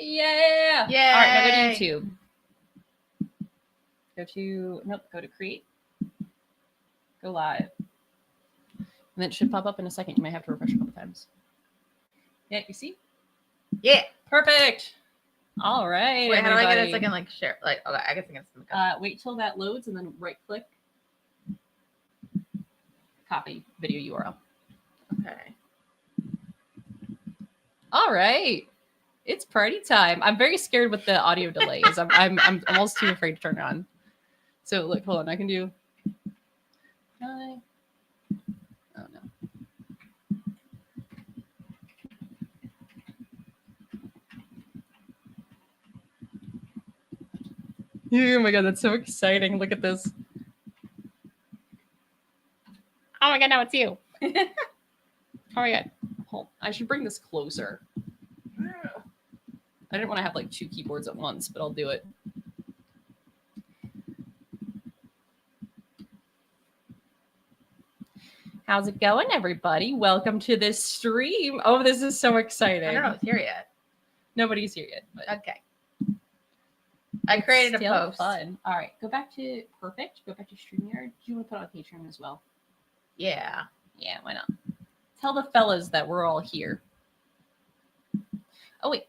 Yeah. Yay. All right, now go to YouTube. Go to create. Go live. And then it should pop up in a second. You might have to refresh a couple times. Yeah, you see? Yeah. Perfect. All right. Wait, everybody. how do I get a second, like, share? Like, okay, I guess I can. Wait till that loads and then right click. Copy video URL. Okay. All right. It's party time. I'm very scared with the audio delays. I'm almost too afraid to turn it on. So look, hold on. I can do. Hi. Oh no. Oh my god, that's so exciting. Look at this. Oh my god, now it's you. Oh my god. Hold. I should bring this closer. I didn't want to have like two keyboards at once, but I'll do it. How's it going, everybody? Welcome to this stream. Oh, this is so exciting. I don't know if it's here yet. Nobody's here yet. But okay. I created a post. Fun. All right, go back to perfect. Go back to StreamYard. Do you want to put on Patreon as well? Yeah. Yeah, why not? Tell the fellas that we're all here. Oh wait.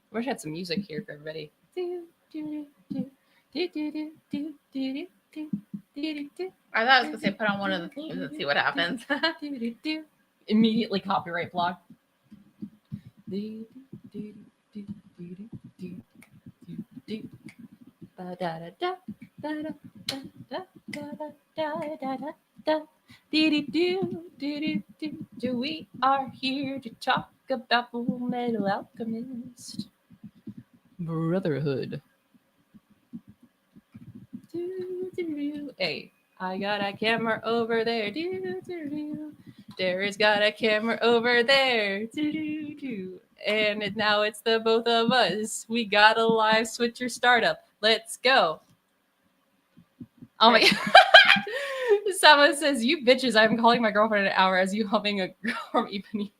I wish I had some music here for everybody. I thought I was gonna say put on one of the themes and see what happens. Immediately copyright block. We are here to talk about Fullmetal Alchemist. Brotherhood. Hey, I got a camera over there. Dara's got a camera over there. And now it's the both of us. We got a live switcher startup. Let's go. Oh my god. Someone says, you bitches, I'm calling my girlfriend in an hour as you helping a girl from Ipanema.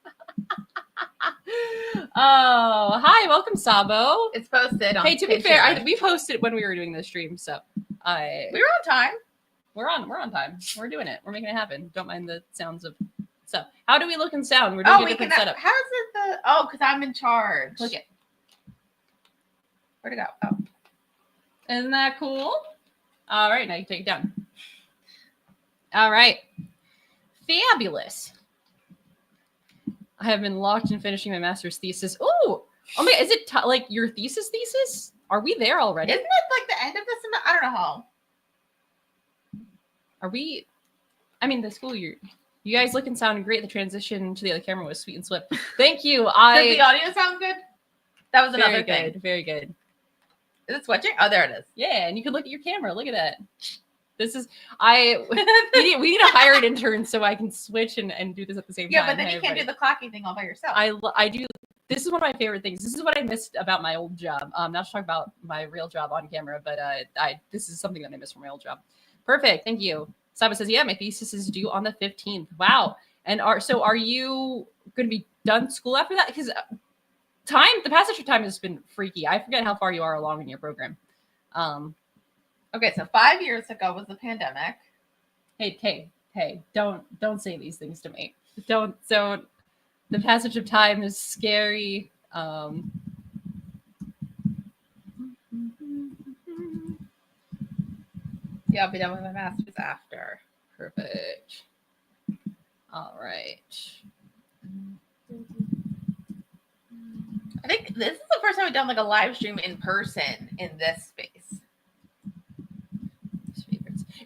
Oh, hi, welcome, Sabo. It's posted on Hey, to be fair, we posted when we were doing the stream, so we were on time. We're on time. We're doing it. We're making it happen. Don't mind the sounds of stuff. How do we look and sound? We're doing a different setup. How's it because I'm in charge. Click it. Where'd it go? Oh. Isn't that cool? All right, now you take it down. All right. Fabulous. I have been locked in finishing my master's thesis. Ooh! Oh my, is it like your thesis? Are we there already? Isn't it like the end of this? I don't know how. Are we? I mean, the school year. You guys look and sound great. The transition to the other camera was sweet and swift. Thank you. Does the audio sound good? That was another thing. Very good. Is it switching? Oh, there it is. Yeah, and you can look at your camera. Look at that. This is we need to hire an intern so I can switch and do this at the same time. Yeah, but then you can't do the clocky thing all by yourself. I do. This is one of my favorite things. This is what I missed about my old job. Not to talk about my real job on camera, but this is something that I missed from my old job. Perfect. Thank you. Saba says, yeah, my thesis is due on the 15th. Wow. And are you going to be done school after that? Because the passage of time has been freaky. I forget how far you are along in your program. Okay, so 5 years ago was the pandemic. Hey, don't say these things to me. Don't. The passage of time is scary. Yeah, I'll be done with my master's after. Perfect. All right. I think this is the first time we've done like a live stream in person in this space.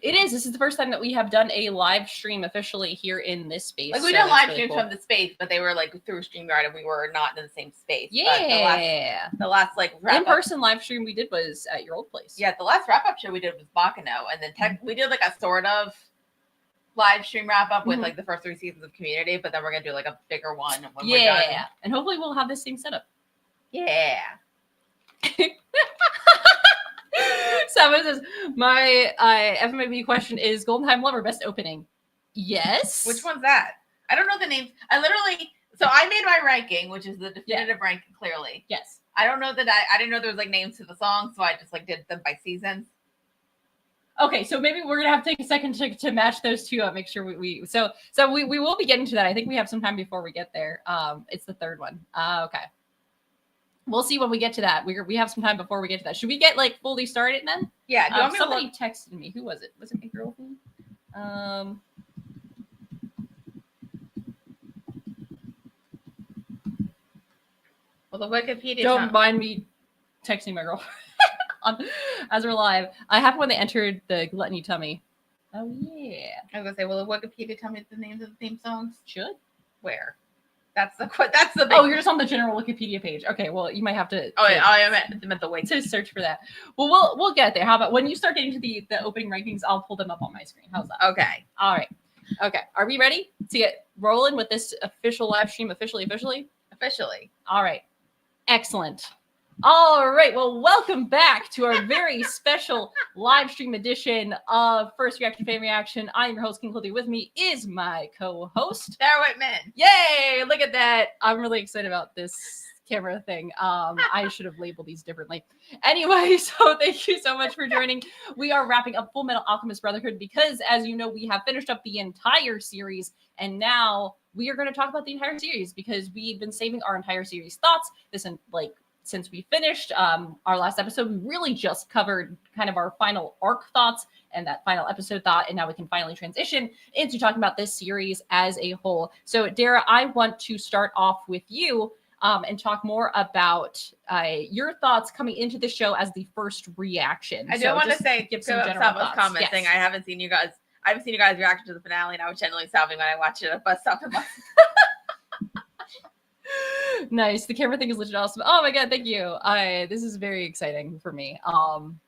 It is. This is the first time that we have done a live stream officially here in this space. Like we so done that's live really streams cool. from the space, but they were like through StreamYard and we were not in the same space. Yeah. But the last like wrap-up, in-person live stream we did was at your old place. yeah, the last wrap-up show we did was Bacano, and then we did like a sort of live stream wrap-up with like the first 3 seasons of Community, but then we're gonna do like a bigger one when we're done. And hopefully we'll have this same setup. Yeah. Someone says, my FMAB question is Golden Time Lover best opening. Yes. Which one's that? I don't know the names. I made my ranking, which is the definitive ranking, clearly. Yes. I don't know that I didn't know there was like names to the songs, so I just like did them by seasons. Okay, so maybe we're gonna have to take a second to match those two up. Make sure we will be getting to that. I think we have some time before we get there. It's the third one. Okay. We'll see when we get to that. We have some time before we get to that. Should we get like fully started then? Yeah. Somebody texted me. Who was it? Was it my girlfriend? Well, the Wikipedia. Don't mind me texting my girlfriend as we're live. I have when they entered the Gluttony Tummy. Oh yeah. I was gonna say, will the Wikipedia tell me the names of the theme songs? Should. Where? That's the big... Oh, you're just on the general Wikipedia page. Okay, well, you might have to. I meant the wait to search for that. Well, we'll get there. How about when you start getting to the opening rankings? I'll pull them up on my screen. How's that? Okay. All right. Okay. Are we ready to get rolling with this official live stream? Officially. All right. Excellent. All right. Well, welcome back to our very special live stream edition of First Reaction Fan Reaction. I am your host, King Clothy. With me is my co-host, Sarah Whitman. Yay! Look at that. I'm really excited about this camera thing. I should have labeled these differently. Anyway, so thank you so much for joining. We are wrapping up Fullmetal Alchemist Brotherhood because, as you know, we have finished up the entire series, and now we are going to talk about the entire series because we've been saving our entire series thoughts. Since we finished our last episode, we really just covered kind of our final arc thoughts and that final episode thought, and now we can finally transition into talking about this series as a whole. So, Dara, I want to start off with you and talk more about your thoughts coming into the show as the first reaction. I do want to say, give some general thoughts. Commenting. Yes. I haven't seen you guys' reaction to the finale, and I was genuinely sobbing when I watched it at a bus stop. Nice. The camera thing is legit awesome. Oh my god, thank you. This is very exciting for me.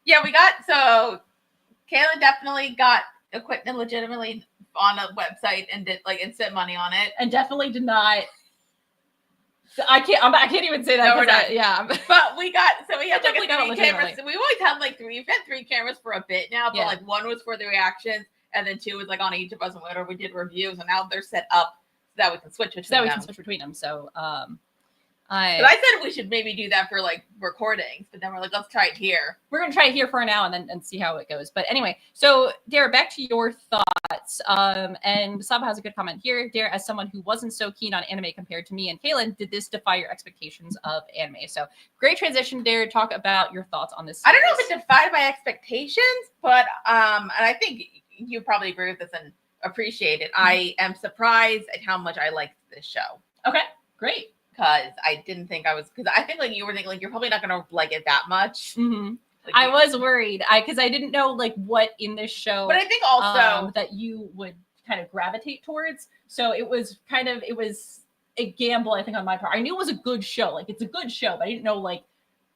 Yeah, Kayla definitely got equipment legitimately on a website and did and spent money on it, and definitely did not. I can't even say that. No, we're not. Yeah, but we had like 3 cameras. Legitimately. We always had we've had 3 cameras for a bit now, but Yeah. 1 was for the reactions, and then 2 was on each of us, and whenever we did reviews, and now they're set up so that we can switch between them. So, I said we should maybe do that for recordings, but then we're let's try it here. We're gonna try it here for now and see how it goes. But anyway, so Dara, back to your thoughts. And Saba has a good comment here. Dara, as someone who wasn't so keen on anime compared to me and Kaylin, did this defy your expectations of anime? So great transition, Dara. Talk about your thoughts on this series. I don't know if it defied my expectations, but and I think you probably agree with this and appreciate it. Mm-hmm. I am surprised at how much I liked this show. Okay, great. Because I didn't think I was, because I think you were thinking you're probably not going to like it that much. Mm-hmm. I was worried because I didn't know what in this show, but I think also that you would kind of gravitate towards. So it was a gamble, I think, on my part. I knew it was a good show. It's a good show, but I didn't know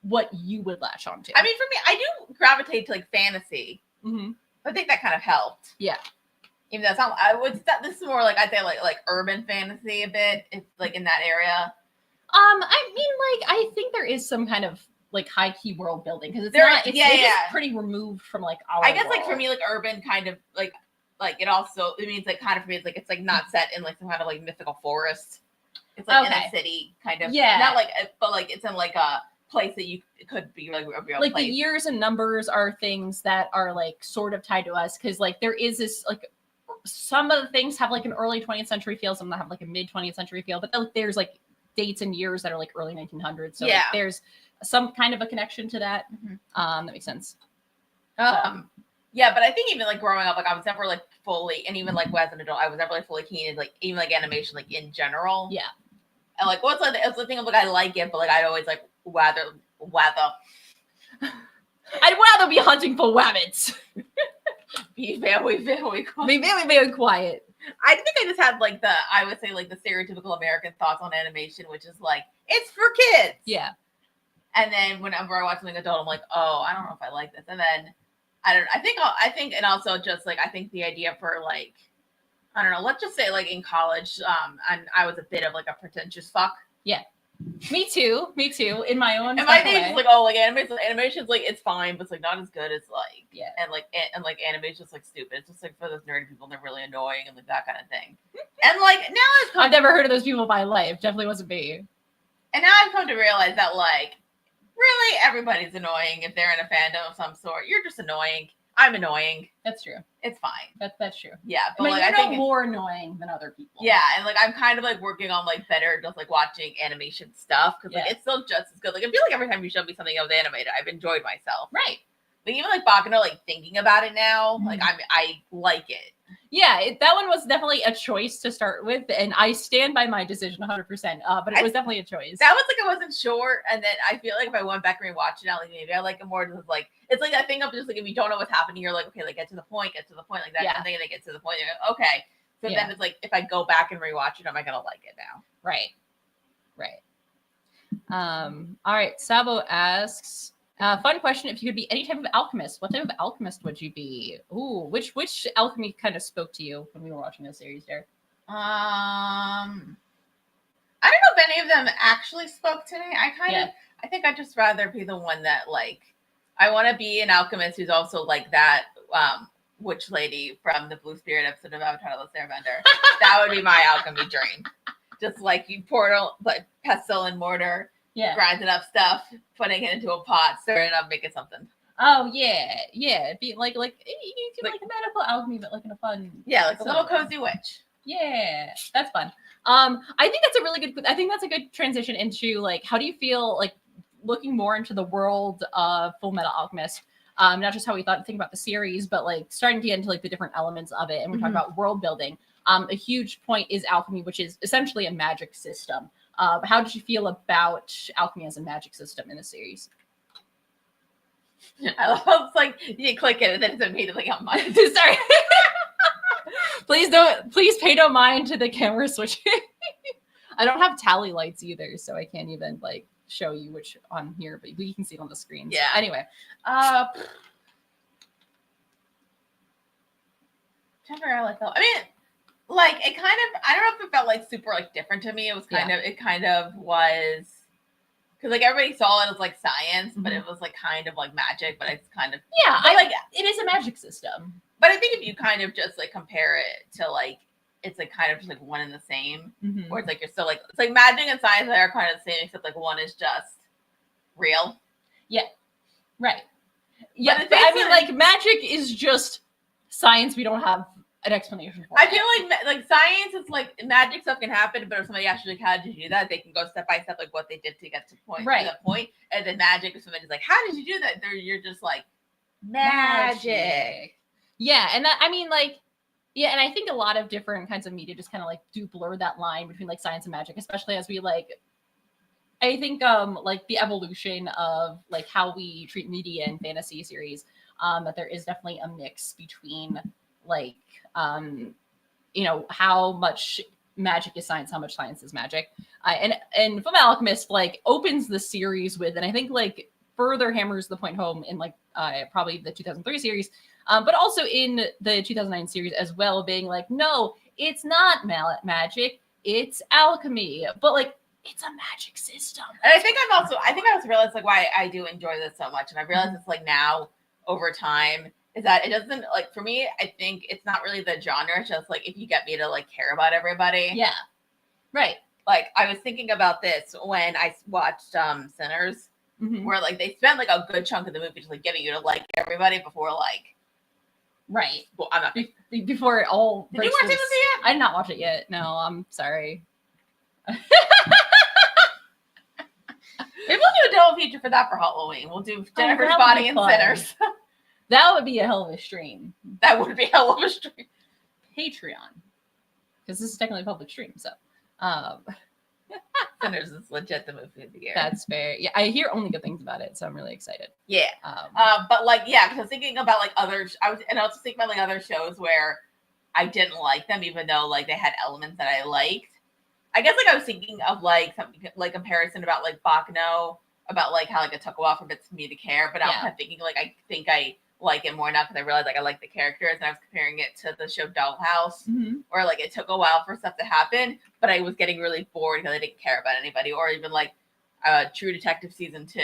what you would latch on to. I mean, for me, I do gravitate to fantasy. Mm-hmm. I think that kind of helped. Yeah. Even though it's not, this is more I'd say like urban fantasy a bit. It's in that area. I mean, I think there is some kind of high key world building because it's pretty removed from our I guess world. For me urban kind of it also it means kind of for me it's not set in some kind of mythical forest. It's in a city kind of not but it's in a place that you could be a real place. The years and numbers are things that are sort of tied to us because there is this some of the things have an early 20th century feel, some of them have a mid 20th century feel, but there's dates and years that are early 1900s. So there's some kind of a connection to that. Mm-hmm. That makes sense. Yeah, but I think even growing up, I was never fully, and even as an adult, I was never fully keen in even animation in general. Yeah. And what's it's the thing of I like it, but I'd always rather. I'd rather be hunting for rabbits. Be very, very quiet. Be very, very quiet. I think I just had like the stereotypical American thoughts on animation, which is like, it's for kids. Yeah. And then whenever I watch something adult, I'm like, oh, I don't know if I like this. And then I think, and also just like, I think the idea for like, I don't know, let's just say like in college, and I was a bit of like a pretentious fuck. Yeah. Me too. In my own. And my days is like, oh, like animation's like, it's fine, but it's like not as good as like, yeah. And like animation's just like stupid. It's just like for those nerdy people, they're really annoying and like that kind of thing. And like now I've never heard of those people in my life. Definitely wasn't me. And now I've come to realize that like, really everybody's annoying if they're in a fandom of some sort. You're just annoying. I'm annoying. That's true. It's fine. That's true. Yeah, but like, I think more annoying than other people. Yeah, and like I'm kind of like working on like better just like watching animation stuff because like it's still just as good. Like I feel like every time you show me something that was animated, I've enjoyed myself. Right. Like even like Bakano, like thinking about it now, like I like it. Yeah, that one was definitely a choice to start with, and I stand by my decision 100%. But it was definitely a choice. That was like I wasn't sure, and then I feel like if I went back and rewatched it, like maybe I like it more. Just like it's like that thing of just like if you don't know what's happening, you're like, okay, like get to the point, like that kind of thing, and they get to the point. You're like, okay, so then it's like if I go back and rewatch it, am I gonna like it now? Right. All right. Sabo asks. Fun question. If you could be any type of alchemist, what type of alchemist would you be? Ooh, which alchemy kind of spoke to you when we were watching this series there? I don't know if any of them actually spoke to me. I think I'd just rather be the one that like, I want to be an alchemist who's also like that witch lady from the Blue Spirit episode of Avatar: The Last Airbender. That would be my alchemy dream. Just like you portal, like pestle and mortar. Yeah, grinding up stuff, putting it into a pot, stirring it up, making something. Oh yeah. Be like you can like a medical alchemy, but like in a fun. Yeah, like a little cozy witch. Yeah, that's fun. I think that's a really good. I think that's a good transition into like how do you feel like looking more into the world of Fullmetal Alchemist. Not just how we think about the series, but like starting to get into like the different elements of it, and we're talking about world building. A huge point is alchemy, which is essentially a magic system. How did you feel about alchemy as a magic system in the series? I love how it's like you click it and then it's immediately on mine. Sorry. Please pay no mind to the camera switching. I don't have tally lights either, so I can't even like show you which on here, but we can see it on the screen. Yeah. So anyway. Temporarily felt. I mean, like it kind of, I don't know if it felt like super like different to me. It was kind of was because like everybody saw it as like science, but it was like kind of like magic, but it's kind of like it is a magic system. But I think if you kind of just like compare it to like it's like kind of just like one and the same, where it's like you're still like it's like magic and science are kind of the same, except like one is just real. Yeah. Right. Yeah, but I mean like magic is just science we don't have an explanation for. I feel like science is like magic stuff can happen, but if somebody actually like, how did you do that? They can go step by step like what they did to get to that point. And then magic is somebody's like, how did you do that? You're just like magic. Yeah, and that, I mean like and I think a lot of different kinds of media just kind of like do blur that line between like science and magic, especially as we like I think like the evolution of like how we treat media and fantasy series, that there is definitely a mix between like how much magic is science, how much science is magic. And Fullmetal Alchemist like opens the series with, and I think like further hammers the point home in like probably the 2003 series, but also in the 2009 series as well, being like, no, it's not magic, it's alchemy, but like it's a magic system. And I think I also realized like why I do enjoy this so much, and I realize it's like now over time. Is that it doesn't like for me, I think it's not really the genre, it's just like if you get me to like care about everybody. Yeah. Right. Like I was thinking about this when I watched Sinners, where like they spent like a good chunk of the movie just like getting you to like everybody before like right. Well, I'm not before it all Did you watch it with me yet? I did not watch it yet. No, I'm sorry. Maybe we'll do a double feature for that for Halloween. We'll do Jennifer's Body and Sinners. That would be a hell of a stream. That would be a hell of a stream. Patreon. Because this is technically a public stream, so. then there's this legit the movie of the year. That's fair. Yeah, I hear only good things about it, so I'm really excited. Yeah. But like, yeah, because I was thinking about like I was also thinking about like other shows where I didn't like them, even though like they had elements that I liked. I guess like I was thinking of like something like comparison about like Bakano, about like how like it took a while for me to care, but now I'm kind of thinking like I think I like it more now because I realized like I like the characters, and I was comparing it to the show Dollhouse, where like it took a while for stuff to happen, but I was getting really bored because I didn't care about anybody, or even like True Detective season 2,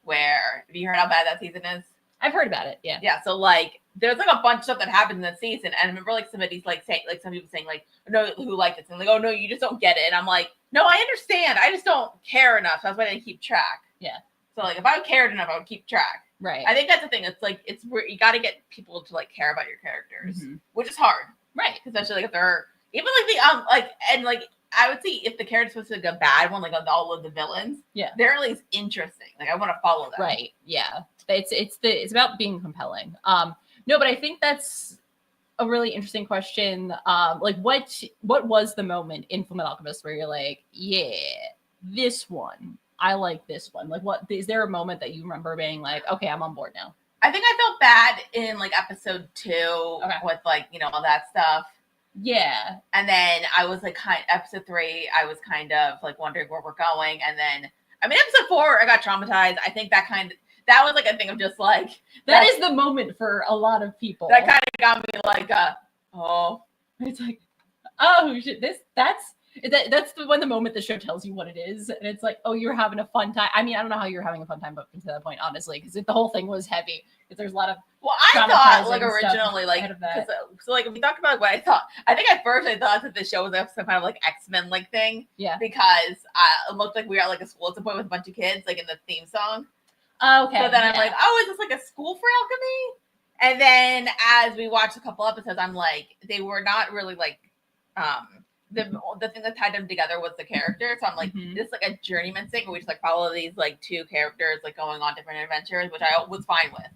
where have you heard how bad that season is? I've heard about it. Yeah. Yeah. So like, there's like a bunch of stuff that happened in that season, and I remember like somebody's like saying, like some people saying like, no, who liked it, and like, oh no, you just don't get it, and I'm like, no, I understand, I just don't care enough. So that's why I didn't keep track. Yeah. So like, if I cared enough, I would keep track. Right. I think that's the thing. It's like you got to get people to like care about your characters, which is hard. Right. Especially like if they're even like I would say if the character's supposed to be like a bad one, like all of the villains, they're at least interesting. Like I want to follow them. Right. Yeah. It's about being compelling. No, but I think that's a really interesting question. Like what was the moment in Fullmetal Alchemist where you're like, yeah, this one, I like this one. Like what is there a moment that you remember being like, okay, I'm on board now? I think I felt bad in like episode 2 with like, all that stuff. Yeah. And then I was like episode 3, I was kind of like wondering where we're going. And then episode 4, I got traumatized. I think that was like a thing of just like that is the moment for a lot of people. That kind of got me like it's like, oh shit, that's when the moment the show tells you what it is, and it's like, oh, you're having a fun time. I mean, I don't know how you're having a fun time up until that point, honestly, because the whole thing was heavy. Because there's a lot of I thought like originally like so like if we talk about what I thought, I think at first I thought that the show was some kind of like X-Men like thing, because it looked like we were at like a school at some point with a bunch of kids, like in the theme song. Okay. So then I'm like, oh, is this like a school for alchemy? And then as we watched a couple episodes, I'm like, they were not really like the thing that tied them together was the character. So I'm like, this is like a journeyman thing where we just like follow these like two characters like going on different adventures, which I was fine with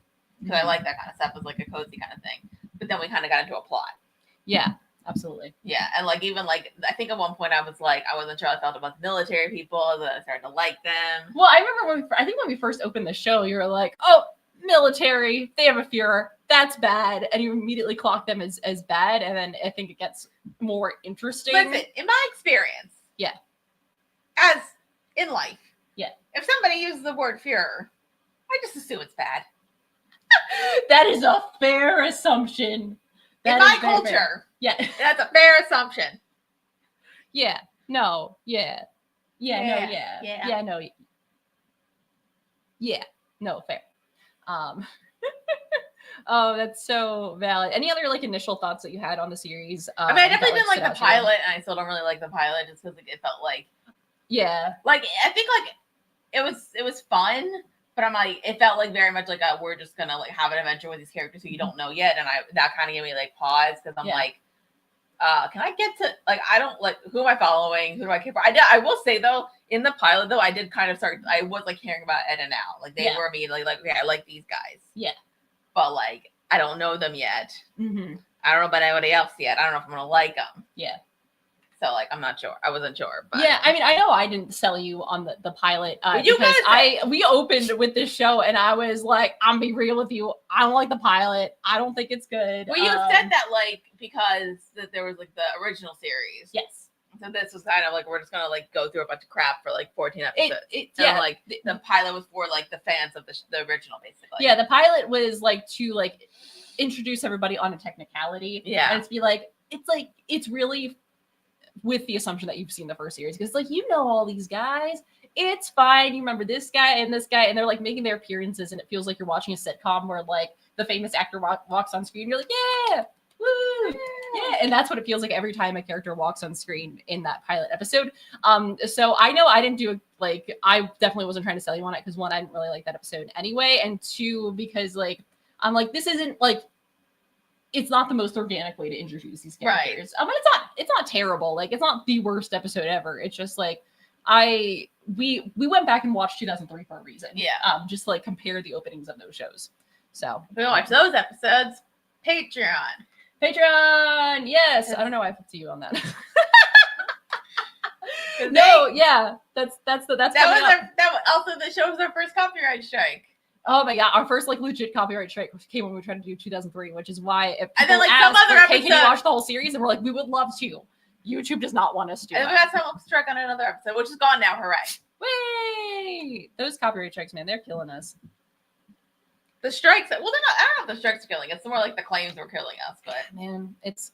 because I like that kind of stuff as like a cozy kind of thing. But then we kind of got into a plot. Yeah, absolutely. Yeah, and like even like I think at one point I was like I wasn't sure how I felt about the military people. That I started to like them. Well, I remember when we first opened the show, you were like, oh, military, they have a Führer, that's bad, and you immediately clock them as bad, and then I think it gets more interesting. Listen, in my experience, as in life, if somebody uses the word Führer, I just assume it's bad. That is a fair assumption. In my culture, that's a fair assumption. Yeah. No. Yeah. No. Fair. Oh, that's so valid. Any other like initial thoughts that you had on the series? I definitely didn't like the pilot, and I still don't really like the pilot just because it felt like like I think like it was fun, but I'm like it felt like very much like we're just gonna like have an adventure with these characters who you don't know yet, and that kind of gave me like pause because I'm like, can I get to like I don't like who am I following? Who do I care for? I will say though, in the pilot though, I did kind of start. I was like hearing about Ed and Al, like they were immediately like okay, I like these guys. Yeah. But like I don't know them yet. I don't know about anybody else yet. I don't know if I'm gonna like them. Yeah. So like I'm not sure. I wasn't sure. But yeah, I mean I know I didn't sell you on the pilot because we opened with this show and I was like, I'm be real with you. I don't like the pilot. I don't think it's good. Well, you said that like because that there was like the original series. Yes. So this was kind of like we're just gonna like go through a bunch of crap for like 14 episodes. Like the pilot was for like the fans of the original, basically. Yeah, the pilot was like to like introduce everybody on a technicality. Yeah, and it's really with the assumption that you've seen the first series because like all these guys. It's fine. You remember this guy, and they're like making their appearances, and it feels like you're watching a sitcom where like the famous actor walks on screen. You're like, yeah. Woo! Yeah, and that's what it feels like every time a character walks on screen in that pilot episode. So I know I didn't do I definitely wasn't trying to sell you on it because one, I didn't really like that episode anyway, and two, because like I'm like this isn't like it's not the most organic way to introduce these characters. Right. It's not terrible. Like it's not the worst episode ever. It's just like we went back and watched 2003 for a reason. Yeah. Just like compare the openings of those shows. So we watch those episodes. Patreon, yes. I don't know why I put to you on that. No, yeah, that's also the show was our first copyright strike. Oh my god, our first like legit copyright strike came when we were trying to do 2003, which is why if and then like ask, some other episode, hey, can you watch the whole series? And we're like, we would love to. YouTube does not want us to do that. And we got some strike on another episode, which is gone now. Hooray! Way! Those copyright strikes, man, they're killing us. The strikes, well, they're not. I don't know if the strikes are killing us. It's more like the claims were killing us. But man, it's,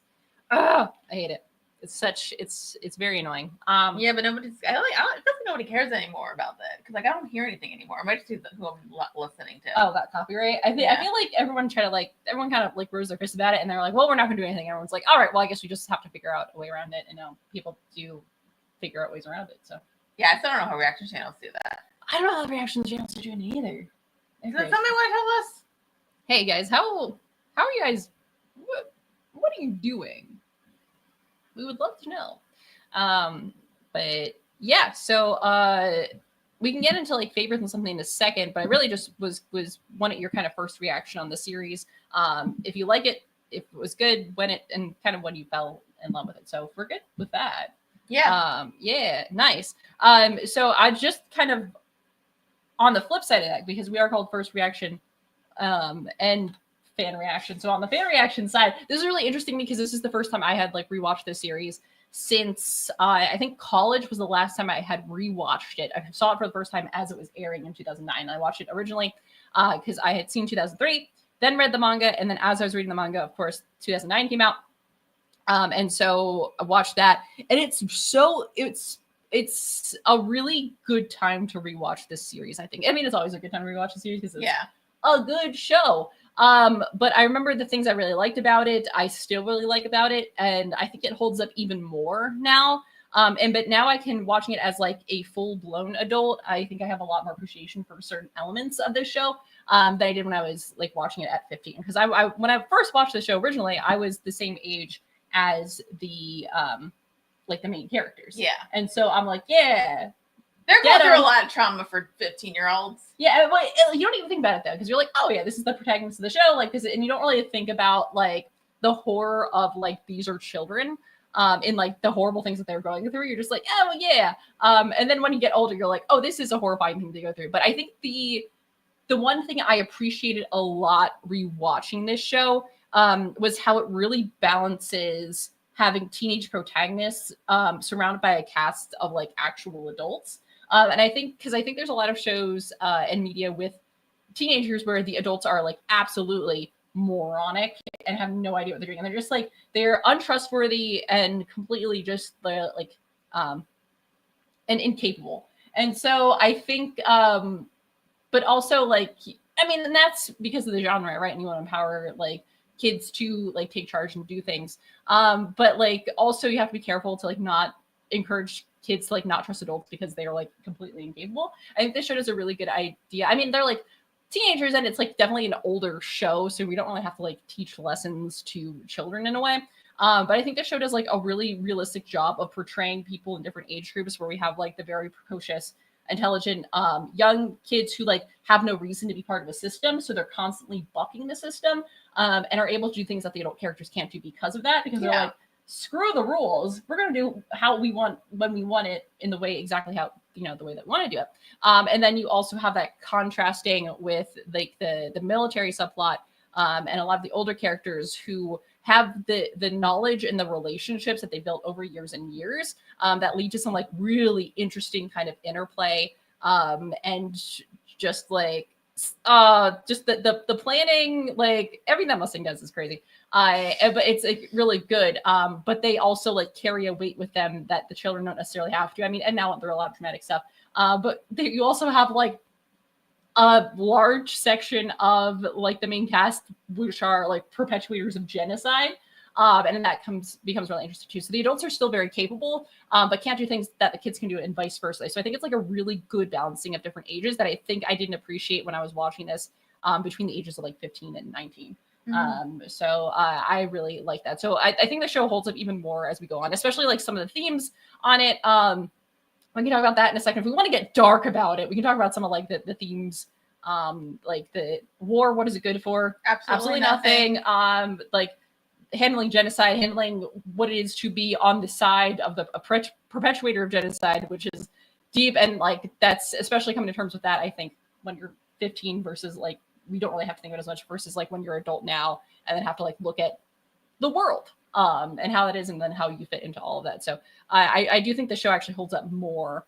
I hate it. It's very annoying. Yeah, but nobody's. I don't think nobody cares anymore about that because like I don't hear anything anymore. I might just see who I'm listening to. Oh, that copyright. I feel like everyone kind of like rose their fist about it, and they're like, well, we're not gonna do anything. Everyone's like, all right, well, I guess we just have to figure out a way around it, and now people do figure out ways around it. So yeah, I still don't know how reaction channels do that. I don't know how the reaction channels are doing it either. Does somebody want to tell us? Hey guys, how are you guys? What are you doing? We would love to know. But yeah, so we can get into like favorites and something in a second, but I really just was wanting your kind of first reaction on the series. If you like it, if it was good, and kind of when you fell in love with it. So if we're good with that. Yeah. Yeah, nice. So I just kind of on the flip side of that, because we are called first reaction, and fan reaction. So on the fan reaction side, this is really interesting because this is the first time I had like rewatched this series since I think college was the last time I had rewatched it. I saw it for the first time as it was airing in 2009. I watched it originally because I had seen 2003, then read the manga, and then as I was reading the manga, of course, 2009 came out. And so I watched that, and it's a really good time to rewatch this series, I think. I mean, it's always a good time to rewatch the series because it's a good show. But I remember the things I really liked about it. I still really like about it, and I think it holds up even more now. But now I can watching it as like a full-blown adult. I think I have a lot more appreciation for certain elements of this show than I did when I was like watching it at 15. Because I when I first watched the show originally, I was the same age as the like the main characters. Yeah. And so I'm like, yeah. They're going through a lot of trauma for 15-year-olds. Yeah, well, you don't even think about it though, because you're like, oh yeah, this is the protagonist of the show, like this, and you don't really think about like the horror of like these are children, in like the horrible things that they're going through. You're just like, oh yeah, and then when you get older, you're like, oh, this is a horrifying thing to go through. But I think the one thing I appreciated a lot rewatching this show was how it really balances having teenage protagonists surrounded by a cast of like actual adults. And I think there's a lot of shows and media with teenagers where the adults are like absolutely moronic and have no idea what they're doing. And they're just like, they're untrustworthy and completely just like, and incapable. And so I think, but also like, I mean, and that's because of the genre, right? And you want to empower like kids to like take charge and do things. But like, also you have to be careful to like not encourage kids to like not trust adults because they're like completely incapable. I think this show does a really good idea. I mean, they're like teenagers and it's like definitely an older show, so we don't really have to like teach lessons to children in a way. But I think this show does like a really realistic job of portraying people in different age groups where we have like the very precocious, intelligent young kids who like have no reason to be part of a system, so they're constantly bucking the system, and are able to do things that the adult characters can't do because of that, because they're like, screw the rules, we're going to do how we want when we want it, in the way exactly how, you know, the way that we want to do it. And then you also have that contrasting with like the military subplot, and a lot of the older characters who have the knowledge and the relationships that they built over years and years, that lead to some like really interesting kind of interplay, and just like just the planning, like everything that Mustang does is crazy. But it's like really good. But they also like carry a weight with them that the children don't necessarily have to. I mean, and now they're a lot of dramatic stuff. But you also have like a large section of like the main cast, which are like perpetuators of genocide. And then that becomes really interesting too. So the adults are still very capable, but can't do things that the kids can do, and vice versa. So I think it's like a really good balancing of different ages that I think I didn't appreciate when I was watching this, between the ages of like 15 and 19. So I really like that. So I think the show holds up even more as we go on, especially like some of the themes on it. We can talk about that in a second. If we want to get dark about it, we can talk about some of like the themes, like the war. What is it good for? Absolutely nothing. Like handling genocide, handling what it is to be on the side of the perpetuator of genocide, which is deep. And like, that's especially coming to terms with that, I think, when you're 15 versus like, we don't really have to think about it as much versus like when you're adult now and then have to like look at the world and how it is and then how you fit into all of that. So I do think the show actually holds up more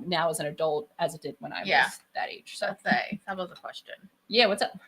now as an adult as it did when I was that age. So let's say that was a question. Yeah, what's up?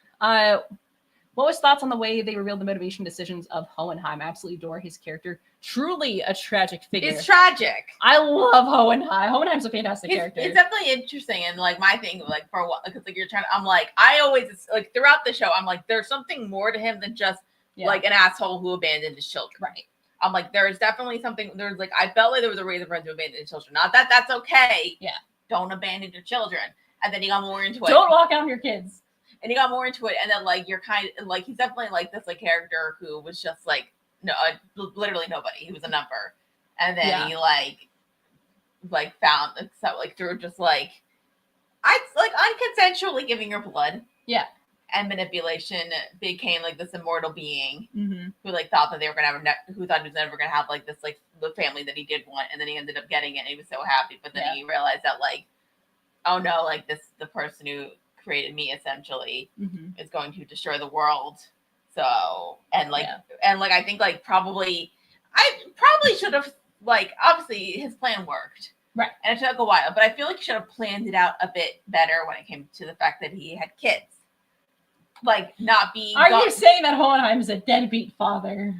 What was thoughts on the way they revealed the motivation decisions of Hohenheim? I absolutely adore his character. Truly a tragic figure. It's tragic. I love Hohenheim. Hohenheim's a fantastic character. It's definitely interesting. And like my thing, like for what, because like you're trying to, I'm like, I always, like throughout the show, I'm like, there's something more to him than just like an asshole who abandoned his children. Right. I'm like, there's definitely something, there's like, I felt like there was a reason for him to abandon his children. Not that that's okay. Yeah. Don't abandon your children. And then he got more into it. Don't walk out on your kids. And he got more into it. And then like, you're kind of like, he's definitely like this like character who was just like, no, literally nobody. He was a number. And then he like found, so like through just like, like unconsensually giving her blood. Yeah. And manipulation became like this immortal being who like thought that they were gonna have who thought he was never gonna have like this like the family that he did want, and then he ended up getting it and he was so happy, but then he realized that like, oh no, like the person who created me essentially is going to destroy the world. So and like I think like I probably should have like, obviously his plan worked. Right. And it took a while, but I feel like he should have planned it out a bit better when it came to the fact that he had kids. Like not being. Are you saying that Hohenheim is a deadbeat father?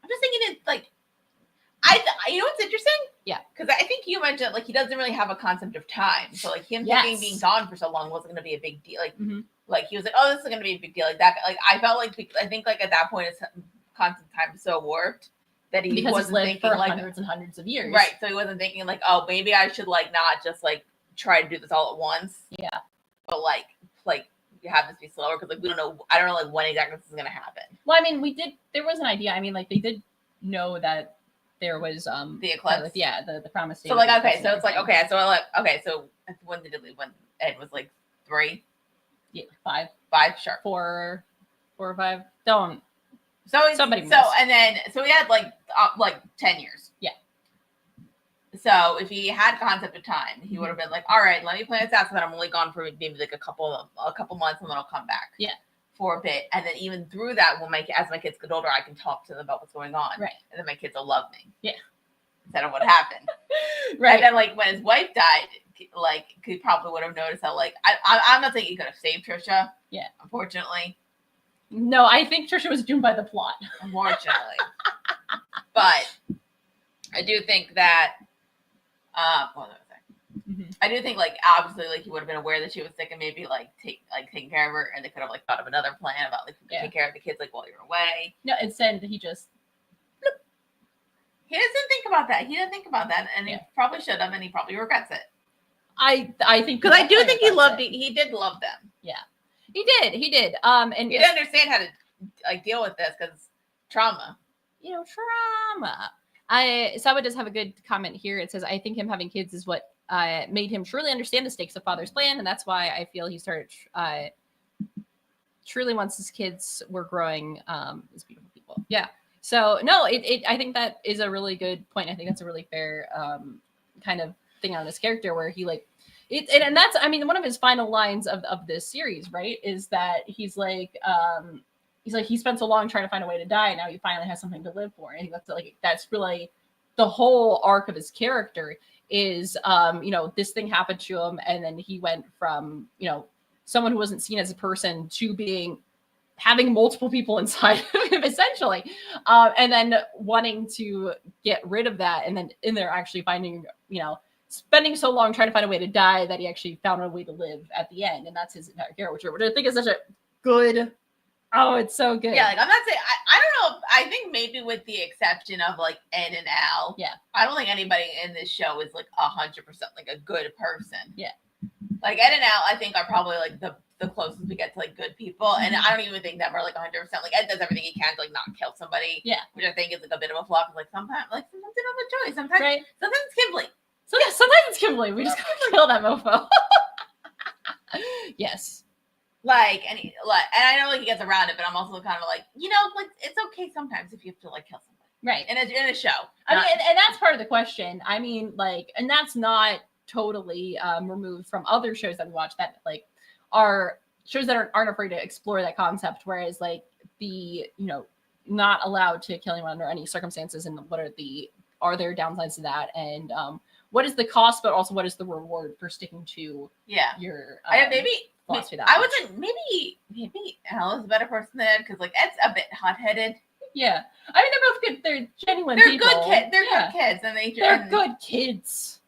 I'm just thinking it's like, you know what's interesting? Yeah. Because I think you mentioned like he doesn't really have a concept of time, so like him thinking being gone for so long wasn't going to be a big deal. Like, like he was like, oh, this is going to be a big deal. Like that. Like I felt like I think like at that point his concept of time is so warped that he wasn't thinking for like hundreds and hundreds of years. Right. So he wasn't thinking like, oh, maybe I should like not just like try to do this all at once. Yeah. But like have this be slower because like we don't know. I don't know like when exactly this is gonna happen. Well, I mean, there was an idea. I mean, like they did know that there was the eclipse. The promise. So like okay, so it's like okay, so when did it leave? When Ed was like 3? Yeah, 5. 5, sure. 4 or 5. Don't. So somebody. So and then so he had like 10 years. Yeah. So if he had concept of time, he would have been like, all right, let me plan this out so that I'm only gone for maybe like a couple months and then I'll come back. Yeah. For a bit. And then even through that, as my kids get older, I can talk to them about what's going on. Right. And then my kids will love me. Yeah. Instead of what happened. Right. And then like when his wife died, like he probably would have noticed that like I'm not saying he could have saved Trisha. Yeah. Unfortunately. No, I think Trisha was doomed by the plot. Unfortunately. But I do think that I do think like obviously like he would have been aware that she was sick and maybe like taking care of her, and they could have like thought of another plan about like taking care of the kids like while you're away. No, instead he just he doesn't think about that. He didn't think about that, and he probably should have, and he probably regrets it. I think because I do think he loved it. He did love them. Yeah, he did. And he didn't understand how to like deal with this because trauma. You know, trauma. Sawa does have a good comment here. It says, I think him having kids is what made him truly understand the stakes of father's plan. And that's why I feel he started truly once his kids were growing as beautiful people. Yeah. So no, I think that is a really good point. I think that's a really fair kind of thing on his character where he like, and that's, I mean, one of his final lines of this series, right, is that he's like, he spent so long trying to find a way to die, and now he finally has something to live for. And I think that's really the whole arc of his character is, this thing happened to him, and then he went from, someone who wasn't seen as a person to having multiple people inside of him, essentially, and then wanting to get rid of that, and then in there actually finding, spending so long trying to find a way to die that he actually found a way to live at the end, and that's his entire character, which I think is such a good. Oh, it's so good. Yeah, like I'm not saying I don't know. I think maybe with the exception of like Ed and Al. Yeah. I don't think anybody in this show is like 100% like a good person. Yeah. Like Ed and Al, I think are probably like the closest we get to like good people, and I don't even think them are like 100%. Like Ed does everything he can to like not kill somebody. Yeah. Which I think is like a bit of a flaw. Like sometimes they don't have a choice. Sometimes it's Kimberly. Sometimes it's Kimberly. We just gotta kill that mofo. Yes. Like, and I know like he gets around it, but I'm also kind of like, like it's okay sometimes if you have to like kill somebody, right? In a show. I mean, and that's part of the question. I mean, like, and that's not totally removed from other shows that we watch that like are shows that aren't afraid to explore that concept. Whereas like the not allowed to kill anyone under any circumstances, and what are there downsides to that, and what is the cost, but also what is the reward for sticking to your maybe philosophy. I wasn't maybe Ella's a better person than Ed, because like Ed's a bit hot-headed. Yeah, I mean they're both good. They're genuine. They're people. Good kids. They're good kids, and they're good kids.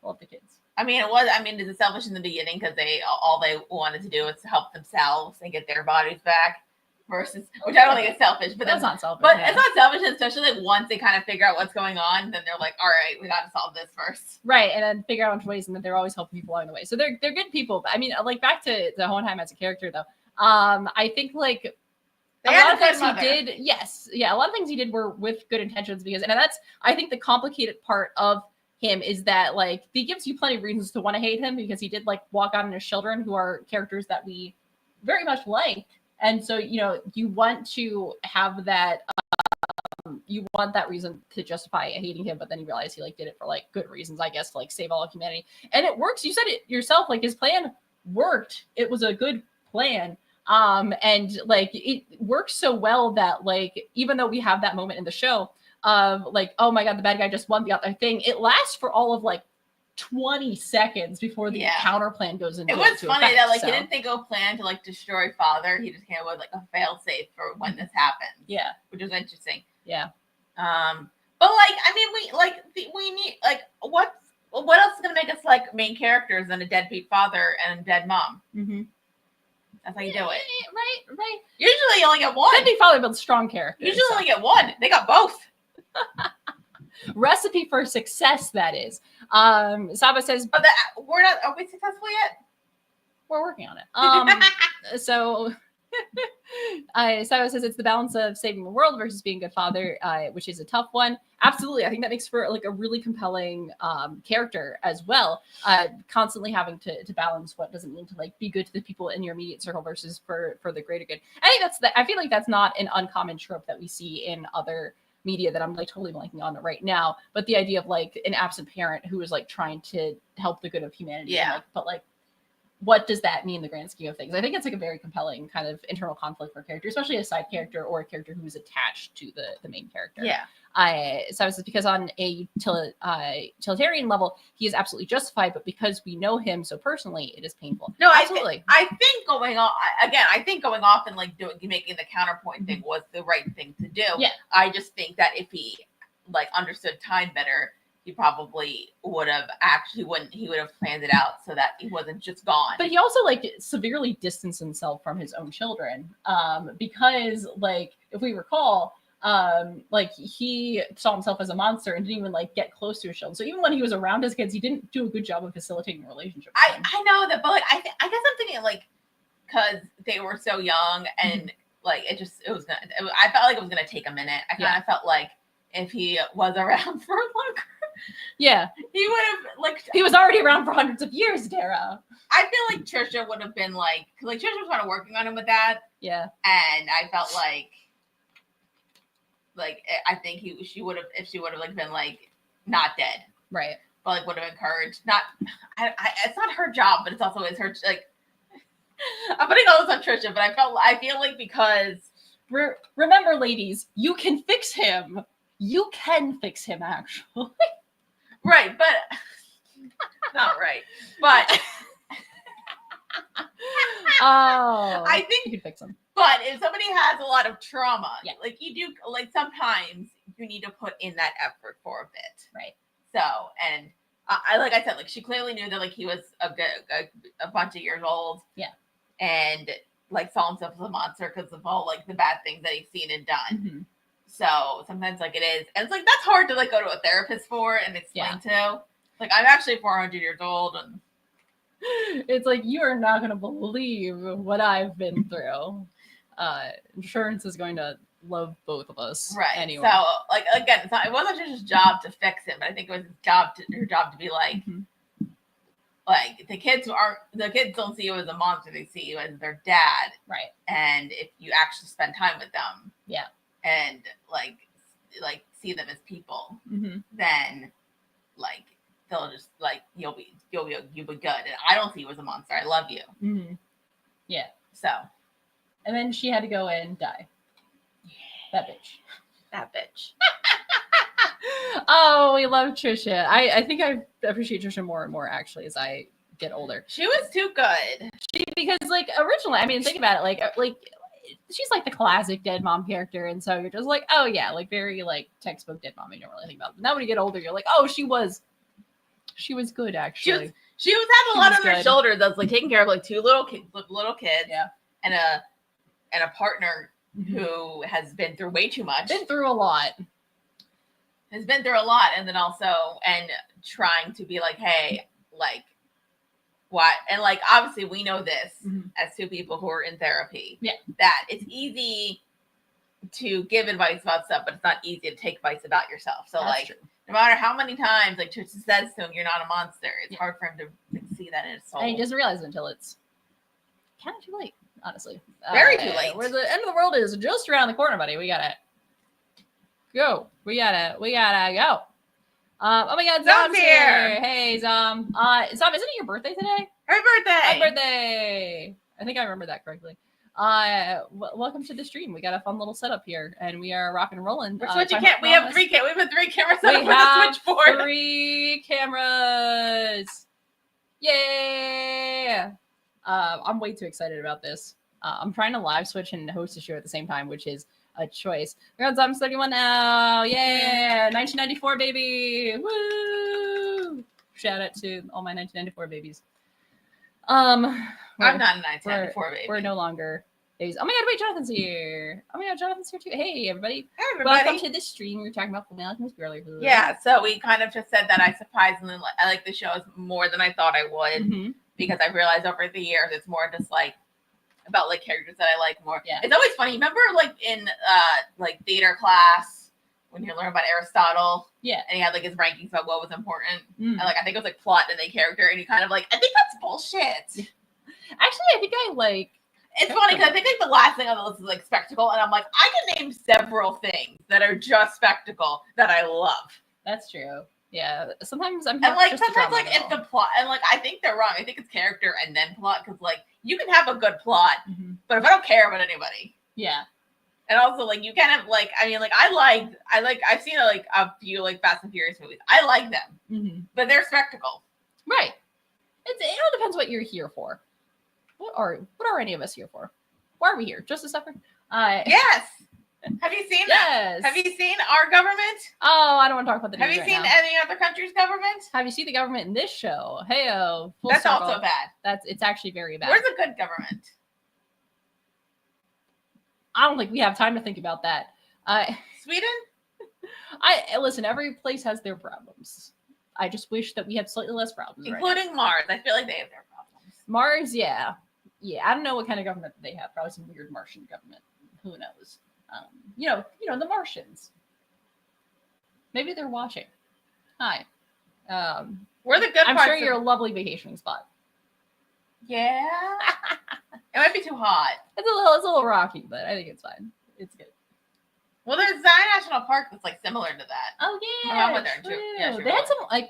Love the kids. I mean, it was selfish in the beginning because all they wanted to do was to help themselves and get their bodies back. Versus, which I don't think is selfish, but that's not selfish. But it's not selfish, especially like once they kind of figure out what's going on, then they're like, all right, we got to solve this first, right? And then figure out ways, and then they're always helping people along the way. So they're good people. But I mean, like back to the Hohenheim as a character, though. I think like a lot of things he did, a lot of things he did were with good intentions, because, and that's I think the complicated part of him is that like he gives you plenty of reasons to want to hate him, because he did like walk out on his children, who are characters that we very much like. And so, you want to have that, you want that reason to justify hating him, but then you realize he like did it for like good reasons, I guess, to like save all of humanity. And it works. You said it yourself, like his plan worked. It was a good plan. And like it works so well that like, even though we have that moment in the show of like, oh my God, the bad guy just won the other thing, it lasts for all of like 20 seconds before the counter plan goes into it. Was funny effect, that like he didn't think of a plan to like destroy Father. He just came up with like a fail safe for when this happens. Yeah, which was interesting. Yeah. But like I mean we need like what else is gonna make us like main characters than a deadbeat father and a dead mom? Mm-hmm. That's how you do it. Right. Usually you only get one. Deadbeat father builds strong characters. Usually only get one. They got both. Recipe for success, that is. Saba says, but are we successful yet? We're working on it. So Saba says it's the balance of saving the world versus being a good father, which is a tough one. Absolutely. I think that makes for like a really compelling character as well. Constantly having to balance what does it mean to like be good to the people in your immediate circle versus for the greater good. I think I feel like that's not an uncommon trope that we see in other media that I'm like totally blanking on right now, but the idea of like an absent parent who is like trying to help the good of humanity. Yeah. Like, but like, what does that mean in the grand scheme of things? I think it's like a very compelling kind of internal conflict for a character, especially a side character or a character who is attached to the main character. Yeah. So it's because on a utilitarian level, he is absolutely justified, but because we know him so personally, it is painful. No, absolutely. I think going off and like making the counterpoint thing was the right thing to do. Yeah. I just think that if he like understood time better, he probably would have he would have planned it out so that he wasn't just gone. But he also like severely distanced himself from his own children, because like if we recall, like he saw himself as a monster and didn't even like get close to his children. So even when he was around his kids, he didn't do a good job of facilitating a relationship with them. I know that, but like I guess I'm thinking like because they were so young and like I felt like it was gonna take a minute. I kind of felt like if he was around for longer. Yeah, he would have like. He was already around for hundreds of years, Dara. I feel like Trisha would have been like Trisha was kind of working on him with that. Yeah, and I felt like I think she would have if she would have like been like not dead, right? But like would have encouraged. It's not her job, but it's also is her like. I'm putting all this on Trisha, but I feel like because remember, ladies, you can fix him. You can fix him, actually. Right, but not right. But I think you can fix him. But if somebody has a lot of trauma, like you do, like sometimes you need to put in that effort for a bit. Right. So, and like I said, like she clearly knew that like he was a bunch of years old. Yeah. And like saw himself as a monster because of all like the bad things that he's seen and done. Mm-hmm. So sometimes like it is, and it's like that's hard to like go to a therapist for and explain to. Like I'm actually 400 years old, and it's like you are not going to believe what I've been through. Insurance is going to love both of us, right? Anyway. So like again, it wasn't just his job to fix him, but I think it was her job to be like, like the kids don't see you as a monster, they see you as their dad. Right. And if you actually spend time with them, yeah, and like see them as people, mm-hmm. then like they'll just like you'll be good. And I don't see you as a monster. I love you. Mm-hmm. Yeah. So, and then she had to go and die. Yeah. That bitch. Oh, we love Trisha. I think I appreciate Trisha more and more actually as I get older. She was too good. Because like originally, I mean, think about it, like she's like the classic dead mom character, and so you're just like, oh yeah, like very like textbook dead mom. You don't really think about it. But now when you get older, you're like, oh, she was good actually. She was having a lot on her shoulders. That's like taking care of like two little kids, yeah, and a partner who has been through way too much, been through a lot, and then also trying to be like, hey, like what, and like obviously we know this as two people who are in therapy, that it's easy to give advice about stuff, but it's not easy to take advice about yourself. So that's like true. No matter how many times like Trisha says to him, you're not a monster, it's hard for him to like, see that in his soul. And he doesn't realize it until it's kind of too late, honestly. Very too late. Where the end of the world is just around the corner, buddy. We gotta go. We gotta go. Oh my God, Zom's here. Hey, Zom. Zom, isn't it your birthday today? Happy birthday. I think I remember that correctly. Welcome to the stream. We got a fun little setup here, and we are rock and rolling. We have 3 cameras. We have 3 cameras. 3 cameras. Yeah. I'm way too excited about this. I'm trying to live switch and host a show at the same time, which is a choice. We're on Zom 31 now. Yeah. 1994, baby. Woo. Shout out to all my 1994 babies. I'm not a 1994 baby. We're no longer babies. Oh my God, wait, Jonathan's here. Oh my God, Jonathan's here too. Hey, everybody. Hey, everybody. Welcome to the stream. We were talking about Fullmetal Alchemist earlier. Yeah, so we kind of just said that I surprisingly I like the shows more than I thought I would, because I realized over the years it's more just like about like characters that I like more. Yeah. It's always funny. Remember like in like theater class when you learn about Aristotle? Yeah. And he had like his rankings about what was important. And like I think it was like plot and the character, and he kind of like, I think that's bullshit. Actually, I think I like. It's funny because I think like the last thing on the list is like spectacle, and I'm like, I can name several things that are just spectacle that I love. That's true. Yeah. Sometimes I'm like sometimes like it's the plot, and like I think they're wrong. I think it's character and then plot, because like you can have a good plot, but if I don't care about anybody, and also like you kind of like, I mean, like I've seen like a few like Fast and Furious movies. I like them, but they're spectacle, right? It all depends what you're here for. What are any of us here for? Why are we here? Just to suffer? Yes. Have you seen that? Have you seen our government? Oh, I don't want to talk about the news. Have you seen any other country's government? Have you seen the government in this show? Heyo. That's circle. Also bad. It's actually very bad. Where's a good government? I don't think we have time to think about that. Sweden? Listen, every place has their problems. I just wish that we had slightly less problems. Including Mars. I feel like they have their problems. Mars, yeah. Yeah, I don't know what kind of government they have. Probably some weird Martian government. Who knows? You know, the Martians. Maybe they're watching. Hi. We're the good I'm sure you're a lovely vacation spot. Yeah. It might be too hot. It's a little rocky, but I think it's fine. It's good. Well, there's Zion National Park that's like similar to that. Oh yeah. They had some like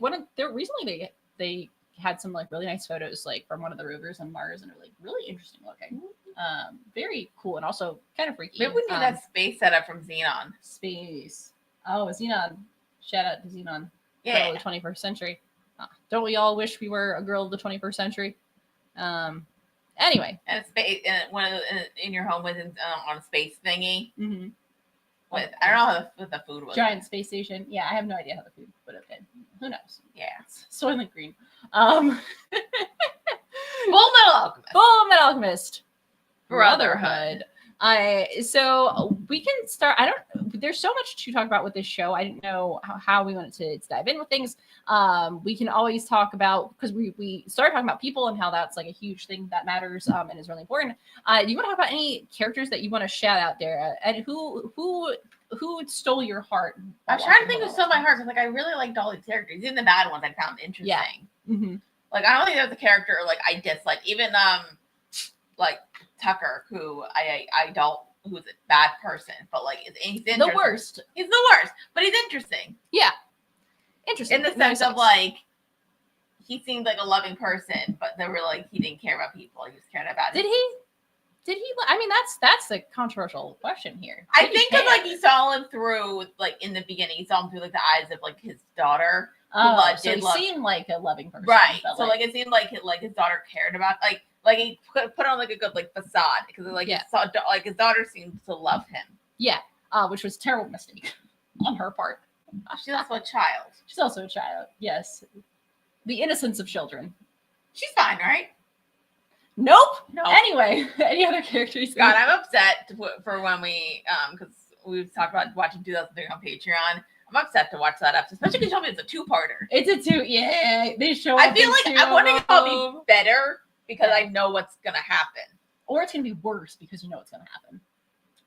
recently they had some like really nice photos like from one of the rovers on Mars, and they're like really interesting looking. Very cool and also kind of freaky. Maybe we need that space setup from Xenon. Space. Oh, Xenon. Shout out to Xenon. Yeah. Girl of the 21st century. Don't we all wish we were a girl of the 21st century? Anyway. And a space in your home with on a space thingy. With I don't know how the food was. Giant space station. Yeah, I have no idea how the food would have been. Who knows? Yeah. Soylent Green. Fullmetal Alchemist. Brotherhood. So we can start. There's so much to talk about with this show. I didn't know how we wanted to dive in with things. We can always talk about, because we started talking about people and how that's like a huge thing that matters and is really important. Do you want to talk about any characters that you want to shout out there, and who stole your heart? I'm trying to think who stole my heart, because like I really like Dolly's characters. Even the bad ones I found interesting. Yeah. Like I don't think there's a character like I dislike. Even like Tucker, who I don't, who's a bad person, but like he's interesting. The worst. He's the worst, but he's interesting. Yeah, interesting in the sense of like he seemed like a loving person, but they were like he didn't care about people. He just cared about. Did he? I mean, that's the controversial question here. I think because like he saw him through like in the beginning, he saw him through like the eyes of like his daughter. Oh, so he seemed like a loving person, right? So like it seemed like his daughter cared about like he put on like a good like facade because like his daughter seemed to love him. Yeah, which was a terrible mistake on her part. She's also a child. She's also a child. Yes, the innocence of children. She's fine, right? Nope. No. Anyway, any other characters? God, I'm upset for when we because we've talked about watching 2003 on Patreon. I'm upset to watch that episode, especially because you told me it's a two-parter. It's a two. Yeah, they show. I feel like I'm wondering if it'll be better because I know what's gonna happen, or it's gonna be worse because you know what's gonna happen.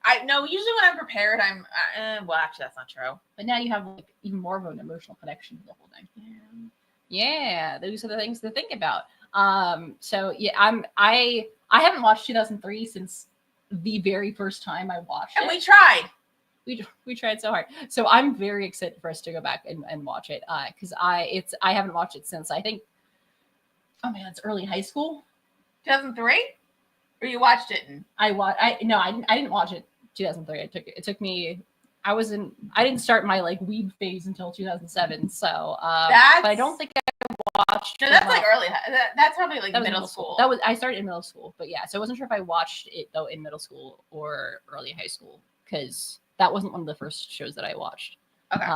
I know. Usually when I'm prepared, I'm well. Actually, that's not true. But now you have like even more of an emotional connection to the whole thing. Yeah, those are the things to think about. So yeah, I haven't watched 2003 since the very first time I watched it. And we tried. We tried so hard. So I'm very excited for us to go back and watch it. Because I haven't watched it since I think, oh man, it's early high school. 2003? Or you watched it? I didn't watch it 2003. It took me. I didn't start my like weeb phase until 2007. So but I don't think I watched. No, that's like early. That's probably like middle school. I started in middle school, but yeah, so I wasn't sure if I watched it though in middle school or early high school because that wasn't one of the first shows that I watched. Okay.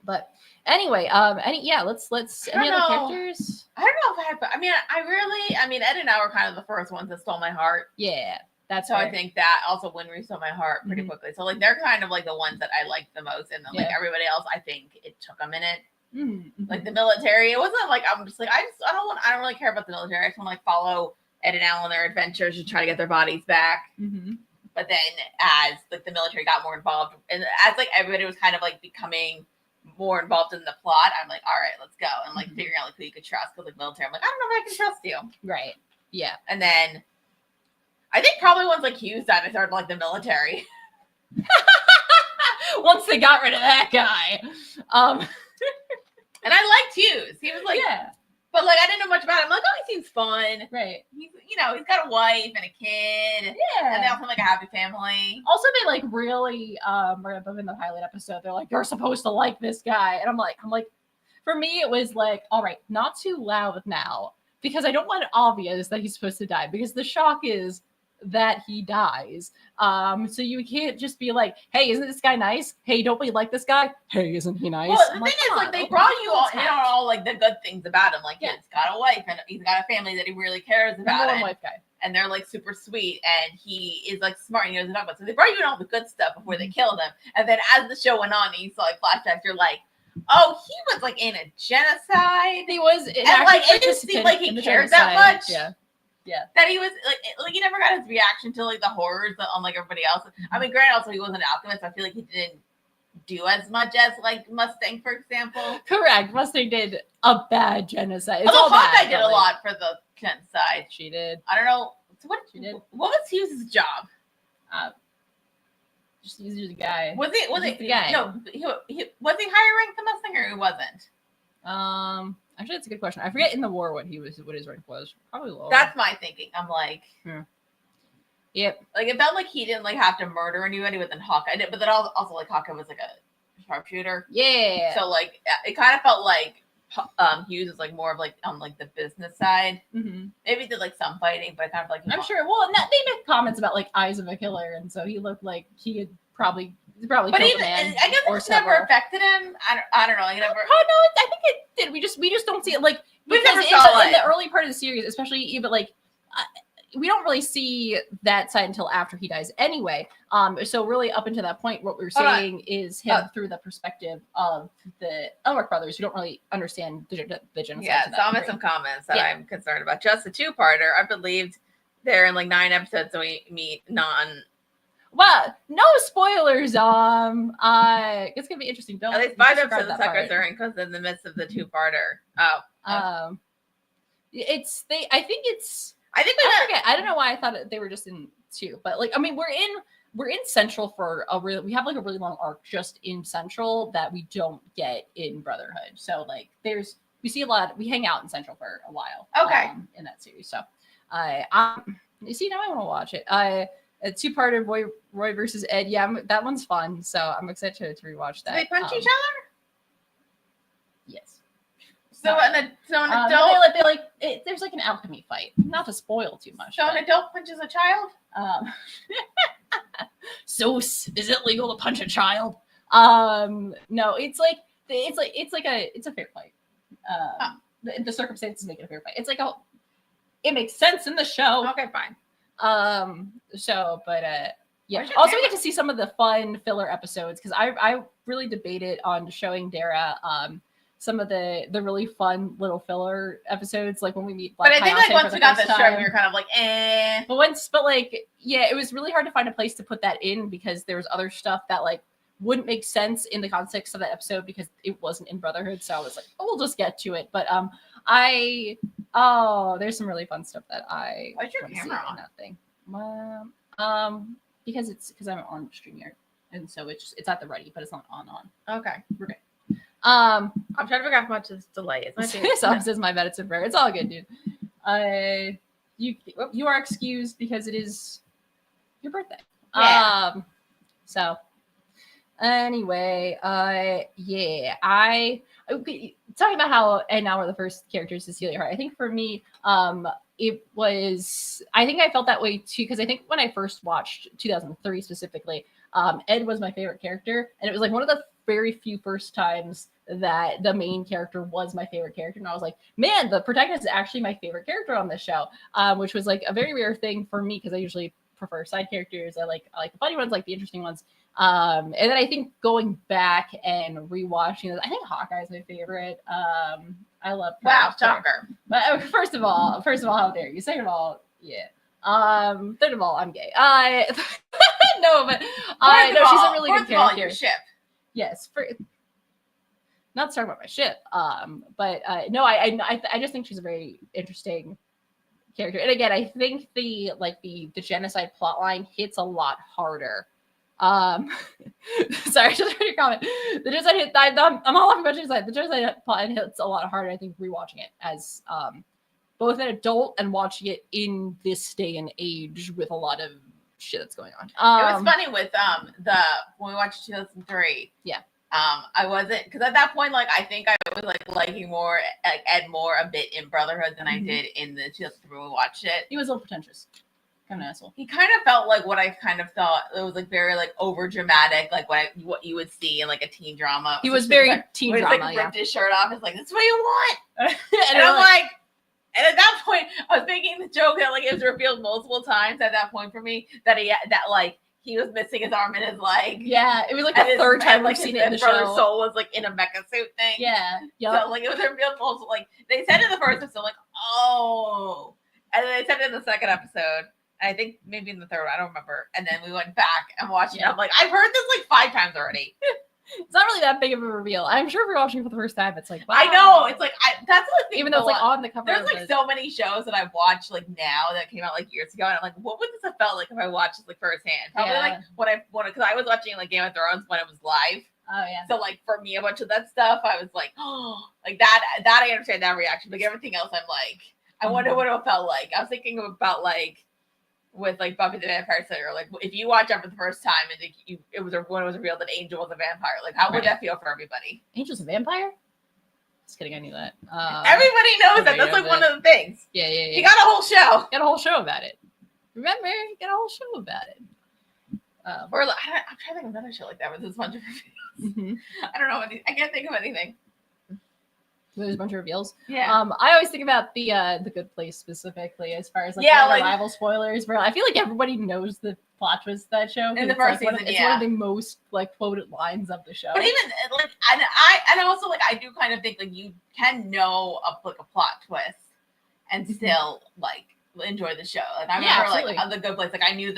But anyway, let's any other characters? I don't know if I mean, Ed and I were kind of the first ones that stole my heart. Yeah. That's so fair. I think that also Winry stole my heart pretty quickly. So like they're kind of like the ones that I liked the most, and then like everybody else, I think it took a minute. Like the military, it wasn't like I'm just like I don't really care about the military. I just want to like follow Ed and Al on their adventures to try to get their bodies back. But then as like the military got more involved, and as like everybody was kind of like becoming more involved in the plot, I'm like, all right, let's go, and like figuring out like who you could trust. Because like military, I'm like, I don't know if I can trust you. Right. Yeah. And then I think probably once like Hughes died, I started like the military. Once they got rid of that guy. And I liked Hughes. He was like, yeah. But like I didn't know much about him. I'm like, oh, he seems fun. Right. He's he's got a wife and a kid. Yeah. And they also have like a happy family. Also, they like really right above in the pilot episode, they're like, you're supposed to like this guy. And I'm like, for me, it was like, all right, not too loud now. Because I don't want it obvious that he's supposed to die. Because the shock is that he dies. So you can't just be like, hey, isn't this guy nice? Hey, don't we like this guy? Hey, isn't he nice? Well, the thing is, like, they brought you all like the good things about him. Like, he's got a wife and he's got a family that he really cares about. Wife guy. And they're like super sweet, and he is like smart and he knows what to talk about. So they brought you in all the good stuff before they killed him. And then as the show went on and you saw like flashbacks, you're like, oh, he was like in a genocide. He was, and like it didn't seem like he cared that much. Yeah. Yeah. That he was like he never got his reaction to like the horrors on like everybody else. I mean, granted, also he wasn't an alchemist. I feel like he didn't do as much as like Mustang, for example. Correct. Mustang did a bad genocide. Although Hawkeye did a lot for the genocide. She did. I don't know. So what she did? What was Hughes' job? Just he's a guy. Was it the guy? No, he was he higher ranked than Mustang or he wasn't? Actually, that's a good question. I forget in the war what his rank was. Probably low. That's my thinking. I'm like, yep. Like it felt like he didn't like have to murder anybody, but then Hawkeye did. But then also like Hawkeye was like a sharpshooter. Yeah. So like it kind of felt like Hughes is like more of like on like the business side. Maybe he did like some fighting, but kind of like I'm sure. Well, they made comments about like eyes of a killer, and so he looked like he had probably. But even, I guess it's never affected him. I don't know. Like never. Oh no, I think it did. We just don't see it like we never saw in the early part of the series, especially even like we don't really see that side until after he dies anyway. So really up until that point, what we're seeing is him through the perspective of the Elric brothers who don't really understand the genocide. Yeah, so I'll make some comments that I'm concerned about. Just a two-parter. I believed they're in like 9 episodes, so we meet Well, no spoilers. It's gonna be interesting. Don't at least 5 episodes the suckers are in because in the midst of the 2-parter. I think it's. I think I forget. I don't know why I thought they were just in 2, but like I mean, we're in Central for we have like a really long arc just in Central that we don't get in Brotherhood. So like we see a lot. We hang out in Central for a while. Okay. In that series, so you see now I want to watch it. A 2-parter Roy versus Ed. Yeah, that one's fun. So I'm excited to rewatch that. Do they punch each other? Yes. So an adult, there's like an alchemy fight. Not to spoil too much. So an adult punches a child. So is it legal to punch a child? No, it's a fair fight. The circumstances make it a fair fight. It's like it makes sense in the show. Okay, fine. Yeah. Also, we get to see some of the fun filler episodes because I really debated on showing Dara some of the really fun little filler episodes, like when we meet. But I think like once we got the show, we were kind of like, eh. It was really hard to find a place to put that in because there was other stuff that like wouldn't make sense in the context of that episode because it wasn't in Brotherhood. So I was like, we'll just get to it. But there's some really fun stuff that I. Why's your camera on? That thing. Because I'm on StreamYard, and so it's at the ready, but it's not on. Okay, we're good. I'm trying to figure out how much this delay is. This is my medicine prayer. It's all good, dude. You are excused because it is your birthday. Yeah. So anyway, talking about how and now we're the first characters to Cecilia Hart. I think for me, it was. I think I felt that way too because I think when I first watched 2003 specifically, Ed was my favorite character, and it was like one of the very few first times that the main character was my favorite character, and I was like, man, the protagonist is actually my favorite character on this show, which was like a very rare thing for me because I usually prefer side characters. I like the funny ones, like the interesting ones. And then I think going back and rewatching this, I think Hawkeye is my favorite. I love shocker. But first of all, how dare you? Second of all, yeah. Third of all, I'm gay. No, but she's a really good character. Your ship. Yes, not to talk about my ship. But no, I just think she's a very interesting character. And again, I think the genocide plotline hits a lot harder. Sorry, just read your comment. The genocide hit. I'm all laughing about genocide. The genocide plotline hits a lot harder. I think rewatching it as both an adult and watching it in this day and age with a lot of shit that's going on. It was funny with when we watched 2003. Yeah. I wasn't because at that point, like I think I was like liking more like Ed more a bit in Brotherhood than I did in the 2003 when we watched it. He was a little pretentious. Kind of asshole. He kind of felt like what I kind of thought it was like very like over dramatic, like what you would see in like a teen drama. He was very teen drama. Like ripped his shirt off. It's like that's what you want. and I'm like, and at that point, I was making the joke that like it was revealed multiple times at that point for me that he was missing his arm and his leg. Yeah, it was like the third time we've seen it in the show. His soul was like in a mecha suit thing. Yeah, yep. So like it was revealed multiple. Like they said in the first episode, like oh, and then they said it in the second episode. I think maybe in the third, I don't remember. And then we went back and watched it. I'm like, I've heard this like 5 times already. It's not really that big of a reveal. I'm sure if you're watching it for the first time, it's like, wow. I know. It's like, that's the thing. Even though it's like on the cover. There's like so many shows that I've watched like now that came out like years ago. And I'm like, what would this have felt like if I watched this like firsthand? Probably like because I was watching like Game of Thrones when it was live. Oh yeah. So like for me, a bunch of that stuff, I was like, oh, like that I understand that reaction. But everything else, I'm like, I wonder what it would felt like. I was thinking about like, with like Buffy the Vampire Slayer, like if you watch it for the first time and it was when it was revealed that Angel was a vampire, like how would that feel for everybody? Angel's a vampire? Just kidding, I knew that. Everybody knows that. That's like one of the things. Yeah. He got a whole show. Got a whole show about it. Remember, he got a whole show about it. Or like, I'm trying to think of another show like that with a bunch of reveals. Mm-hmm. I don't know. I can't think of anything. There's a bunch of reveals. Yeah. I always think about the Good Place specifically, as far as like rival spoilers. Where I feel like everybody knows the plot twist of that show. In the first season, it's one of the most like quoted lines of the show. But even like, and also like I do kind of think like you can know a plot twist and still like enjoy the show. Like I remember like on The Good Place, like I knew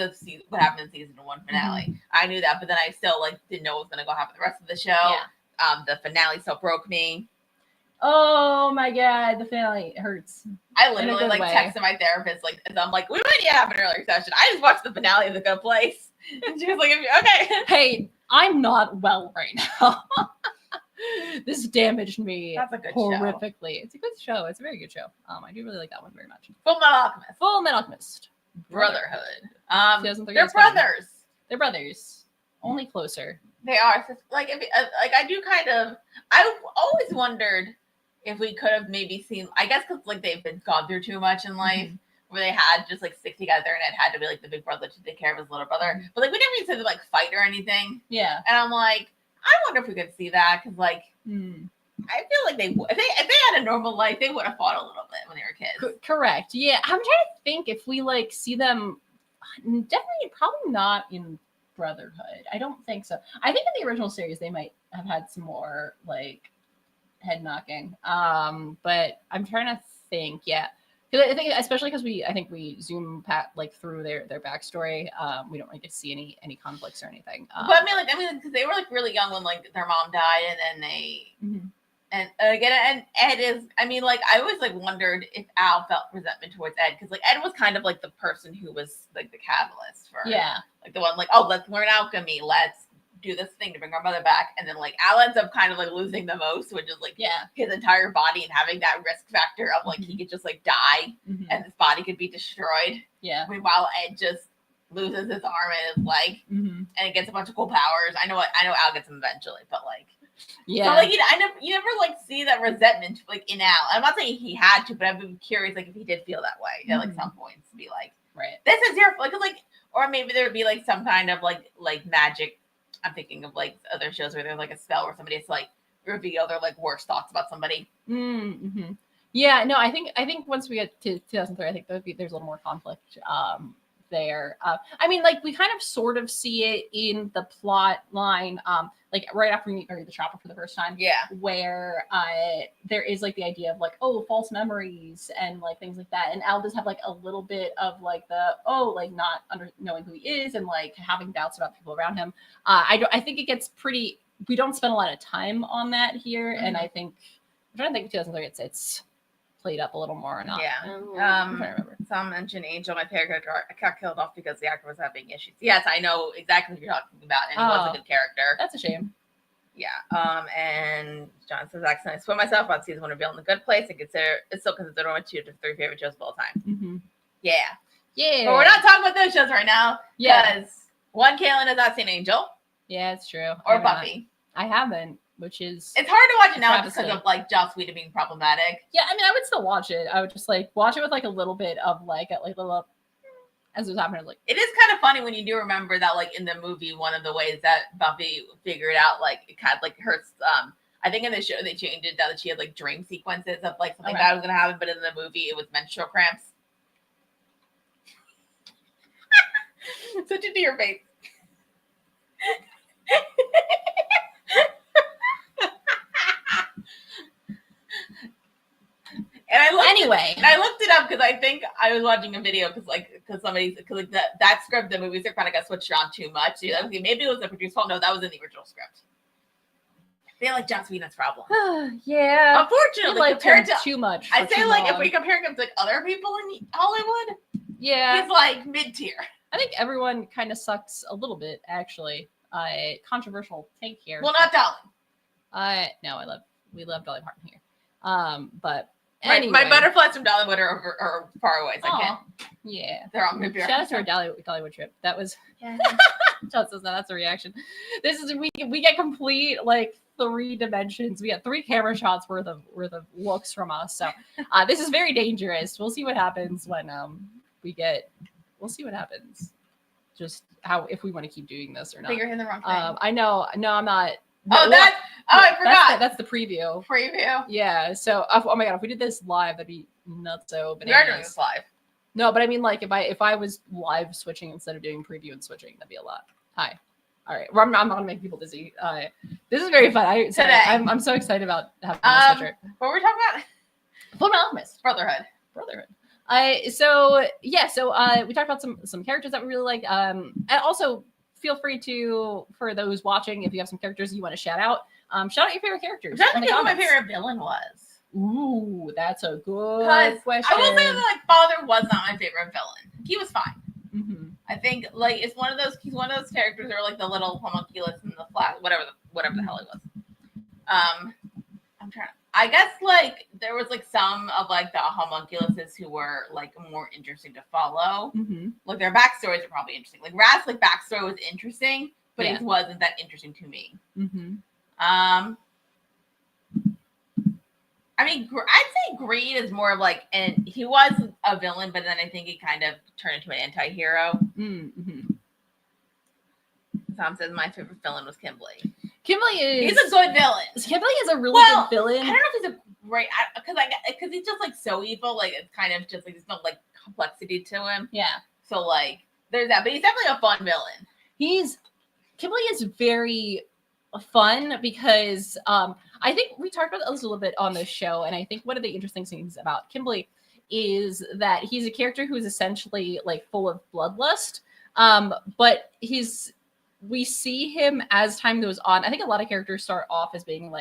what happened in season 1 finale. Mm-hmm. I knew that, but then I still like didn't know what was gonna go happen the rest of the show. Yeah. The finale still broke me. Oh my god, the finale hurts. I literally like texted my therapist like I'm like, we might need to have an earlier session. I just watched the finale of The Good Place. And she was like, okay. Hey, I'm not well right now. This damaged me horrifically. Show. It's a good show. It's a very good show. I do really like that one very much. Fullmetal Alchemist. Brotherhood. They're brothers. They're brothers. Only closer. They are. Like I do kind of. I always wondered if we could have maybe seen. I guess because like they've been gone through too much in life. Mm-hmm. Where they had just like stick together and it had to be like the big brother to take care of his little brother. Mm-hmm. But like we never even said to like fight or anything. Yeah. And I'm like, I wonder if we could see that because like I feel like if they had a normal life, they would have fought a little bit when they were kids. Correct. Yeah. I'm trying to think if we like see them. Definitely, probably not in Brotherhood. I don't think so. I think in the original series they might have had some more like head knocking. But I'm trying to think. Yeah. I think especially because I think we zoom like through their backstory. We don't really get to see any conflicts or anything. But I mean, because they were like really young when like their mom died, and then they and again, and Ed is. I mean, like I always like wondered if Al felt resentment towards Ed because like Ed was kind of like the person who was like the catalyst for like the one like, oh, let's learn alchemy, let's do this thing to bring our mother back, and then like Al ends up kind of like losing the most, which is like his entire body and having that risk factor of like he could just like die and his body could be destroyed. Yeah. Meanwhile, Ed just loses his arm and his leg, and it gets a bunch of cool powers. I know Al gets them eventually, but like so like you never like see that resentment like in Al. I'm not saying he had to, but I've been curious like if he did feel that way at like some points to be like, this is your like or maybe there would be like some kind of like magic. I'm thinking of like other shows where there's like a spell where somebody has to like reveal their like worst thoughts about somebody. Mm-hmm. Yeah, no, I think once we get to 2003, I think there's a little more conflict there. I mean, like we kind of sort of see it in the plot line, like right after we meet Mary the Chopper for the first time. Yeah. Where there is like the idea of like, oh, false memories and like things like that. And Al does have like a little bit of like like not knowing who he is and like having doubts about people around him. I think it gets pretty. We don't spend a lot of time on that here, and I think I'm trying to think of 2003. It's played up a little more or not. Yeah. I'm trying to remember. Some mentioned Angel, my favorite character, got killed off because the actor was having issues. Yes, I know exactly what you're talking about, and he was a good character. That's a shame. Yeah. And John says, I split myself on season 1 reveal in The Good Place and it's still considered one of 2 to 3 favorite shows of all time. Mm-hmm. Yeah. Yeah. But we're not talking about those shows right now. Yeah. Because one, Kaylin has not seen Angel. Yeah, it's true. Or Buffy. I haven't. Which is it's hard to watch it now because of like Joss Whedon being problematic. Yeah, I mean, I would still watch it. I would just like watch it with like a little bit of like a little as it was happening. Like it is kind of funny when you do remember that like in the movie, one of the ways that Buffy figured out like it kind of like her. I think in the show they changed it that she had like dream sequences of like something bad was gonna happen, but in the movie it was menstrual cramps. Such a dear face. And I looked it up because I think I was watching a video because that script, the movies are kind of got switched on too much. So maybe it was the producer's fault. No, that was in the original script. I feel like Joss Whedon's problem. Yeah. Unfortunately, compared to too much. I say like if we compare him to like other people in Hollywood, he's like mid-tier. I think everyone kind of sucks a little bit, actually. Controversial take here. Well, not Dolly. No, we love Dolly Parton here. But anyway. My butterflies from Dollywood are far away. So I can't. Yeah, they're all good. Shout out to our Dollywood trip. That was. John says that's a reaction. This is we get complete like 3 dimensions. We got 3 camera shots worth of looks from us. So this is very dangerous. We'll see what happens when We'll see what happens. Just if we want to keep doing this or not. You're in the wrong thing. I know. No, I'm not. I forgot. That's the preview. Yeah. So, oh my god, if we did this live, that'd be nuts. So, we are doing this live. No, but I mean, like, if I was live switching instead of doing preview and switching, that'd be a lot. Hi. All right. Well, I'm not gonna make people dizzy. This is very fun. I'm so excited about having this switcher. What were we talking about? Fullmetal Alchemist. Brotherhood. So we talked about some characters that we really like. And also feel free to, for those watching, if you have some characters you want to shout out your favorite characters. I'm trying to think who my favorite villain was. Ooh, that's a good question. I will say that Father was not my favorite villain. He was fine. Mm-hmm. I think he's one of those characters that are like the little homunculus in the flat, whatever the hell it was. I guess there was some of the homunculuses who were more interesting to follow. Mm-hmm. Their backstories are probably interesting. Rat's backstory was interesting, but it wasn't that interesting to me. Mm-hmm. I mean, I'd say Greed is more of and he was a villain, but then I think he kind of turned into an anti-hero. Mm-hmm. Tom says my favorite villain was Kimberly. He's a good villain. Kimberly is a really good villain. I don't know if he's a great, because he's just so evil. It's kind of just there's no complexity to him. Yeah. So there's that, but he's definitely a fun villain. Kimberly is very fun because I think we talked about this a little bit on the show, and I think one of the interesting things about Kimberly is that he's a character who is essentially full of bloodlust, but we see him as time goes on. I think a lot of characters start off as being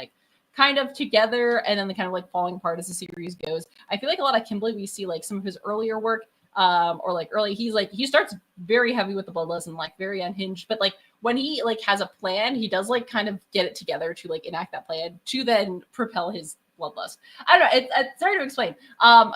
kind of together and then they kind of falling apart as the series goes. I feel a lot of Kimberly, we see some of his earlier work, or early, he starts very heavy with the bloodlust and very unhinged, but when he has a plan, he does kind of get it together to enact that plan to then propel his bloodlust. I don't know, it's hard to explain.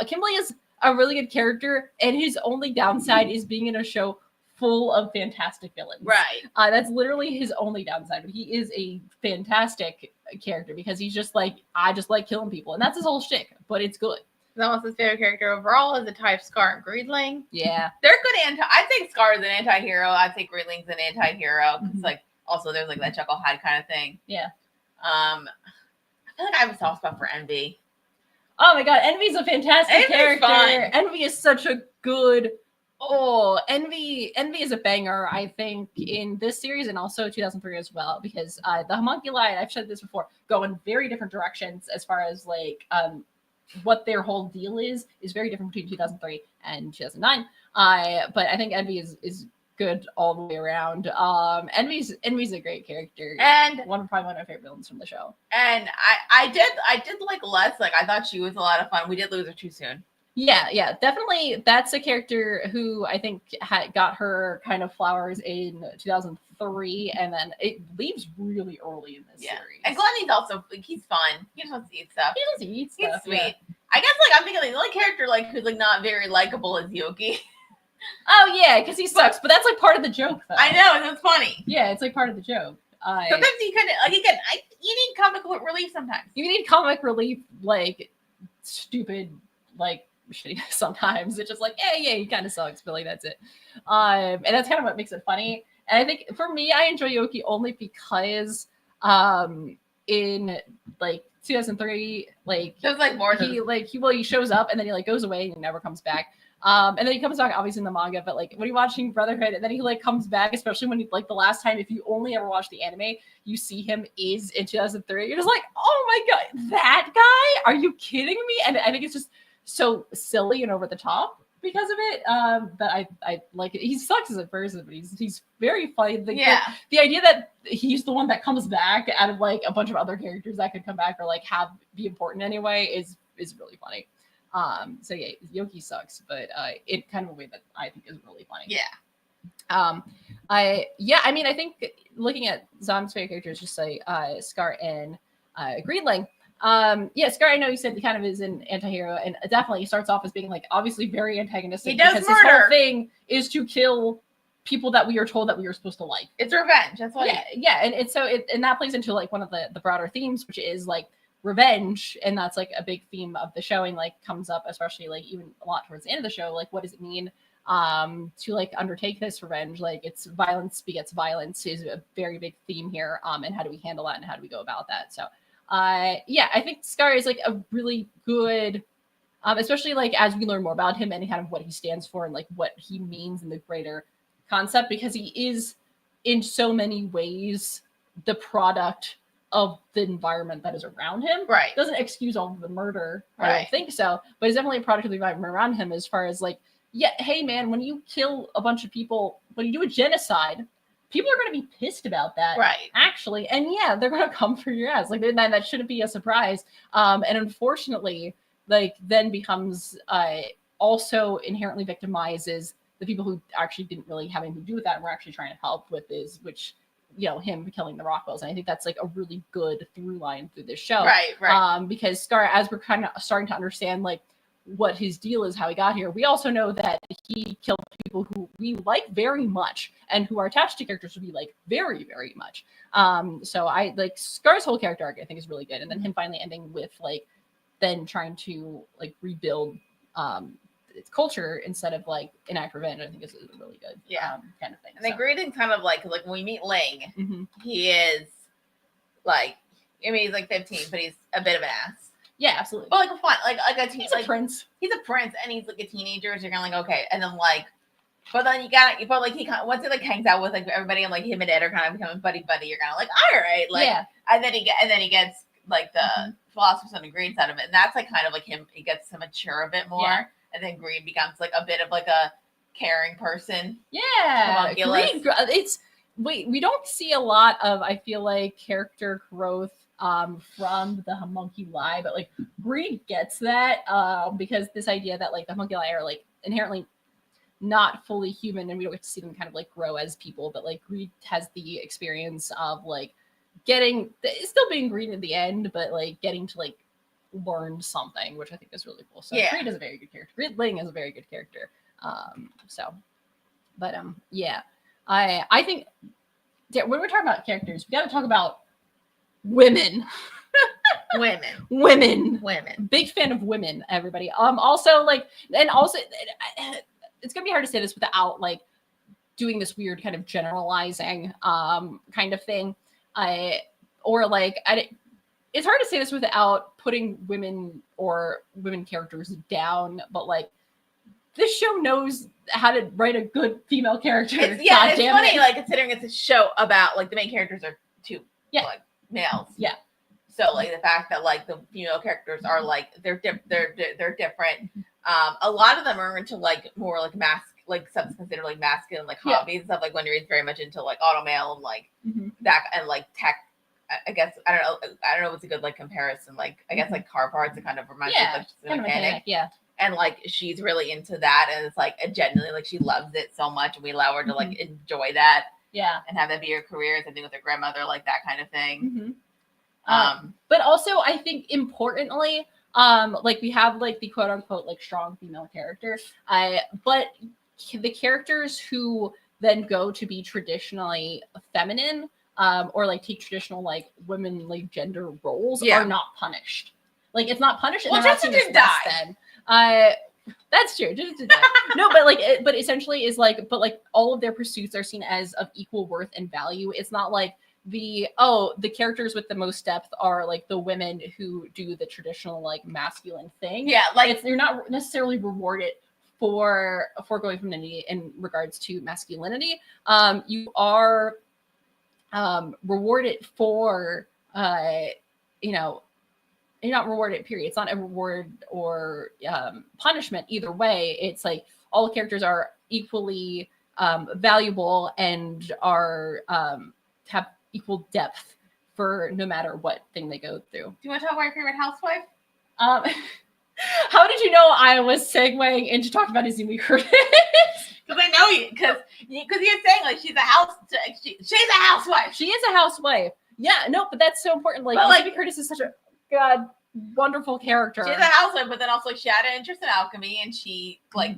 Kimberly is a really good character, and his only downside is being in a show full of fantastic villains. Right. That's literally his only downside. But he is a fantastic character because he's just I just like killing people, and that's his whole shtick. But it's good. Almost his favorite character overall is the type Scar and Greedling. Yeah, they're good. I think Scar is an anti-hero. I think Greedling's an anti-hero. Mm-hmm. It's also there's that Chucklehead kind of thing. Yeah. I feel I have a soft spot for Envy. Oh my god, Envy's a fantastic character. Fun. Envy is such a good. Envy is a banger, I think, in this series and also 2003 as well, because the homunculi, I've said this before, go in very different directions as far as what their whole deal is very different between 2003 and 2009. But I think Envy is good all the way around. Envy's a great character and probably one of my favorite villains from the show. And I did like Les. I thought she was a lot of fun. We did lose her too soon. Yeah, definitely. That's a character who I think got her kind of flowers in 2003, and then it leaves really early in this series. And Glennie's also he's fun. He just wants to eat stuff. He's sweet. Yeah. I guess I'm thinking the only character who's not very likable is Yoki. Oh yeah, because he sucks. But that's part of the joke, though. I know, it's funny. Yeah, it's part of the joke. Sometimes you kind of you need comic relief. Sometimes you need comic relief, stupid, shitty. Sometimes it's just yeah, he kind of sucks, but that's it. And that's kind of what makes it funny. And I think for me, I enjoy Yoki only because in 2003, there's more he shows up and then he goes away and he never comes back. And then he comes back obviously in the manga, but when you're watching Brotherhood and then he comes back, especially when he the last time, if you only ever watch the anime, you see him is in 2003. You're just oh my god, that guy? Are you kidding me? And I think it's just so silly and over the top because of it. But I like it. He sucks as a person, but he's very funny. The idea that he's the one that comes back out of a bunch of other characters that could come back or be important anyway is really funny. So yeah, Yoki sucks, but in kind of a way that I think is really funny. Yeah. I think looking at Zom's favorite characters, just Scar and Greedling. Scar, I know you said he kind of is an anti-hero, and definitely he starts off as being obviously very antagonistic. He does because murder. His whole thing is to kill people that we are told that we are supposed to like. It's revenge. That's what. Yeah, and that plays into one of the broader themes, which is revenge, and that's a big theme of the show, and comes up especially even a lot towards the end of the show. What does it mean to undertake this revenge? It's violence begets violence is a very big theme here. And how do we handle that and how do we go about that? So I think Scar is a really good, especially as we learn more about him and kind of what he stands for and what he means in the greater concept, because he is in so many ways the product of the environment that is around him. Right. Doesn't excuse all of the murder. Right. I don't think so. But it's definitely a product of the environment around him as far as like, yeah, hey man, when you kill a bunch of people, when you do a genocide, people are going to be pissed about that. Right. Actually. And yeah, they're going to come for your ass. Like that shouldn't be a surprise. And unfortunately, like then becomes also inherently victimizes the people who actually didn't really have anything to do with that and were actually trying to help with this, which, you know, him killing the Rockwells. And I think that's like a really good through line through this show. Right. Because Scar, as we're kind of starting to understand like what his deal is, how he got here, we also know that he killed people who we like very much and who are attached to characters we like very, very much. So I like Scar's whole character arc, I think, is really good. And then him finally ending with like then trying to like rebuild its culture instead of like enact revenge, I think is a really good kind of thing. And the greeting kind of like when we meet Ling, he is like, I mean, he's like 15, but he's a bit of an ass. Yeah, absolutely. But like a fun, like a teen, he's a prince. He's a prince, and he's like a teenager. So you're kind of like, okay, and then like, but then you gotta, but like he once he like hangs out with like everybody, and like him and Ed are kind of becoming buddy. You're kind of like, all right, like, and then he gets like the philosopher's stone and green side of it, and that's like kind of like him. He gets to mature a bit more, and then Green becomes like a bit of like a caring person. Yeah, Green. We don't see a lot of, I feel like, character growth from the homunculi, but like Greed gets that because this idea that like the homunculi are like inherently not fully human and we don't get to see them kind of like grow as people, but like Greed has the experience of like still being Greed at the end, but like getting to like learn something, which I think is really cool. So Greed is a very good character. Greed Ling is a very good character. I think when we're talking about characters, we got to talk about women. women. Big fan of women, everybody. Also like, and also it's gonna be hard to say this without like doing this weird kind of generalizing kind of thing. It's hard to say this without putting women or women characters down, but like this show knows how to write a good female character. It's funny, like considering it's a show about like the main characters are two like males. Yeah. So like the fact that like the female characters are like they're different. A lot of them are into like more like like stuff considered like masculine like hobbies and stuff. Like Wonder is very much into like automail and like that and like tech. I guess I don't know what's a good like comparison. Like I guess like car parts. It kind of reminds me of like she's a mechanic. And like she's really into that, and it's like genuinely like she loves it so much, and we allow her to like enjoy that. Yeah, and have that be her career. Something with her grandmother, like that kind of thing. But also I think importantly, like we have like the quote unquote like strong female character, but the characters who then go to be traditionally feminine, or like take traditional like women like gender roles are not punished. Like it's not punished. Well, Jessica didn't die. That's true. No, but essentially is like, but like all of their pursuits are seen as of equal worth and value. It's not like the characters with the most depth are like the women who do the traditional like masculine thing. Yeah, like you're not necessarily rewarded for going femininity in regards to masculinity. You are rewarded for you're not rewarded, period. It's not a reward or punishment either way. It's like all the characters are equally valuable and are have equal depth for no matter what thing they go through. Do you want to talk about your favorite housewife? How did you know I was segueing into talking about Izumi Curtis? Because I know you, because you're saying like she's a housewife. She is a housewife. Yeah, no, but that's so important. Like Izumi Curtis is such a wonderful character. She's a housewife, but then also like, she had an interest in alchemy, and she like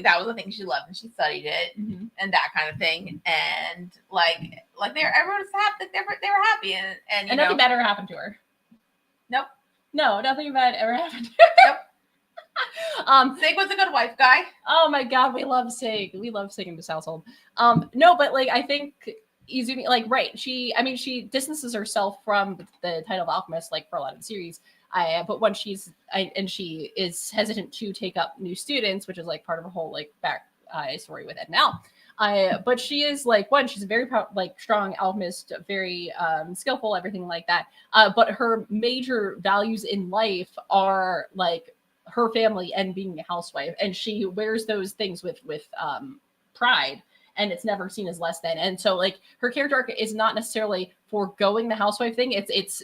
that was the thing she loved, and she studied it, and that kind of thing. And like everyone was happy. They were happy, and nothing bad ever happened to her. Nope. No, nothing bad ever happened to her. Nope. Sig was a good wife guy. Oh my god, we love Sig. We love Sig in this household. No, but like I think Izumi, like she distances herself from the title of Alchemist like for a lot of the series. But when she is hesitant to take up new students, which is like part of her whole like back story with Ed now. But she is like she's a very strong alchemist, very skillful, everything like that. But her major values in life are like her family and being a housewife, and she wears those things with pride, and it's never seen as less than. And so like her character arc is not necessarily foregoing the housewife thing, it's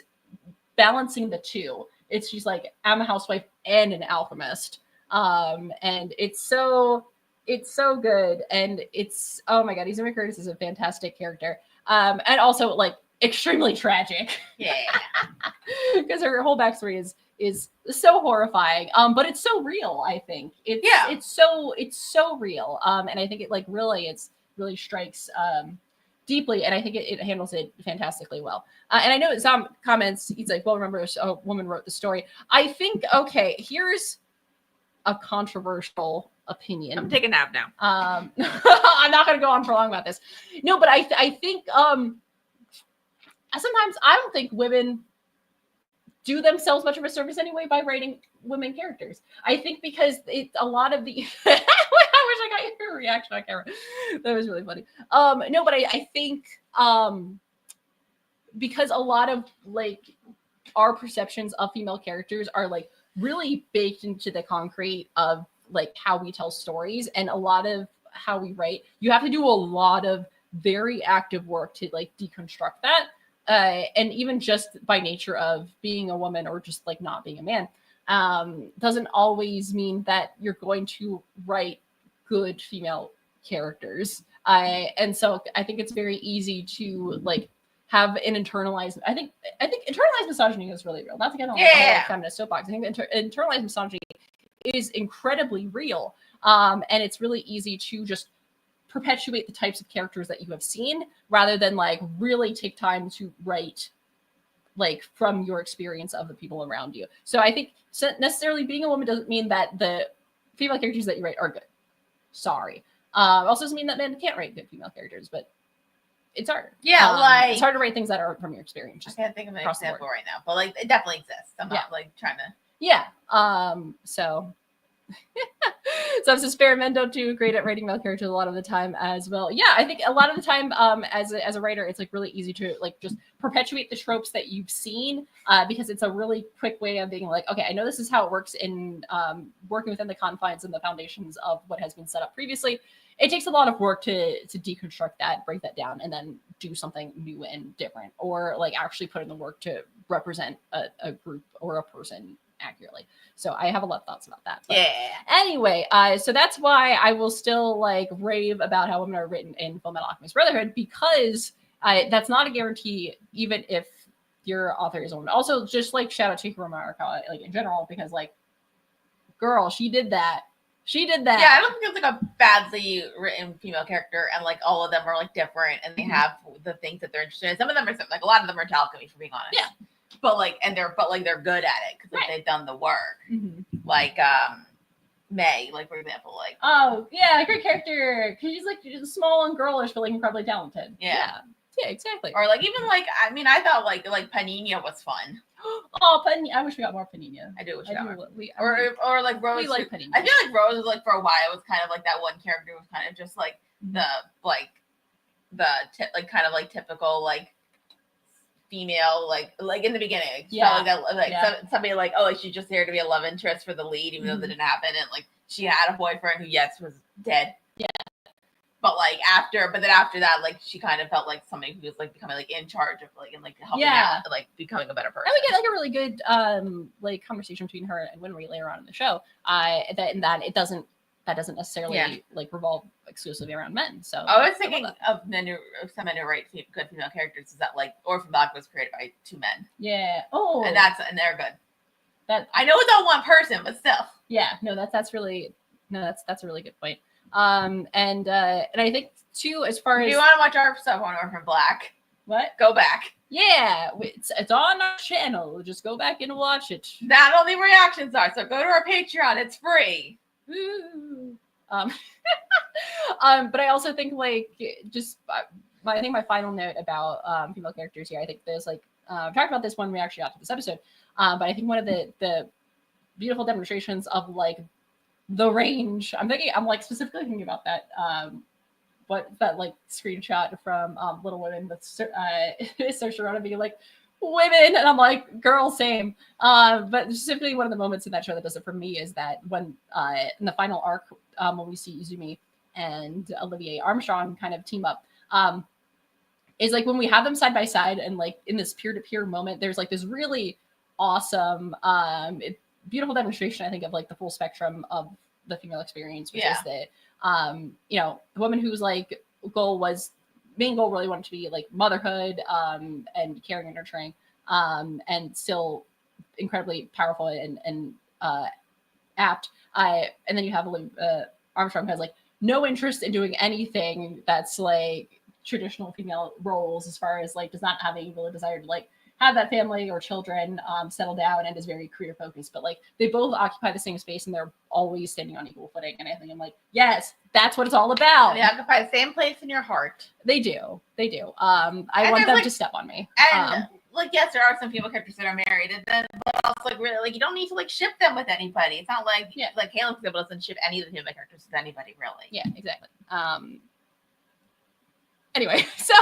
balancing the two. It's she's like, I'm a housewife and an alchemist, and it's so good. And it's, oh my god, Izumi Curtis is a fantastic character, and also like extremely tragic. Yeah. Because her whole backstory is so horrifying, but it's so real. I think it's so real, and I think it like really strikes deeply, and I think it handles it fantastically well. And I know in some comments he's like, well, remember a woman wrote the story. I think, okay, here's a controversial opinion. I'm taking a nap now. I'm not going to go on for long about this. No, but I think sometimes I don't think women do themselves much of a service anyway by writing women characters. I think because a lot of the I wish I got your reaction on camera. That was really funny. No, but I think because a lot of like our perceptions of female characters are like really baked into the concrete of like how we tell stories, and a lot of how we write, you have to do a lot of very active work to like deconstruct that. And even just by nature of being a woman or just like not being a man, doesn't always mean that you're going to write good female characters. And so I think it's very easy to like have an internalized. I think internalized misogyny is really real. Not to get on like feminist soapbox. I think internalized misogyny is incredibly real, and it's really easy to just perpetuate the types of characters that you have seen rather than like really take time to write like from your experience of the people around you. So I think necessarily being a woman doesn't mean that the female characters that you write are good. Sorry. Also doesn't mean that men can't write good female characters, but it's hard. Yeah, like it's hard to write things that are from your experience. Just I can't think of an example right now, but like it definitely exists. I'm not like trying to. Yeah. So it says fair, men don't do great at writing male characters a lot of the time as well. Yeah, I think a lot of the time, as a writer, it's like really easy to like just perpetuate the tropes that you've seen, because it's a really quick way of being like, okay, I know this is how it works in working within the confines and the foundations of what has been set up previously. It takes a lot of work to deconstruct that, break that down, and then do something new and different, or like actually put in the work to represent a group or a person accurately. So I have a lot of thoughts about that. But anyway, so that's why I will still like rave about how women are written in Fullmetal Alchemist Brotherhood, because that's not a guarantee, even if your author is a woman. Also, just like shout out to Hiroma Arakawa, like in general, because like, girl, she did that. Yeah, I don't think it's like a badly written female character, and like all of them are like different, and they have the things that they're interested in. Some of them are like a lot of them are alchemy, for being honest. Yeah. But they're good at it because like, they've done the work. Mm-hmm. Like May, like for example, like great character because she's like small and girlish, but like incredibly talented. Yeah, exactly. Or like even like I thought like Panina was fun. Oh, Panina! I wish we got more Panina. I do wish we got more. Or like Rose. We like Panina. I feel like Rose was like for a while it was kind of like that one character was kind of just like kind of like typical like female like in the beginning somebody like she's just there to be a love interest for the lead even though that didn't happen, and like she had a boyfriend who was dead, but then after that like she kind of felt like somebody who was like becoming like in charge of like and like helping out like becoming a better person. And we get like a really good like conversation between her and Winry later on in the show, that doesn't necessarily like revolve exclusively around men. So I was thinking of some men who write good female characters is that like Orphan Black was created by two men. Yeah. And they're good. That I know it's all one person, but still. Yeah. No, that's a really good point. And I think too, as far as if you want to watch our stuff on Orphan Black, go back. Yeah, it's on our channel. Just go back and watch it. Not all the reactions are, so go to our Patreon. It's free. Woo. But I also think like just I think my final note about female characters here, I think there's like I talked about this when we actually got to this episode, but I think one of the beautiful demonstrations of like the range, I'm like specifically thinking about that that like screenshot from Little Women with Saoirse Ronan being like, women, and I'm like, girl, same. But specifically one of the moments in that show that does it for me is that when in the final arc, when we see Izumi and Olivier Armstrong kind of team up, is like when we have them side by side and like in this peer-to-peer moment, there's like this really awesome beautiful demonstration, I think, of like the full spectrum of the female experience, which is that the woman whose like main goal really wanted to be like motherhood and caring and nurturing, and still incredibly powerful and apt. And then you have Armstrong, who has like no interest in doing anything that's like traditional female roles, as far as like does not have any real desire to like have that family or children, settle down, and is very career focused. But like they both occupy the same space and they're always standing on equal footing. And I think I'm like, yes, that's what it's all about. They occupy the same place in your heart. They do. I want them to step on me. And like, yes, there are some female characters that are married, and then but also like really like you don't need to like ship them with anybody. It's not like like Halo, for example, doesn't ship any of the female characters with anybody really. Yeah, exactly. Anyway, so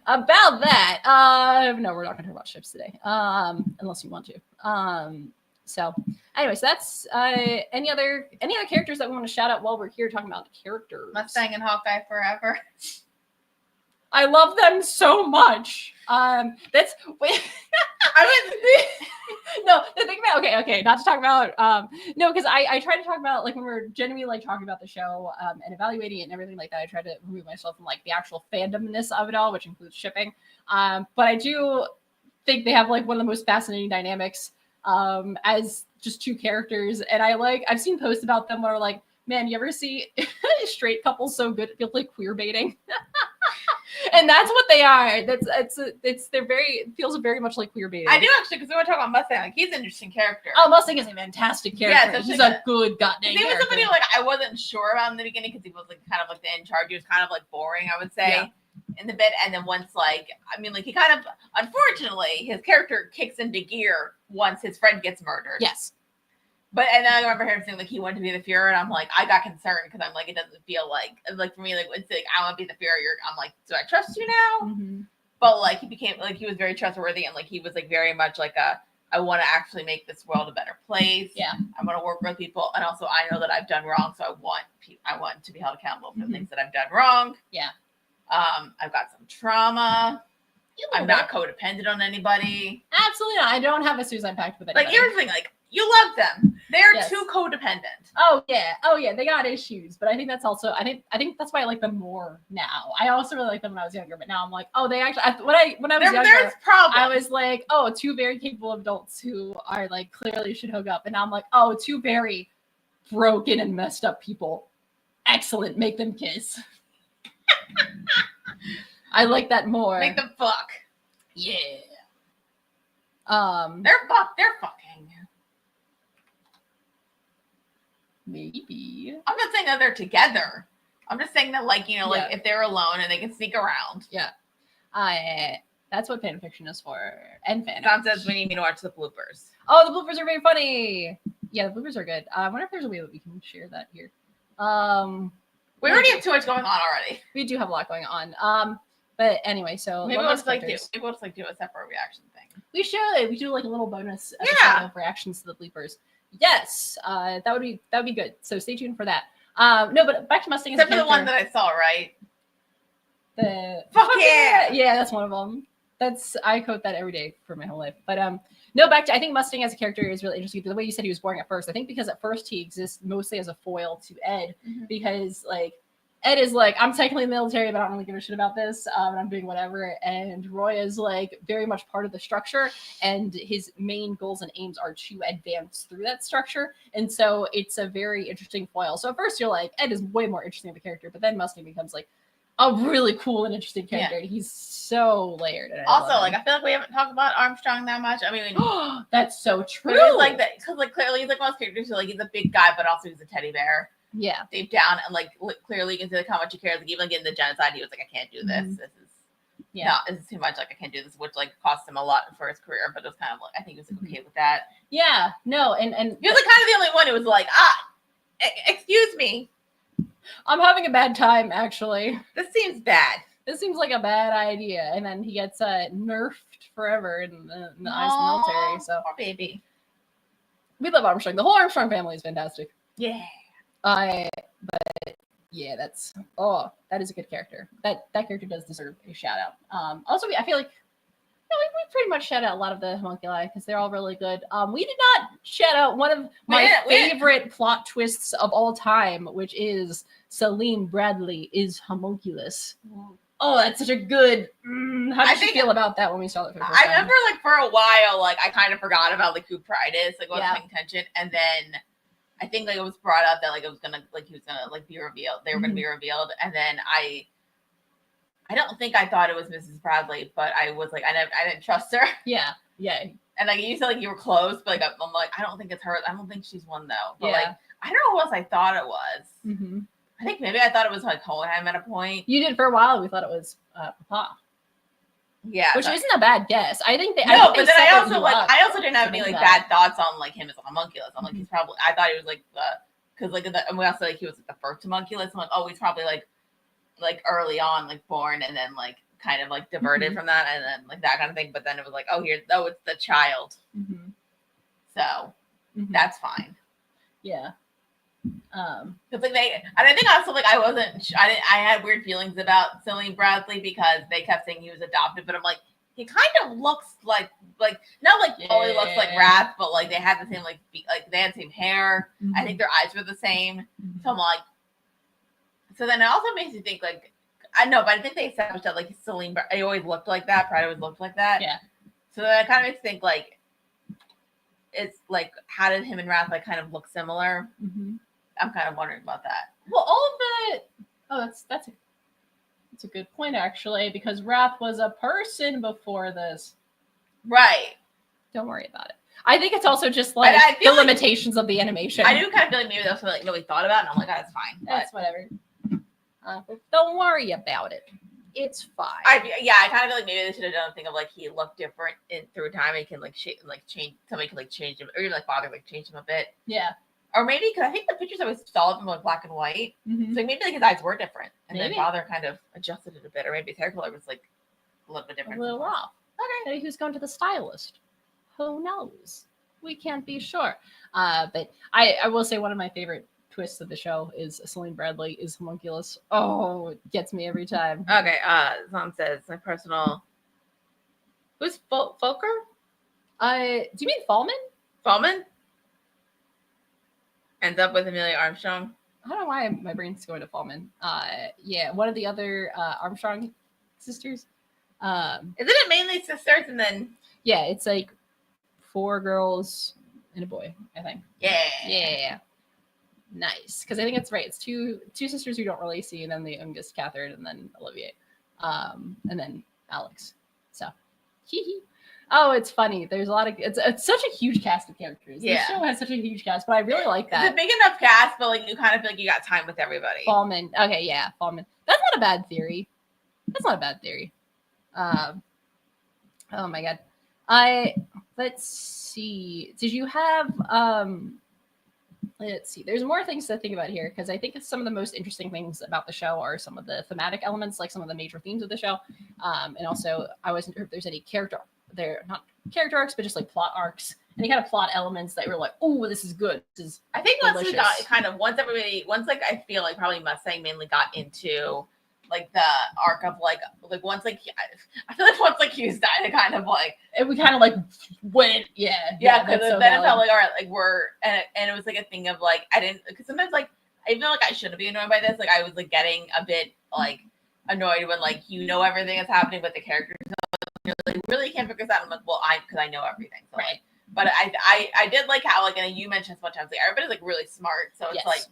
about that, no, we're not going to talk about ships today, unless you want to. So anyway, so that's any other characters that we want to shout out while we're here talking about characters. Mustang and Hawkeye forever. I love them so much. That's no, the thing about okay, not to talk about no, because I try to talk about like when we're genuinely like talking about the show and evaluating it and everything like that, I try to remove myself from like the actual fandomness of it all, which includes shipping. But I do think they have like one of the most fascinating dynamics as just two characters, and I've seen posts about them where like, man, you ever see straight couples so good it feels like queer baiting? And that's what they are. It feels very much like queer baiting. I do actually, because we want to talk about Mustang. Like, he's an interesting character. Oh, Mustang is a fantastic character. Yeah, he's a good goddamn character. He was somebody like I wasn't sure about in the beginning because he was like kind of like the in charge. He was kind of like boring, I would say, in the bit. And then once he kind of, unfortunately, his character kicks into gear once his friend gets murdered. Yes. But and then I remember him saying like he wanted to be the Fuhrer, and I'm like, I got concerned because I'm like, it doesn't feel like for me like it's like I want to be the Fuhrer. I'm like, do I trust you now? Mm-hmm. But like he became like he was very trustworthy, and like he was like very much like I want to actually make this world a better place. Yeah, I want to work with people, and also I know that I've done wrong, so I want to be held accountable for the things that I've done wrong. Yeah, I've got some trauma. I'm not codependent on anybody. Absolutely not. I don't have a suicide pact with anybody. Like here's the thing, like. You love them. They're too codependent. Oh yeah. They got issues, but I think that's also I think that's why I like them more now. I also really liked them when I was younger, but now I'm like, oh, they actually when I was younger, there's problems. I was like, oh, two very capable adults who are like clearly should hook up, and now I'm like, oh, two very broken and messed up people. Excellent, make them kiss. I like that more. Make them fuck. Yeah. They're fucking. Maybe. I'm not saying that they're together. I'm just saying that, like, if they're alone and they can sneak around. Yeah. That's what fanfiction is for. And fan. Don says we need me to watch the bloopers. Oh, the bloopers are very funny. Yeah, the bloopers are good. I wonder if there's a way that we can share that here. We already have too much going on already. We do have a lot going on. But anyway, so maybe we'll just do a separate reaction thing. We should. We do like a little bonus episode of reactions to the bloopers. Yes, that would be good. So stay tuned for that. No, but back to Mustang. Except for the one that I saw, right? Fuck yeah, that's one of them. I quote that every day for my whole life. But no, I think Mustang as a character is really interesting. The way you said he was boring at first, I think because at first he exists mostly as a foil to Ed, because like Ed is like, I'm technically in the military, but I don't really give a shit about this, and I'm doing whatever. And Roy is like very much part of the structure, and his main goals and aims are to advance through that structure. And so it's a very interesting foil. So at first you're like, Ed is way more interesting of a character, but then Mustang becomes like a really cool and interesting character. Yeah. He's so layered. Also, like, I feel like we haven't talked about Armstrong that much. I mean, that's so true. Like that, because like clearly he's like one of those characters who like he's a big guy, but also he's a teddy bear. Yeah, deep down, and like clearly you can see like how much he cares. Like even like in the genocide, he was like, I can't do this. This is too much. Like I can't do this, which like cost him a lot for his career. But it was kind of like I think he was like, okay with that. Yeah, no, and he was like kind of the only one who was like, excuse me. I'm having a bad time, actually. This seems bad. This seems like a bad idea. And then he gets nerfed forever in the eyes of the military. So poor baby. We love Armstrong. The whole Armstrong family is fantastic. Yeah. But yeah, that is a good character. That character does deserve a shout out. Also, I feel like we pretty much shout out a lot of the homunculi because they're all really good. We did not shout out one of my favorite plot twists of all time, which is Salim Bradley is homunculus. Oh, that's such a good. How did you feel about that when we saw it for the first time? I remember, like, for a while, like, I kind of forgot about, like, who Pride is, like, wasn't paying attention, and then I think, like, it was brought up that, like, he was gonna, like, be revealed. They were gonna be revealed, and then I don't think I thought it was Mrs. Bradley, but I was like, I didn't trust her. Yeah. And, like, you said, like, you were close, but, like, I'm like, I don't think it's her. I don't think she's one, though. But, like, I don't know who else I thought it was. Mm-hmm. I think maybe I thought it was, like, Hohenheim at a point. You did for a while. We thought it was Papa. Yeah. Which isn't a bad guess. I think they. No, but then I also didn't have any, like, bad thoughts on, like, him as a homunculus. I'm like, he's probably, I thought he was, like, because, like, and we also, like, he was, like, the first homunculus. I'm like, oh, he's probably, like early on, like, born and then, like, kind of, like, diverted from that and then, like, that kind of thing. But then it was like, it's the child. Mm-hmm. So that's fine. Yeah. Because, like, and I think also, like, I had weird feelings about Salim Bradley because they kept saying he was adopted, but I'm like, he kind of looks like not like fully looks like Wrath, but like they had the same like they had the same hair. I think their eyes were the same. So I'm like, so then it also makes you think like, I know, but I think they established that like Salim, he always looked like that. Pride always looked like that. Yeah. So that kind of makes you think like, it's like, how did him and Wrath like kind of look similar? I'm kind of wondering about that. Well, all of it. Oh, that's a good point actually, because Wrath was a person before this. Right. Don't worry about it. I think it's also just like the limitations of the animation. I do kind of feel like maybe that's what like nobody thought about, and I'm like, oh, that's fine. That's whatever. Don't worry about it. It's fine. I kind of feel like maybe they should have done a thing of like he looked different through time. And can like change. Somebody can like change him, or even like father like change him a bit. Yeah. Or maybe because I think the pictures I saw of him were black and white, so like, maybe like his eyes were different, and then father kind of adjusted it a bit, or maybe his hair color was like a little bit different. A little off. Okay. Maybe he was going to the stylist. Who knows? We can't be sure. But I will say one of my favorite twists of the show is Salim Bradley is homunculus. Oh, it gets me every time. Okay. Zom says my personal. Who's Folker? Do you mean Fallman? Fallman? Ends up with Amelia Armstrong. I don't know why my brain's going to Fallman. Yeah, one of the other Armstrong sisters. Isn't it mainly sisters and then? Yeah, it's like 4 girls and a boy, I think. Yeah. Nice, because I think it's right. It's two sisters we don't really see, and then the youngest Catherine, and then Olivier, and then Alex. So, oh, it's funny. There's a lot of it's such a huge cast of characters. Yeah, this show has such a huge cast, but I really like that. It's a big enough cast, but like you kind of feel like you got time with everybody. Fallman, okay, yeah, Fallman. That's not a bad theory. Oh my god. Let's see. Did you have let's see. There's more things to think about here because I think some of the most interesting things about the show are some of the thematic elements, like some of the major themes of the show. And also, I wasn't sure if there's any not character arcs, but just like plot arcs, any kind of plot elements that were like, oh, this is good. This is I think once we got kind of once like I feel like probably Mustang mainly got into like the arc of like once like I feel like once like Hughes died, it kind of like we kind of like went because then it felt like all right, like we're and it was like a thing of like I didn't because sometimes like I feel like I shouldn't be annoyed by this, like I was like getting a bit like annoyed when like you know everything that's happening but the characters like really can't figure this out. I'm like, well, because I know everything, so right. Like, but I did like how like and you mentioned so much times like everybody's like really smart, so it's like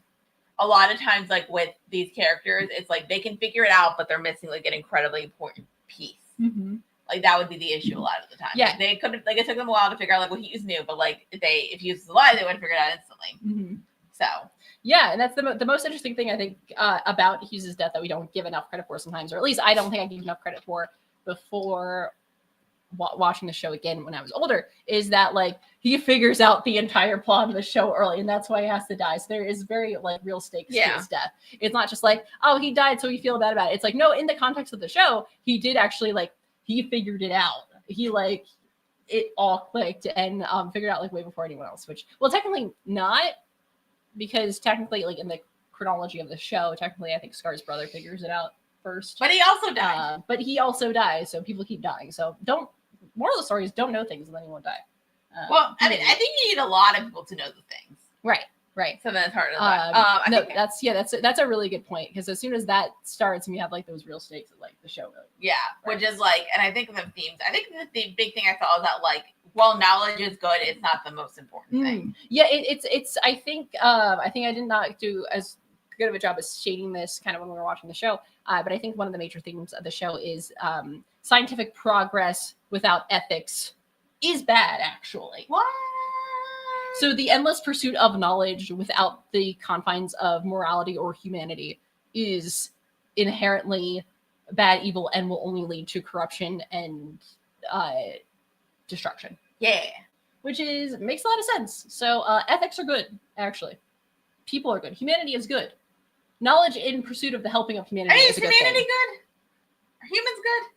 a lot of times like with these characters it's like they can figure it out but they're missing like an incredibly important piece. Like that would be the issue a lot of the time. Yeah, like, they could like it took them a while to figure out like what Hughes knew, but like if Hughes was alive they would have figured it out instantly. So yeah, and that's the most interesting thing I think about Hughes' death that we don't give enough credit for sometimes, or at least I don't think I give enough credit for before watching the show again when I was older, is that like he figures out the entire plot of the show early, and that's why he has to die. So there is very like real stakes to his death. It's not just like, oh, he died, so we feel bad about it. It's like, no, in the context of the show, he did actually like he figured it out. He like it all clicked and figured out like way before anyone else. Which, well, technically not, because technically like in the chronology of the show, technically I think Scar's brother figures it out first. But he also died. But he also dies, so people keep dying. So moral of the story is don't know things and then you won't die. Well, I mean, I think you need a lot of people to know the things. Right. So that's hard to that's a really good point, because as soon as that starts and you have like those real stakes of like the show really. Yeah, right. Which is like, and I think the themes, I think the big thing I felt was that like, while knowledge is good, it's not the most important thing. Yeah, it's I think I did not do as good of a job as shading this kind of when we were watching the show. But I think one of the major themes of the show is scientific progress without ethics is bad, actually. What? So the endless pursuit of knowledge without the confines of morality or humanity is inherently bad, evil, and will only lead to corruption and destruction. Yeah. Which makes a lot of sense. So ethics are good, actually. People are good. Humanity is good. Knowledge in pursuit of the helping of humanity is a good thing. Is humanity good? Are humans good?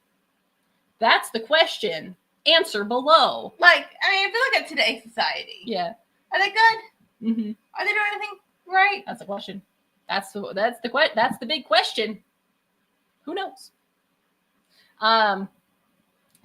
That's the question. Answer below. Like, I mean, I feel like in today's society. Yeah. Are they good? Mm-hmm. Are they doing anything right? That's the question. That's the big question. Who knows?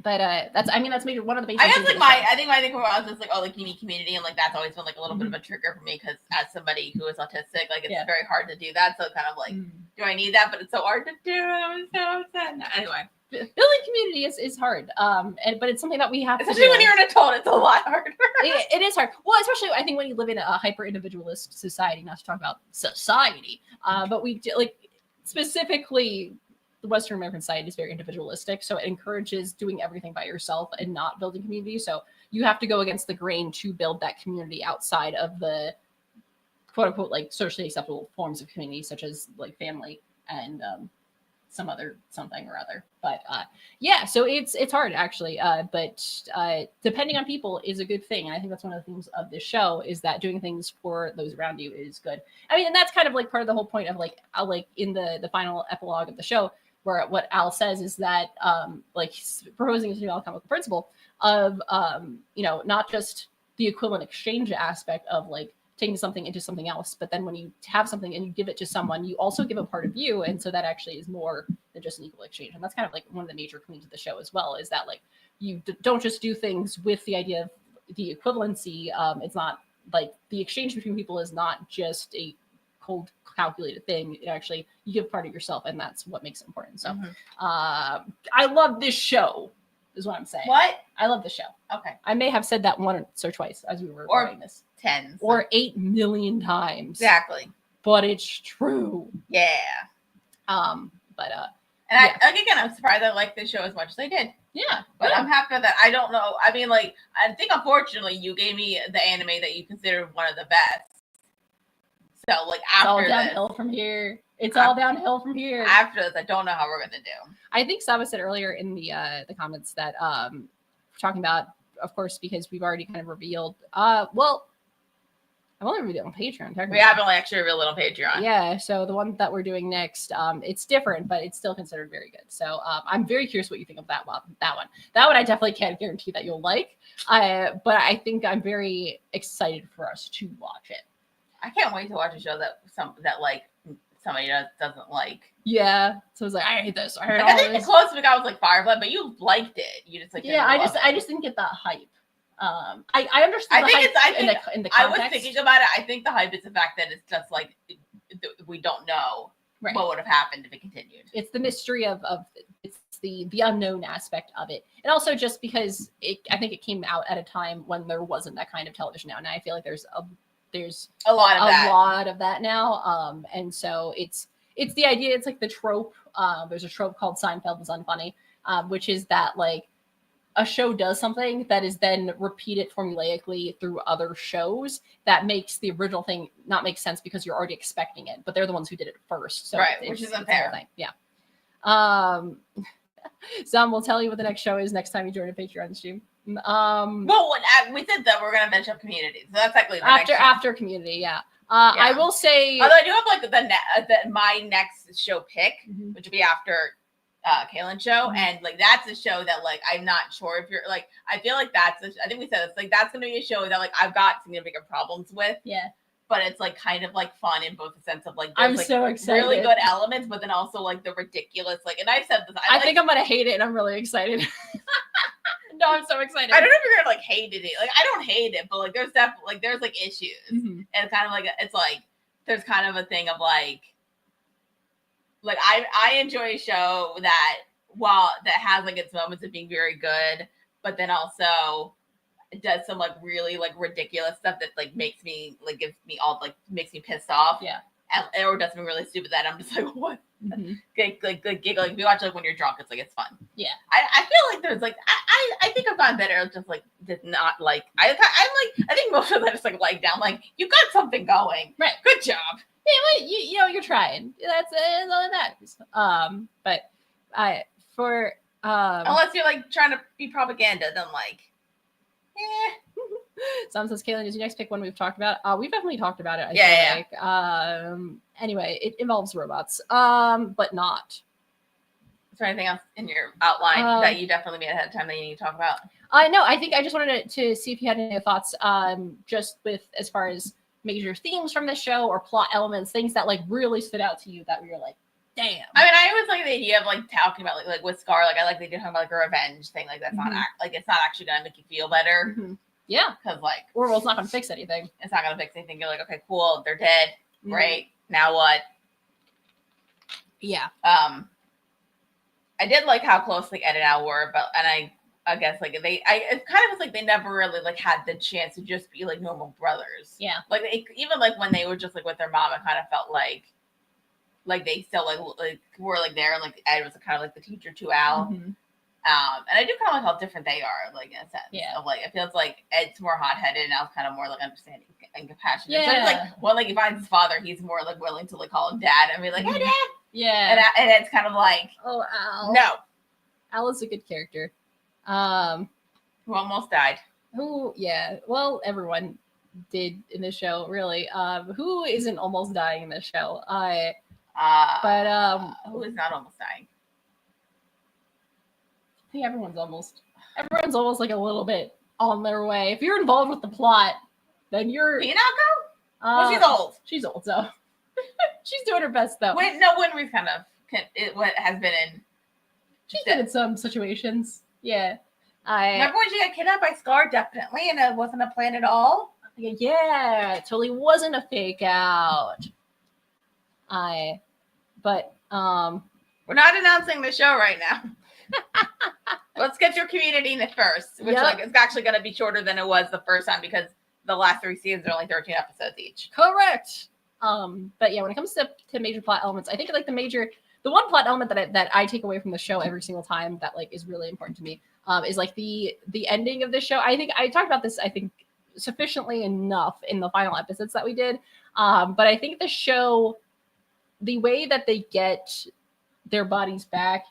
But that's maybe one of the basic. I guess like I think my thing for us is like, oh, like you need community, and like that's always been like a little bit of a trigger for me, because as somebody who is autistic, like it's very hard to do that. So kind of like, do I need that? But it's so hard to do. I'm so upset. Anyway, building community is hard. But it's something that we have especially when you're an adult, it's a lot harder. It is hard. Well, especially I think when you live in a hyper individualist society, not to talk about society, but we like specifically. The Western American society is very individualistic, so it encourages doing everything by yourself and not building community. So you have to go against the grain to build that community outside of the quote unquote like socially acceptable forms of community, such as like family and some other something or other. But so it's hard actually. But depending on people is a good thing, and I think that's one of the themes of this show is that doing things for those around you is good. I mean, and that's kind of like part of the whole point of like in the final epilogue of the show. Where what Al says is that like he's proposing a new alchemical principle of not just the equivalent exchange aspect of like taking something into something else, but then when you have something and you give it to someone, you also give a part of you, and so that actually is more than just an equal exchange. And that's kind of like one of the major themes of the show as well, is that like you don't just do things with the idea of the equivalency. It's not like the exchange between people is not just a cold calculated thing. It actually you give part of yourself, and that's what makes it important. So I love this show is what I'm saying. What? I love the show. Okay. I may have said that once or twice as we were recording this. 10 or 8 million times. Exactly. But it's true. Yeah. I'm surprised I liked this show as much as I did. Yeah. But I'm happy that I don't know. I mean, like, I think unfortunately you gave me the anime that you considered one of the best. So, like, after it's all downhill from here. It's all downhill from here. After this, I don't know how we're gonna do. I think Saba said earlier in the comments that we're talking about, of course, because we've already kind of revealed. Well, I've only revealed on Patreon. We haven't actually revealed on Patreon. Yeah, so the one that we're doing next, it's different, but it's still considered very good. So I'm very curious what you think of that one. That one I definitely can't guarantee that you'll like. But I think I'm very excited for us to watch it. I can't wait to watch a show that somebody doesn't like. Yeah, so it's like I hate this. I think the closest we got was like Firefly, but you liked it. You just like I just didn't get that hype. I understand. In the context. I was thinking about it. I think the hype is the fact that it's just like we don't know what would have happened if it continued. It's the mystery of it's the unknown aspect of it, and also just because I think it came out at a time when there wasn't that kind of television now, and I feel like there's a lot of that now. And so it's the idea. It's like the trope. There's a trope called Seinfeld is unfunny, which is that like a show does something that is then repeated formulaically through other shows that makes the original thing not make sense because you're already expecting it, but they're the ones who did it first. So which is unfair. Yeah. Some will tell you what the next show is next time you join a Patreon stream. Well, we said that we're gonna mention community, so that's actually after community. Yeah. I will say. Although I do have like my next show pick, which would be after Kaylin's show, and like that's a show that like I'm not sure if you're like I feel like I think we said it's like that's gonna be a show that like I've got significant problems with. Yeah. But it's like kind of like fun in both the sense of like I'm so excited. Really good elements, but then also like the ridiculous like. And I've said this. I think I'm gonna hate it, and I'm really excited. No, I'm so excited. I don't know if you're gonna like hated it. Like I don't hate it, but like there's definitely like there's like issues, and it's kind of like it's like there's kind of a thing of like I enjoy a show that that has like its moments of being very good, but then also it does some like really like ridiculous stuff that like makes me like gives me all like makes me pissed off. Yeah. Or does something really stupid that I'm just like, what? Like giggling. If you watch like when you're drunk, it's like it's fun. Yeah. I feel like there's like I think I've gotten better. Just like did not like I'm like I think most of that is like down. Like you got something going. Right. Good job. Yeah, well, you know you're trying. That's all that matters. But for unless you're like trying to be propaganda, then like. Sam says, Kaylin, is your next pick one we've talked about? We've definitely talked about it. I feel like. Anyway, it involves robots, but not. Is there anything else in your outline that you definitely made ahead of time that you need to talk about? No, I think I just wanted to see if you had any thoughts, just with as far as major themes from the show or plot elements, things that like really stood out to you that we were like, damn. I mean, I always like the idea of like talking about like with Scar, like I like they do talk about like a revenge thing, like that's not like it's not actually gonna make you feel better. Yeah, because like well, it's not gonna fix anything. It's not gonna fix anything. You're like, okay, cool, they're dead, great. Now what? Yeah. I did like how close like Ed and Al were, but I guess like it kind of was like they never really like had the chance to just be like normal brothers. Yeah. Like even like when they were just like with their mom, it kind of felt like they still like were like there, and like Ed was kind of like the teacher to Al. And I do kind of like how different they are, like in a sense. Yeah. Of, like it feels like Ed's more hot headed, and Al's kind of more like understanding and compassionate. Yeah. So it's like when like he finds his father, he's more like willing to like call him dad and be like, "Hey, Dad." Yeah. And Ed's kind of like, "Oh, Al." No. Al is a good character. Who almost died. Well, everyone did in this show, really. Who isn't almost dying in this show? Who is not almost dying? I think everyone's almost like a little bit on their way. If you're involved with the plot, then you're Pinako? Well, she's old. She's old, so she's doing her best though. Winry's kind of what has been in. She's been in some situations. Yeah. Remember when she got kidnapped by Scar? Definitely, and it wasn't a plan at all. Yeah, it totally wasn't a fake out. But we're not announcing the show right now. Let's get your community in it first, which like is actually going to be shorter than it was the first time because the last 3 seasons are only 13 episodes each. Correct. But yeah, when it comes to major plot elements, I think like the one plot element that I take away from the show every single time that like is really important to me is like the ending of the show. I think I talked about this sufficiently enough in the final episodes that we did, but I think the show, the way that they get their bodies back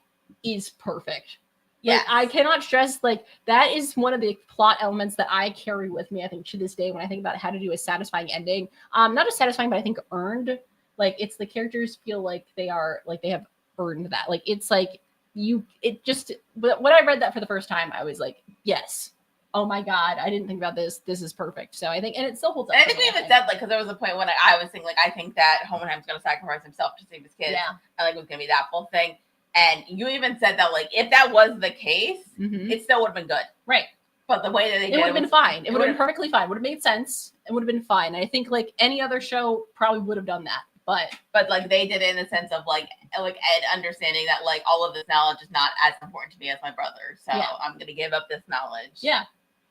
is perfect. Yeah, like, I cannot stress like that is one of the plot elements that I carry with me. I think to this day when I think about how to do a satisfying ending, not just satisfying, but I think earned. Like it's the characters feel like they have earned that. Like it's like when I read that for the first time, I was like, yes. Oh my God, I didn't think about this. This is perfect. So I think, and it still holds up. And I think we even said, like, because there was a point when I was thinking, like, I think that Hohenheim's going to sacrifice himself to save his kids. Yeah. And, like, it was going to be that whole thing. And you even said that, like, if that was the case, it still would have been good. Right. But the way that they did it would have been fine. It would have been perfectly fine. Would have made sense. It would have been fine. I think, like, any other show probably would have done that. But like they did it in the sense of like Ed understanding that like all of this knowledge is not as important to me as my brother. So I'm going to give up this knowledge. Yeah.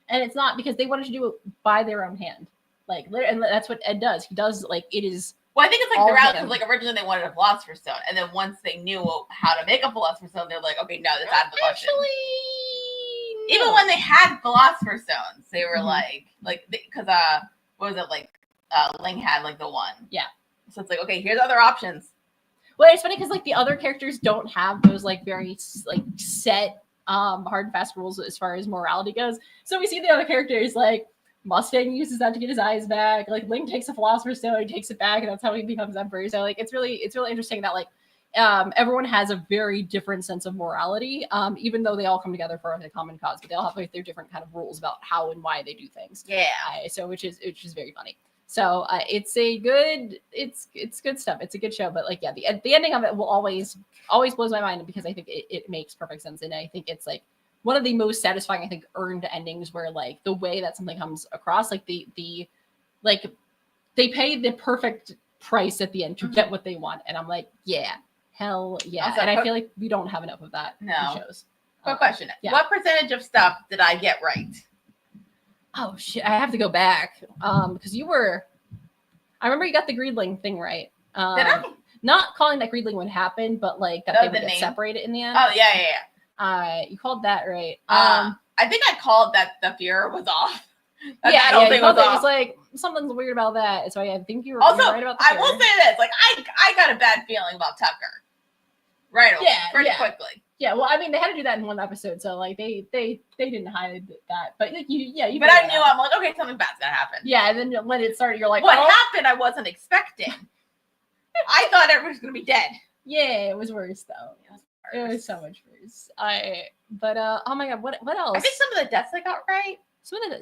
And it's not because they wanted to do it by their own hand. Like, and that's what Ed does. He does, like, it is. Well, I think it's like throughout, because like originally they wanted a Philosopher's Stone. And then once they knew how to make a Philosopher's Stone, they're like, okay, no, that's out of the question. Actually, even when they had Philosopher's Stones, they were like, because, what was it, like, Ling had, like, the one. Yeah. So it's like, okay, here's other options. Well, it's funny because like the other characters don't have those like very like set hard and fast rules as far as morality goes. So we see the other characters like Mustang uses that to get his eyes back. Like Link takes a Philosopher's Stone, he takes it back, and that's how he becomes Emperor. So like it's really interesting that like everyone has a very different sense of morality, even though they all come together for a common cause, but they all have like their different kind of rules about how and why they do things. Yeah. So which is very funny. So it's good stuff. It's a good show, but like yeah, the ending of it will always blows my mind because I think it makes perfect sense, and I think it's like one of the most satisfying, I think, earned endings where like the way that something comes across, like the like they pay the perfect price at the end to get what they want, and I'm like, yeah, hell yeah. Also, and I feel like we don't have enough of that in shows. Quick question. Yeah. What percentage of stuff did I get right? Oh shit, I have to go back. Because I remember you got the Greedling thing right. Did I? Not calling that Greedling would happen, but like that they would get separated in the end. Oh yeah. You called that right. I think I called that the fear was off. I don't think it was like something's weird about that. So I think you were also right about that. I will say this, like I got a bad feeling about Tucker. Right away, pretty quickly. Yeah, well, I mean, they had to do that in one episode, so like they didn't hide that, but like you. But I knew I'm like, okay, something bad's gonna happen. Yeah, and then when it started, you're like, what happened? I wasn't expecting. I thought everyone was gonna be dead. Yeah, it was worse though. It was so much worse. Oh my god, what else? I think some of the deaths I got right.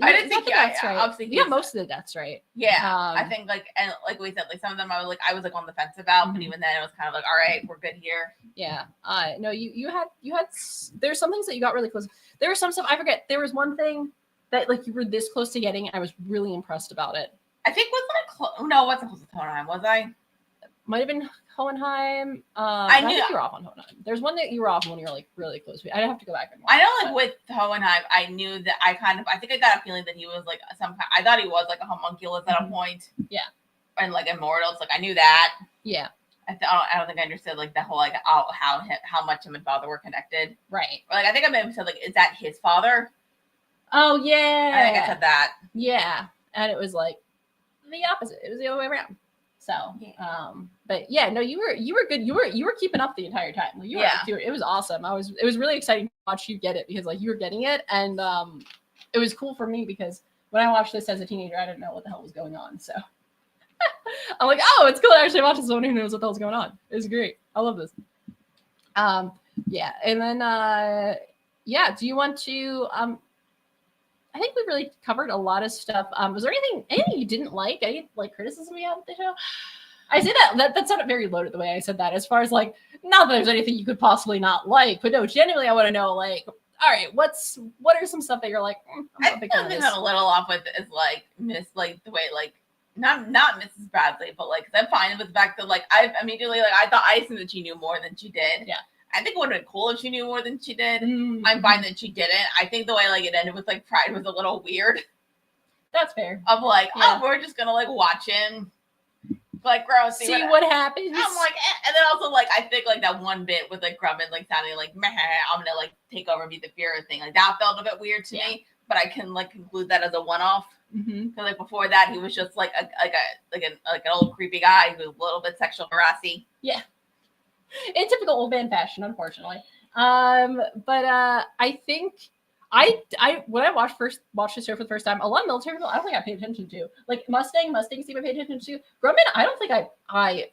I didn't think that's right. Obviously, you got most of the deaths right. Yeah, I think like we said, like some of them I was like on the fence about, but even then it was kind of like, all right, we're good here. Yeah. No, you had. There's some things that you got really close. There was some stuff I forget. There was one thing that like you were this close to getting, and I was really impressed about it. I think no, it wasn't close to Hohenheim, was I? Might have been Hohenheim. I knew you were off on Hohenheim. There's one that you were off when you were like really close. I'd have to go back and watch. I know, like with Hohenheim, I knew that I think I got a feeling that he was like I thought he was like a homunculus at a point. Yeah. And like immortals, like I knew that. Yeah. I don't think I understood like the whole like how much him and father were connected. Right. Or like I think I maybe said like, is that his father? Oh yeah. I think I said that. Yeah. And it was like the opposite. It was the other way around. So, but yeah, no, you were good. You were keeping up the entire time. Like, it was awesome. It was really exciting to watch you get it because like you were getting it, and it was cool for me because when I watched this as a teenager, I didn't know what the hell was going on. So I'm like, oh, it's cool to actually watch someone who knows what the hell's going on. It's great. I love this. Yeah, and then do you want to I think we really covered a lot of stuff. Was there anything you didn't like? Any like criticism you had with the show? I say that sounded very loaded the way I said that. As far as like, not that there's anything you could possibly not like, but no, genuinely, I want to know like, all right, what are some stuff that you're like? I think I'm a little off with is like the way like not Mrs. Bradley, but like I'm fine with the fact that like I immediately like I assumed that she knew more than she did. Yeah. I think it would have been cool if she knew more than she did. Mm-hmm. I'm fine that she didn't. I think the way like it ended with like Pride was a little weird. That's fair. Of like, we're just gonna like watch him, like grow, see what happens. I'm like, and then also like I think like that one bit with like Grumman like sounding like, meh, I'm gonna like take over and be the Fuhrer thing. Like that felt a bit weird to me, but I can like conclude that as a one-off. Because like before that, he was just like an old creepy guy who was a little bit sexual harassy. Yeah. In typical old man fashion, unfortunately. But I think when I watched the show for the first time, a lot of military people I don't think I paid attention to. Like Mustang Steve I paid attention to. Grumman, I don't think I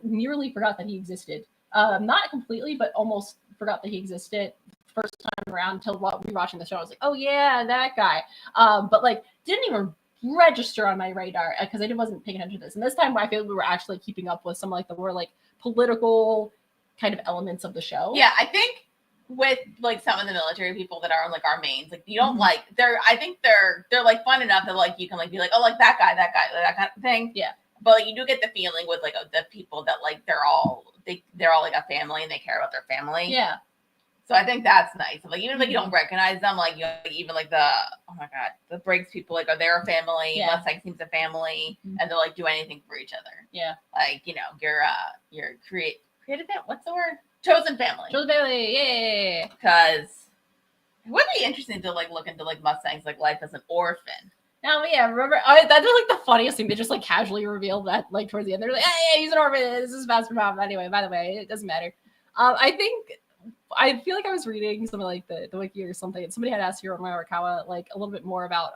nearly forgot that he existed. Not completely, but almost forgot that he existed first time around until rewatching the show. I was like, oh yeah, that guy. But like didn't even register on my radar because I wasn't paying attention to this. And this time I feel like we were actually keeping up with some like the more like political kind of elements of the show. Yeah, I think with like some of the military people that are like our mains, like you don't like I think they're like fun enough that like you can like be like, oh, like that guy, that kind of thing. Yeah. But like, you do get the feeling with like the people that like they're all like a family and they care about their family. Yeah. So I think that's nice. Like even if like, you don't recognize them, like you know, like, even like the the Briggs people like are they a family? Yeah. Mustang seems a family, and they'll like do anything for each other. Yeah. Like you know your creative what's the word? Chosen family. Chosen family, yeah. Because it would be interesting to like look into like Mustang's like life as an orphan. Yeah, remember that was like the funniest thing. They just like casually revealed that like towards the end. They're like, "Hey, he's an orphan. This is Master Mom." Anyway, by the way, it doesn't matter. I feel like I was reading something like the wiki or something, and somebody had asked Hiro Arakawa like a little bit more about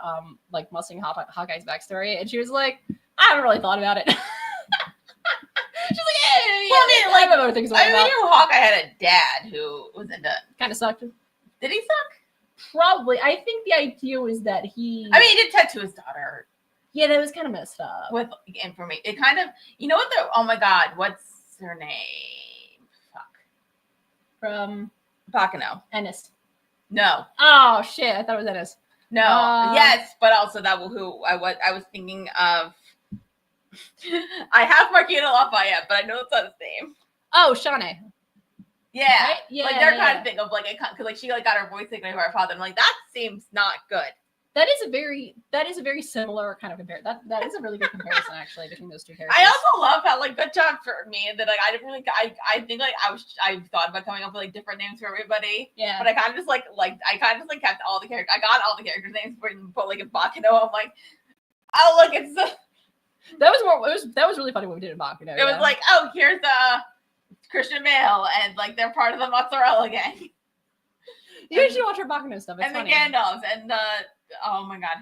like Mustang Hawkeye's backstory, and she was like, "I haven't really thought about it." She's like, "Yeah, well, I mean, like, I have other things to worry about." I knew Hawkeye had a dad who was into. Kind of sucked. Did he suck? Probably. I think the idea was that he. I mean, he did tattoo his daughter. Yeah, that was kind of messed up. With information, it kind of. You know what? Oh my God, what's her name? From Bakano. Ennis. No. Oh shit! I thought it was Ennis. No. Yes, but also that who I was thinking of. I have Marquita Lafayette, but I know it's not his name. Oh, Shawnee. Yeah. Right? Yeah. Like they're kind of thing of like because like she like got her voice taken by her father. I'm like that seems not good. That is a very similar kind of comparison. That is a really good comparison actually between those two characters. I also love how like good job for me that like I didn't really I think like I thought about coming up with like different names for everybody. Yeah. But I kind of just kept all the characters. I got all the characters' names but like in Bakano, I'm like, oh look, it's that was really funny when we did in Bakano. It was like, oh, here's Christian Bale and like they're part of the Mozzarella gang. You should watch our Bakano stuff. It's and funny. The Gandalfs and oh my God,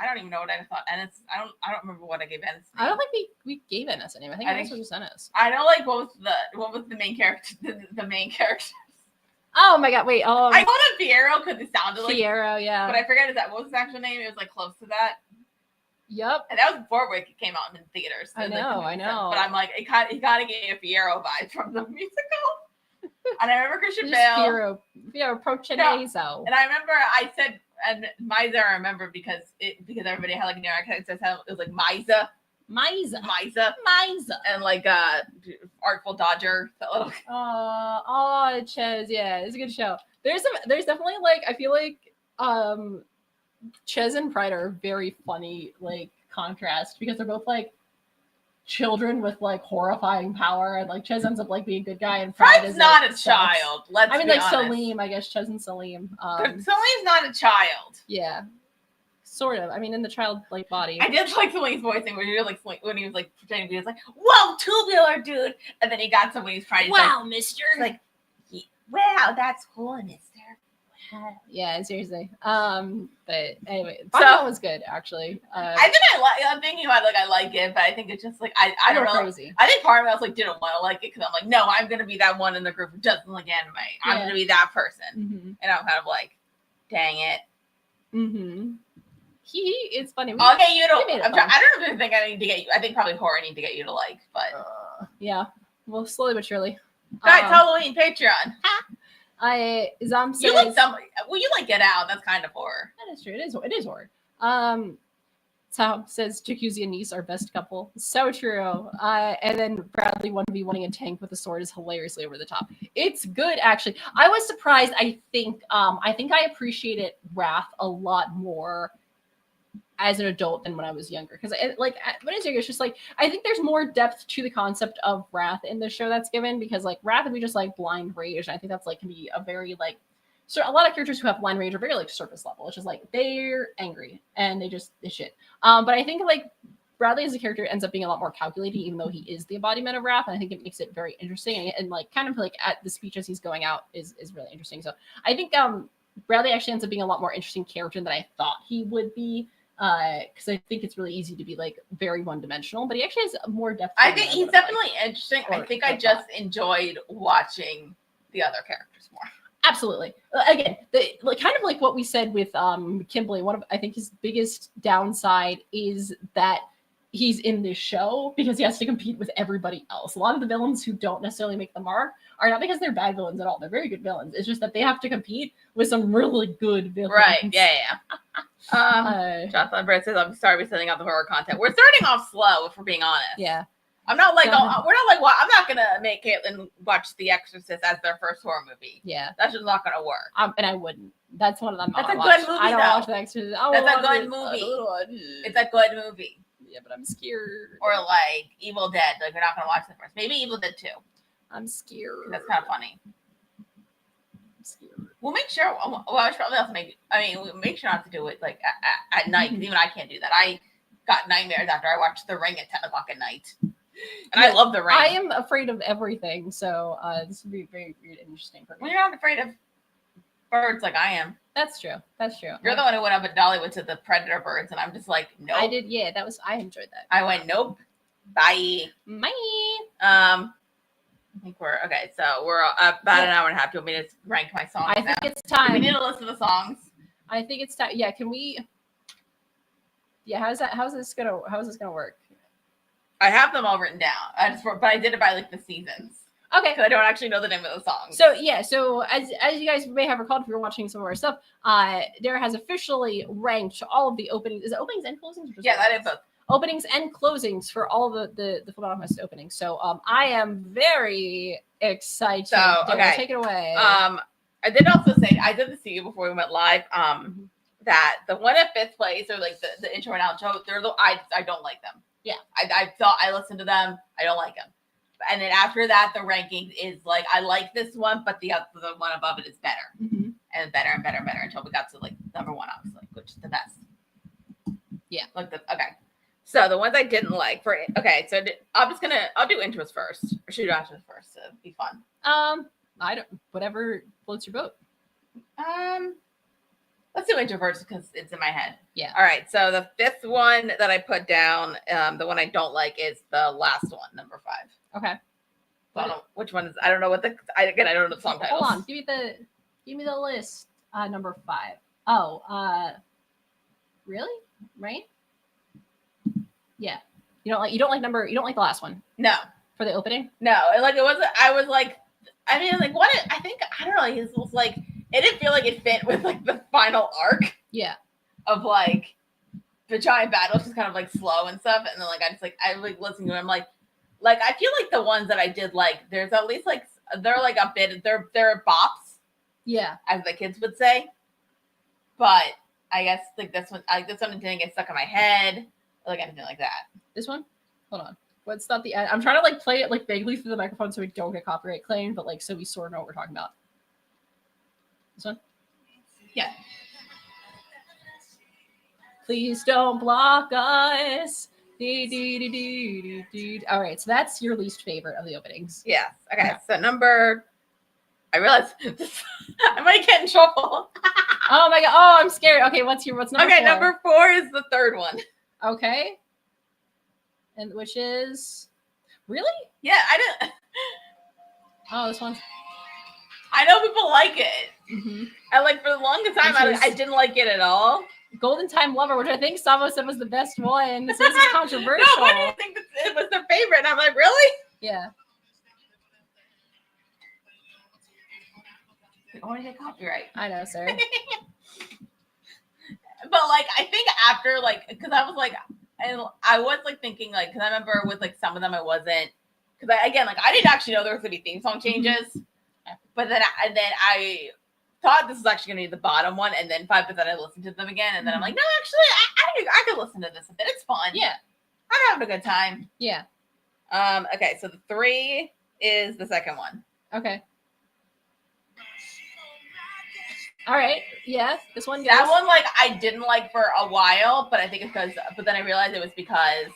I don't even know what I thought. Ennis, I don't remember what I gave Ennis. I don't think we gave Ennis a name. I think Ennis was just Ennis. I know like what was the main character the main character. Oh my God, wait. I called him Fiero because it sounded like Fiero, yeah. But I forget what was his actual name. It was like close to that. Yep. And that was before it came out in theaters. So I know. But I'm like, he kind of gave a Fiero vibe from the musical. And I remember Christian Bale. Fiero Prochanezo. And I remember I said, and Miza, I remember because everybody had like a new accent. It was like Miza. And like Artful Dodger. That little. Ches. Yeah, it's a good show. There's definitely like I feel like Ches and Pride are very funny like contrast because they're both like children with like horrifying power and like Ches ends up like being a good guy and Pride's not a child. Let's be like honest. Salim, I guess Ches and Salim. Salim's not a child. Yeah. Sort of. I mean, in the child like body. I did like Salim's voicing when he was like pretending to be like, "Whoa, tubular dude," and then he got somebody who's trying to wow, Mister. Like, wow, that's cool, Mister. Yeah, seriously. But anyway, that was good actually. I think I'm thinking about I like it, but I think it's just like I don't know. Crazy. I think part of me was like didn't want to like it because I'm like, no, I'm gonna be that one in the group who doesn't like anime. I'm gonna be that person, and I'm kind of like, dang it. Mm-hmm. It's funny. I'll get you to. I don't even think I need to get you. I think probably horror need to get you to like, but yeah, well, slowly but surely. Guys, Halloween Patreon. Zom says, you like you like Get Out. That's kind of horror. That is true. It is horror. Tom says Jacuzzi and Niece are best couple. So true. And then Bradley 1v1ing a tank with a sword is hilariously over the top. It's good actually. I was surprised. I think I appreciated Wrath a lot more as an adult than when I was younger. Because when I was younger, it's just like I think there's more depth to the concept of wrath in the show that's given because like wrath would be just like blind rage, and I think that's like can be a very like so a lot of characters who have blind rage are very like surface level. It's just like they're angry and it's shit. But I think like Bradley as a character ends up being a lot more calculating, even though he is the embodiment of wrath, and I think it makes it very interesting and like kind of like at the speech as he's going out is really interesting. So I think Bradley actually ends up being a lot more interesting character than I thought he would be. Because I think it's really easy to be like very one-dimensional, but he actually has more depth. I think he's definitely interesting. I think I just enjoyed watching the other characters more. Absolutely. Again, kind of like what we said with Kimberly. I think his biggest downside is that he's in this show because he has to compete with everybody else. A lot of the villains who don't necessarily make the mark are not because they're bad villains at all. They're very good villains. It's just that they have to compete with some really good villains. Right. Yeah. Jonathan Brett says, "I'm sorry we're sending out the horror content. We're starting off slow, if we're being honest. Yeah. I'm not like, we're not like, well, I'm not gonna make Caitlin watch The Exorcist as their first horror movie. Yeah, that's just not gonna work. And I wouldn't. That's one of them. That's a good movie. I don't watch The Exorcist. That's a good movie. It's a good movie. Yeah, but I'm scared. Or like Evil Dead. Like we're not gonna watch the first. Maybe Evil Dead 2. I'm scared. That's kind of funny. I'm scared. We'll make sure. Well, I should probably also we'll make sure not to do it like at night, because even I can't do that. I got nightmares after I watched The Ring at 10 o'clock at night. And I love The Ring. I am afraid of everything, so this would be very weird and interesting for me. Well, you're not afraid of birds like I am. That's true. That's true. You're the one who went up with Dolly went to the predator birds, and I'm just like, nope. I did, yeah. I enjoyed that. I went, nope. Bye. Bye. I think we're okay. So we're about an hour and a half. Do you want me to rank my songs? I think it's time. We need a list of the songs. I think it's time. Yeah, can we? Yeah, how's this gonna work? I have them all written down. But I did it by like the seasons. Okay. Because I don't actually know the name of the song. So yeah, so as you guys may have recalled if you're watching some of our stuff, Dara has officially ranked all of the openings. Is it openings and closings? Yeah, that is both. Openings and closings for all the Fullmetal Alchemist openings. So I am very excited. So okay, take it away. I did also say I did this to you before we went live. That the one at fifth place or like the intro and outro, I don't like them. Yeah, I listened to them. I don't like them. And then after that, the ranking is like I like this one, but the one above it is better and better and better and better until we got to like number one, obviously, which is the best. Yeah, okay. So the ones I didn't like so I'll do intros first, or should I do outros first to be fun? I don't. Whatever floats your boat. Let's do intro first because it's in my head. Yeah. All right. So the fifth one that I put down, the one I don't like is the last one, number 5. Okay. So I don't know which one is. I don't know what I don't know the song titles. Hold on. Give me the list. Number 5. Oh. Really? Right? Yeah. You don't like the last one? No. For the opening? No. Like it wasn't. I was like, I mean, like what? I think I don't know. It was like it didn't feel like it fit with like the final arc. Yeah. Of like the giant battle, just kind of like slow and stuff, and then like I listening to it. I'm like I feel like the ones that I did like, there's at least like they're like a bit they're bops. Yeah. As the kids would say. But I guess like this one didn't get stuck in my head. Like anything like that. This one? Hold on. What's not the I'm trying to like play it like vaguely through the microphone so we don't get copyright claimed, but like so we sort of know what we're talking about. This one? Yeah. Please don't block us. All right, so that's your least favorite of the openings. Yes. Okay. So number, I realize I might get in trouble. Oh my god! Oh, I'm scared. Okay, what's number 4? Okay, number 4 is the third one. Okay. And which is really? Yeah, I didn't. Oh, this one. I know people like it. Mm-hmm. And like for the longest time, I didn't like it at all. Golden Time Lover, which I think Savo said was the best one. This is controversial. No, why do you think it was their favorite? And I'm like, really? Yeah. I want to get copyright. I know, sir. But like, I think after like, because I was like, and I was like thinking like, because I remember with like some of them I wasn't, because I didn't actually know there was gonna be theme song changes, but then I thought this was actually gonna be the bottom one, and then 5, but then I listened to them again, and then I'm like, no, actually, I could listen to this a bit. It's fun. Yeah, I'm having a good time. Yeah. Okay, so the 3 is the second one. Okay. All right. Yeah, this one goes. That one, like, I didn't like for a while, but I think it's because, but then I realized it was because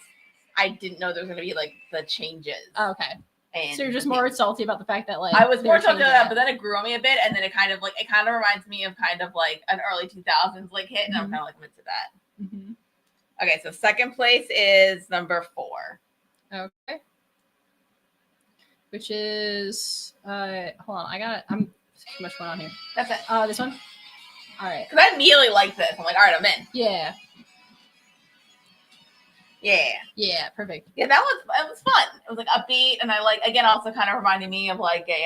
I didn't know there was going to be, like, the changes. Oh, okay. And so you're just more salty about the fact that, like, I was more salty about that, but then it grew on me a bit, and then it kind of reminds me of kind of, like, an early 2000s, like, hit, and I'm kind of, like, into that. Mm-hmm. Okay, so second place is number 4. Okay. Which is, hold on, I'm too much going on here. That's it. This one? All right. Because I immediately like this. I'm like, all right, I'm in. Yeah. Yeah. Yeah, perfect. Yeah, it was fun. It was like upbeat, and I like, again, also kind of reminded me of like a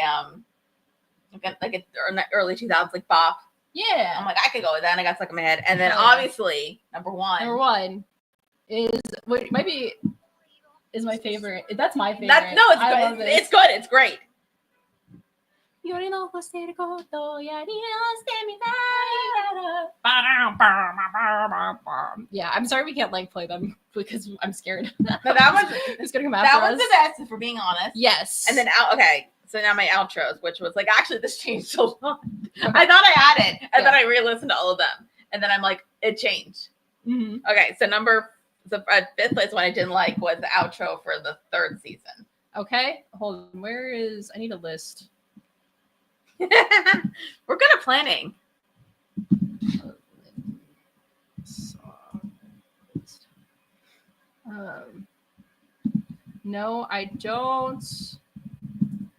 early 2000s like bop. Yeah. I'm like, I could go with that, and I got stuck in my head. And then obviously number 1. Number 1 is what maybe is my favorite. That's my favorite. It's good. It's good. It's great. Yeah, I'm sorry we can't like play them because I'm scared. No, that one's it's gonna come after us. That one's the best, if we're being honest. Yes. And then okay, So now my outros, which was like, actually, this changed a lot. I thought I had it, and then I re-listened to all of them, and then I'm like, it changed. Mm-hmm. Okay, so the fifth place one I didn't like was the outro for the third season. Okay, hold on. Where is? I need a list. We're good at planning. No, I don't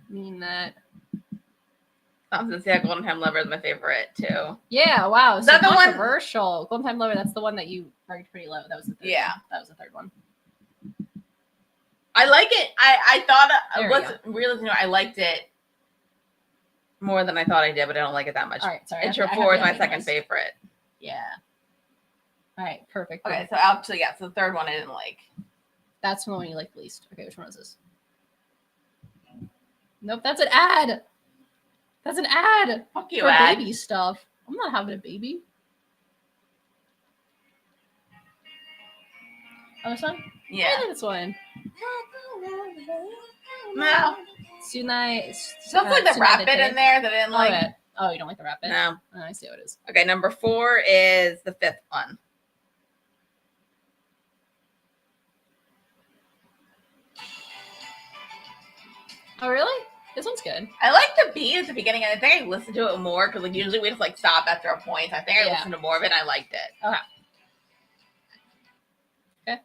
mean that. I was gonna say Golden Time Lover is my favorite too. Yeah, wow. So that the controversial. Golden Time Lover, that's the one that you ranked pretty low. That was the third one. That was the third one. I like it. I thought I liked it more than I thought I did, but I don't like it that much. All right, sorry. Intro 4 is my second favorite. Yeah. All right, perfect. Okay, so actually, so the third one I didn't like. That's the one you like least. Okay, which one is this? Nope, that's an ad. That's an ad. Fuck you, for ad. Baby stuff. I'm not having a baby. Oh, this one? Yeah. I like this one. No. Tsunai. Sounds like the rap bit in there that I didn't like. Oh, you don't like the rap bit? No. Oh, I see what it is. Okay, number 4 is the fifth one. Oh, really? This one's good. I like the beat at the beginning, and I think I listened to it more because like usually we just like stop after a point. I think I listened to more of it, and I liked it.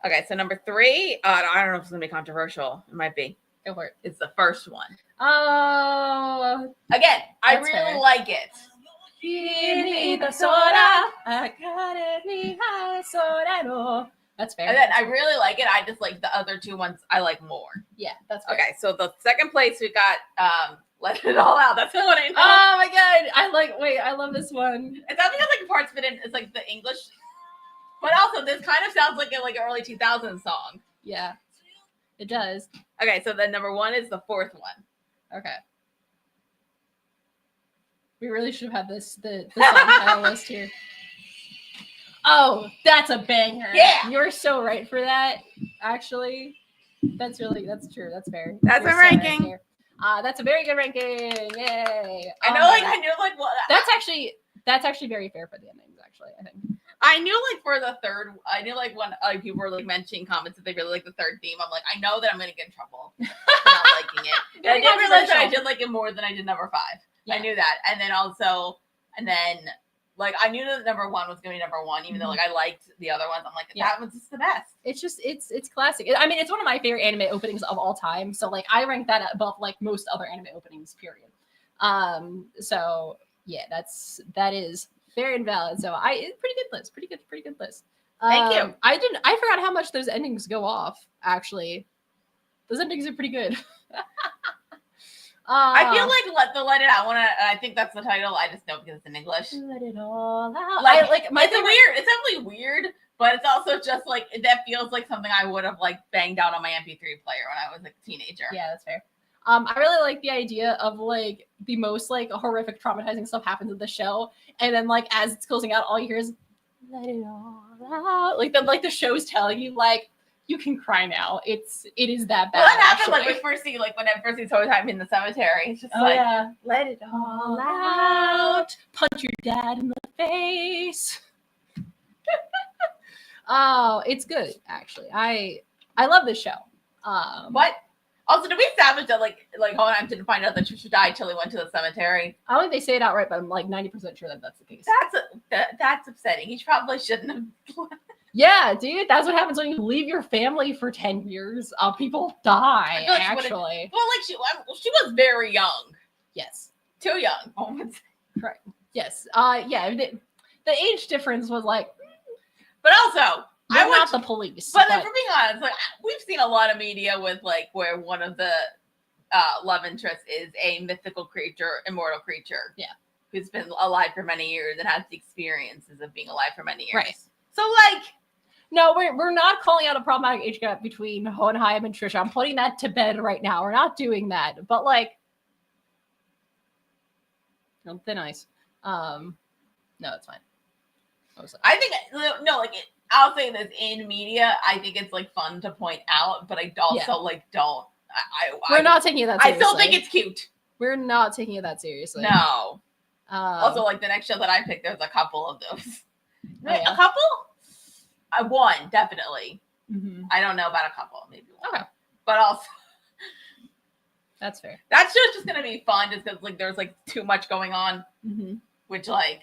Okay, so number 3, I don't know if it's gonna be controversial. It might be. Go for it. It's the first one. Oh. Again, I really like it. That's fair. And then I really like it. I just like the other 2 ones I like more. Yeah, that's fair. Okay, so the second place we got Let It All Out. That's the one I know. Oh my god. I love this one. It's not because like parts of it it's like the English. But also this kind of sounds like an early 2000s song. Yeah. It does. Okay, so then number 1 is the fourth one. Okay. We really should have had the song title list here. Oh, that's a banger. Yeah. You're so right for that, actually. That's true. That's fair. That's my ranking. Right that's a very good ranking. Yay. I knew what. That's actually very fair for the endings, actually, I think. I knew for the third, I knew when people were mentioning comments that they really like the third theme. I'm like, I know that I'm going to get in trouble for not liking it. And I didn't realize that I did like it more than I did number 5. Yeah. I knew that. And then I knew that number 1 was going to be number 1, even though I liked the other ones. I'm like, that one's just the best. It's just, it's classic. I mean, it's one of my favorite anime openings of all time. So I rank that above most other anime openings, period. So yeah, that is fair and valid. So it's pretty good list. Pretty good list. Thank you. I forgot how much those endings go off, actually. Those endings are pretty good. I feel like Let It Out. I think that's the title. I just know because it's in English. Let it all out. It's definitely weird, but it's also just that feels like something I would have banged out on my MP3 player when I was a teenager. Yeah, that's fair. I really like the idea of the most horrific, traumatizing stuff happens in the show, and then as it's closing out, all you hear is "Let it all out." The show's telling you you can cry now. It is that bad. Well, that happened when first see when I first see Toy Time in the cemetery. It's just let it all out. Punch your dad in the face. Oh, it's good actually. I love this show. What? Also, did we establish that Hohenheim didn't find out that Trisha died till he went to the cemetery? I don't think they say it outright, but I'm 90% sure that that's the case. That's upsetting. He probably shouldn't have. Yeah, dude, that's what happens when you leave your family for 10 years. People die, actually. She was very young. Yes. Too young. Correct. Yes. Yeah, the age difference was But also, I'm not the police. But for being honest, we've seen a lot of media with where one of the love interests is a mythical creature, immortal creature. Yeah. Who's been alive for many years and has the experiences of being alive for many years. Right. So no, we're not calling out a problematic age gap between Hohenheim and Trisha. I'm putting that to bed right now. We're not doing that. But no, thin ice. No, it's fine. I think I'll say this in media. I think it's fun to point out, but I also don't. We're not taking it that seriously. I still think it's cute. We're not taking it that seriously. No. Also, like the next show that I picked, there's a couple of those. Oh, yeah? A couple? One, definitely. Mm-hmm. I don't know about a couple, maybe one. Okay. But also, that's fair. That show's just gonna be fun, just because like there's like too much going on, which like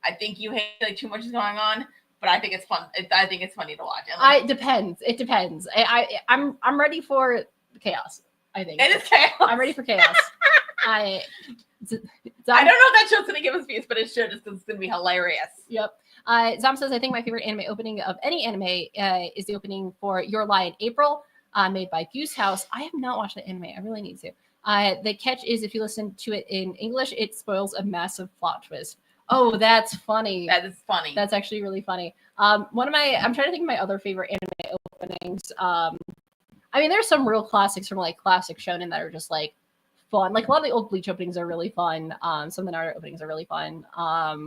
I think you hate like too much is going on, but I think it's fun. I think it's funny to watch. And, like, it depends. It depends. I'm ready for chaos. I think it is chaos. I'm ready for chaos. I don't know if that show's gonna give us views, but it should, just because it's gonna be hilarious. Yep. Zom says, I think my favorite anime opening of any anime is the opening for Your Lie in April, made by Goose House. I have not watched the anime. I really need to. The catch is if you listen to it in English, it spoils a massive plot twist. Oh, that's funny. That is funny. That's actually really funny. I'm trying to think of my other favorite anime openings. I mean, there's some real classics from like classic shonen that are just like fun. Like a lot of the old Bleach openings are really fun. Some of the Naruto openings are really fun. I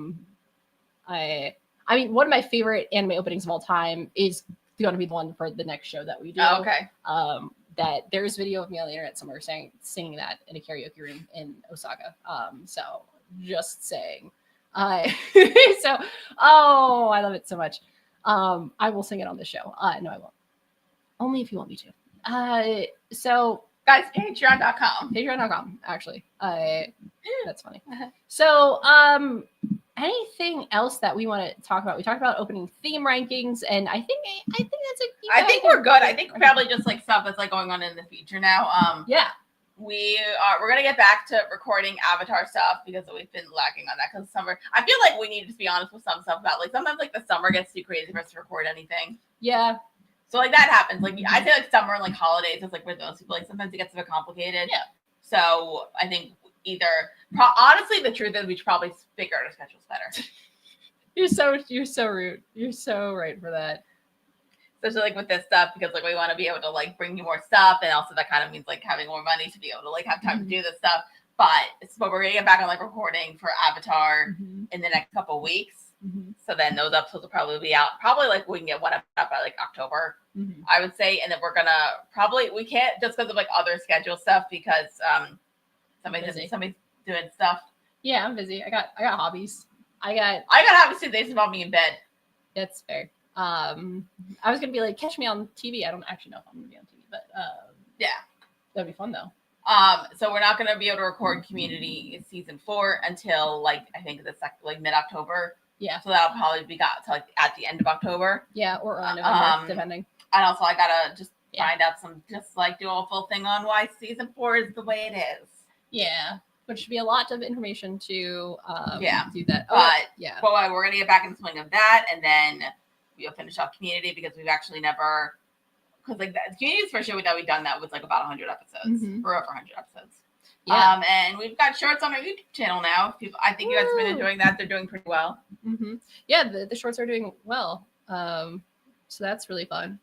mean, one of my favorite anime openings of all time is going to be the one for the next show that we do. Oh, okay. That there's video of me on the internet somewhere singing that in a karaoke room in Osaka. So just saying. I love it so much. I will sing it on the show. No, I won't. Only if you want me to. So guys, patreon.com, actually. That's funny. So, anything else that we want to talk about? We talked about opening theme rankings, and I think I think we're good. I think probably just like stuff that's like going on in the future now. Yeah. We're gonna get back to recording Avatar stuff because we've been lacking on that because summer. I feel like we need to be honest with some stuff about like sometimes like the summer gets too crazy for us to record anything. Yeah. So like that happens. Like I feel like summer and like holidays is like with those people like sometimes it gets a bit complicated. Yeah. So I think honestly the truth is we should probably figure out our schedules better. You're so rude. You're so right for that. Especially like with this stuff because like we want to be able to like bring you more stuff and also that kind of means like having more money to be able to like have time to do this stuff. But we're gonna get back on like recording for Avatar in the next couple weeks. So then those episodes will probably be out. Probably like we can get one up by like October, I would say. And then we're gonna we can't just because of like other schedule stuff because somebody's doing stuff. Yeah, I'm busy. I got hobbies. I got hobbies too. They just want me in bed. That's fair. I was gonna be like, catch me on TV. I don't actually know if I'm gonna be on TV, but yeah, that'd be fun though. So we're not gonna be able to record Community season 4 until like I think like mid-October. Yeah. So that'll probably be got to like at the end of October. Yeah, or November, depending. And also I gotta just find out do a full thing on why season 4 is the way it is. Yeah. Which should be a lot of information to do that. But we're gonna get back in the swing of that, and then we'll finish off Community because we've actually never, because like the Community's first show that we've done that was like about 100 episodes. We're over 100 episodes. Yeah. And we've got shorts on our YouTube channel now. I think you guys have been enjoying that. They're doing pretty well. Yeah, the shorts are doing well. So that's really fun.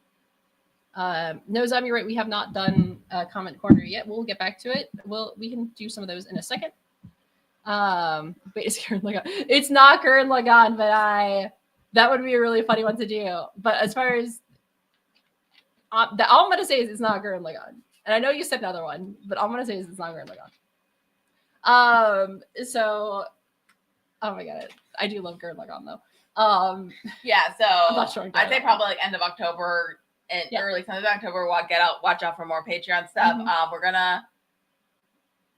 No, Zom, you're right. We have not done a comment corner yet. We'll get back to it. We can do some of those in a second. But it's Gurren Lagann. It's not Gurren Lagann, but that would be a really funny one to do. But as far as all I'm gonna say is it's not Gurren Lagann. And I know you said another one, but all I'm gonna say is it's not Gurren Lagann. So oh my god, I do love Gurren Lagann though. Yeah, so I'm not sure I'd say probably like end of October and early Sunday of October. Watch out for more Patreon stuff. We're gonna.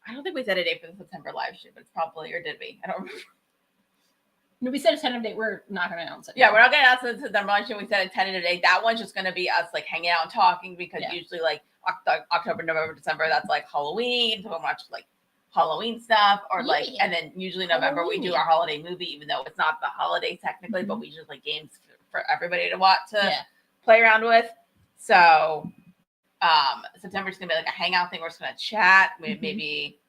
I don't think we set a date for the September live stream, but it's probably, or did we? I don't remember. No, we said a tentative date. We're not going to announce it. Yeah, we're not going to announce it September live stream. We said a tentative date. That one's just going to be us like hanging out and talking because usually like October, November, December, that's like Halloween. So we'll watch like Halloween stuff or like, and then usually November we do our holiday movie, even though it's not the holiday technically, but we just like games for everybody to watch to play around with. So September's gonna be like a hangout thing. We're just gonna chat. Maybe,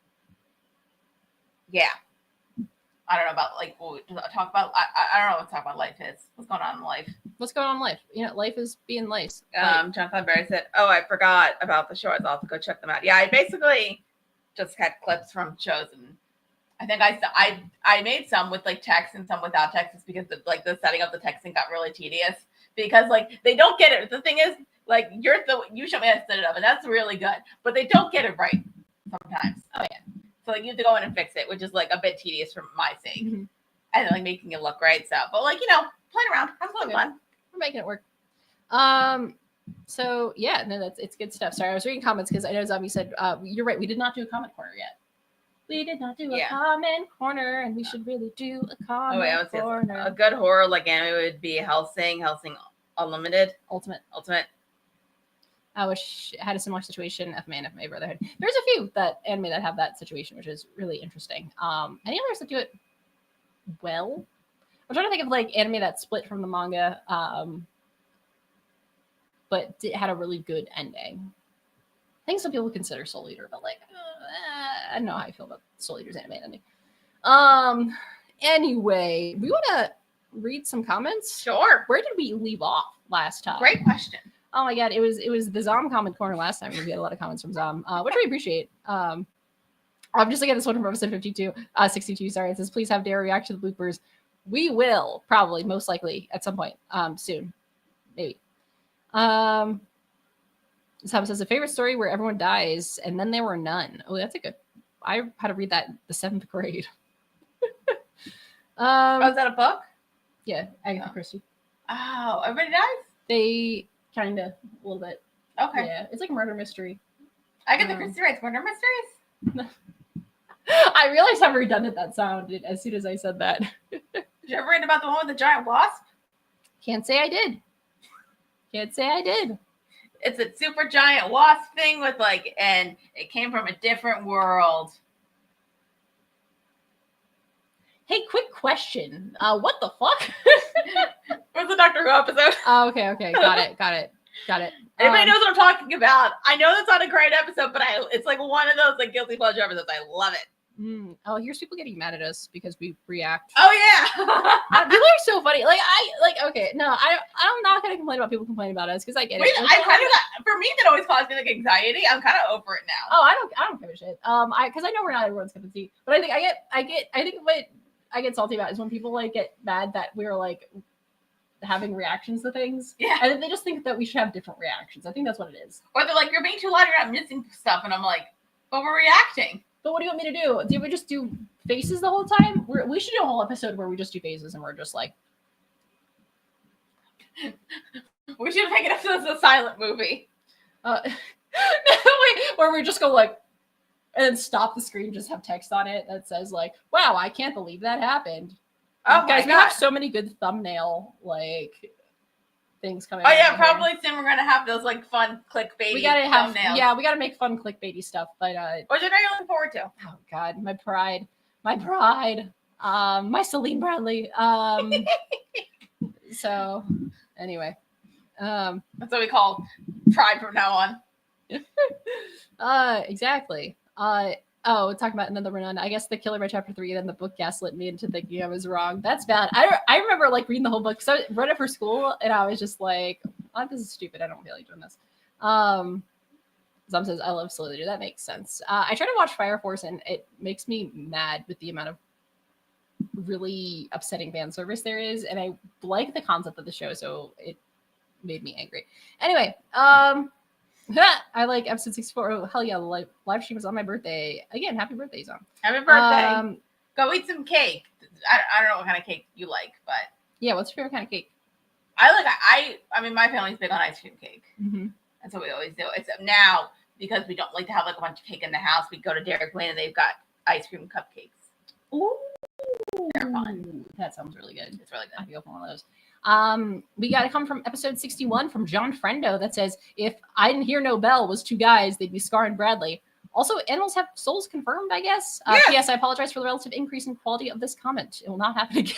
I don't know about like we'll talk about. I don't know what to talk about life is. What's going on in life? What's going on in life? You know, life is being life. Jonathan Barry said, "Oh, I forgot about the shorts. I'll have to go check them out." Yeah, I basically just had clips from shows, and I think I made some with like text and some without text, because the setting up the texting got really tedious because like they don't get it. The thing is, like you showed me how to set it up, and that's really good, but they don't get it right sometimes. Oh yeah. So like you have to go in and fix it, which is like a bit tedious for my sake, Mhm. and like making it look right. So, but like playing around, have some fun. We're making it work. So yeah, no, it's good stuff. Sorry, I was reading comments because I know Zombie said you're right. We did not do a comment corner yet. We did not do a comment corner, and we should really do a comment I would say corner. a good horror like anime would be Hellsing Unlimited, Ultimate. I wish I had a similar situation. FMA Brotherhood. There's a few that anime that have that situation, which is really interesting. Any others that do it well? I'm trying to think of like anime that split from the manga, but had a really good ending. I think some people consider Soul Eater, but like I don't know how I feel about Soul Eater's anime ending. Anyway, we want to read some comments. Sure. Where did we leave off last time? Great question. Oh my god, it was the Zom comment corner last time. We had a lot of comments from Zom, which we appreciate. I'm just looking at this one from episode 62. Sorry, it says please have Dare react to the bloopers. We will probably, most likely, at some point, soon, maybe. Sam says a favorite story where everyone dies and then there were none. Oh, that's a good. I had to read that in the 7th grade. Is that a book? Yeah, Agatha Christie. Oh, everybody dies? They kind of a little bit. Okay. Yeah, it's like a murder mystery. Agatha Christie writes murder mysteries? I realized how redundant that sounded as soon as I said that. Did you ever read about the one with the giant wasp? Can't say I did. It's a super giant wasp thing with and it came from a different world. Hey, quick question. What the fuck? What's the Doctor Who episode? Oh, okay. Got it. Everybody knows what I'm talking about. I know that's not a great episode, but it's like one of those like guilty pleasure episodes. I love it. Oh, here's people getting mad at us because we react. Oh yeah, people are so funny. Okay, no, I'm not gonna complain about people complaining about us because I get it. I kind of got, for me that always caused me like anxiety. I'm kind of over it now. Oh, I don't give a shit. Because I know we're not everyone's cup of tea, but I think what I get salty about is when people like get mad that we're like having reactions to things. Yeah, and they just think that we should have different reactions. I think that's what it is. Or they're like, you're being too loud. You're not missing stuff, and I'm like, but we're reacting. But what do you want me to do? Did we just do faces the whole time? We should do a whole episode where we just do faces and we're just like. We should make it up as a silent movie. Where we just go like, and then stop the screen, just have text on it that says like, "Wow, I can't believe that happened." Oh guys, my we God. have so many good thumbnail like things coming. Oh yeah, probably soon we're gonna have those like fun clickbaity. We gotta have thumbnails. Yeah, we gotta make fun clickbaity stuff. But what are you looking forward to? Oh God, my pride, my Celine Bradley. So anyway, that's what we call pride from now on. Exactly. Talking about another run. I guess the killer by chapter 3, then the book gaslit me into thinking I was wrong. That's bad. I remember like reading the whole book. So I read it for school and I was just like, oh, this is stupid. I don't feel like doing this. Zom says, I love Slow Leader. That makes sense. I try to watch Fire Force and it makes me mad with the amount of really upsetting fan service there is. And I like the concept of the show, so it made me angry. Anyway, I like episode 64. Oh, hell yeah, the live stream was on my birthday. Again, happy birthday, Zom. Happy birthday. Go eat some cake. I don't know what kind of cake you like, but yeah, what's your favorite kind of cake? I mean, my family's big on ice cream cake. Mm-hmm. That's what we always do. Except now, because we don't like to have like a bunch of cake in the house, we go to Dairy Queen and they've got ice cream cupcakes. Ooh, they're fun. That sounds really good. It's really good. I could go for one of those. We got to come from episode 61 from John Friendo that says, if I didn't hear no bell was 2 guys, they'd be Scar and Bradley. Also, animals have souls confirmed, I guess. Yes. P.S. I apologize for the relative increase in quality of this comment. It will not happen again.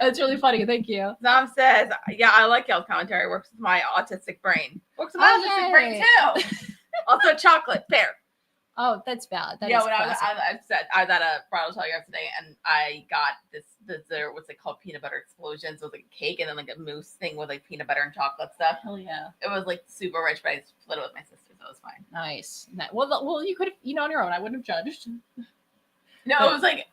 That's really funny. Thank you. Zom says, yeah, I like y'all's commentary. Works with my autistic brain. Works with my autistic brain too. Also chocolate, pear. Oh, that's bad. That yeah, is when I was at a bridal shower yesterday, and I got this what's it called, peanut butter explosions. It was like a cake and then like a mousse thing with like peanut butter and chocolate stuff. Hell yeah! It was like super rich, but I split it with my sister, so it was fine. Nice. Well, you could have eaten on your own. I wouldn't have judged. No, it was like,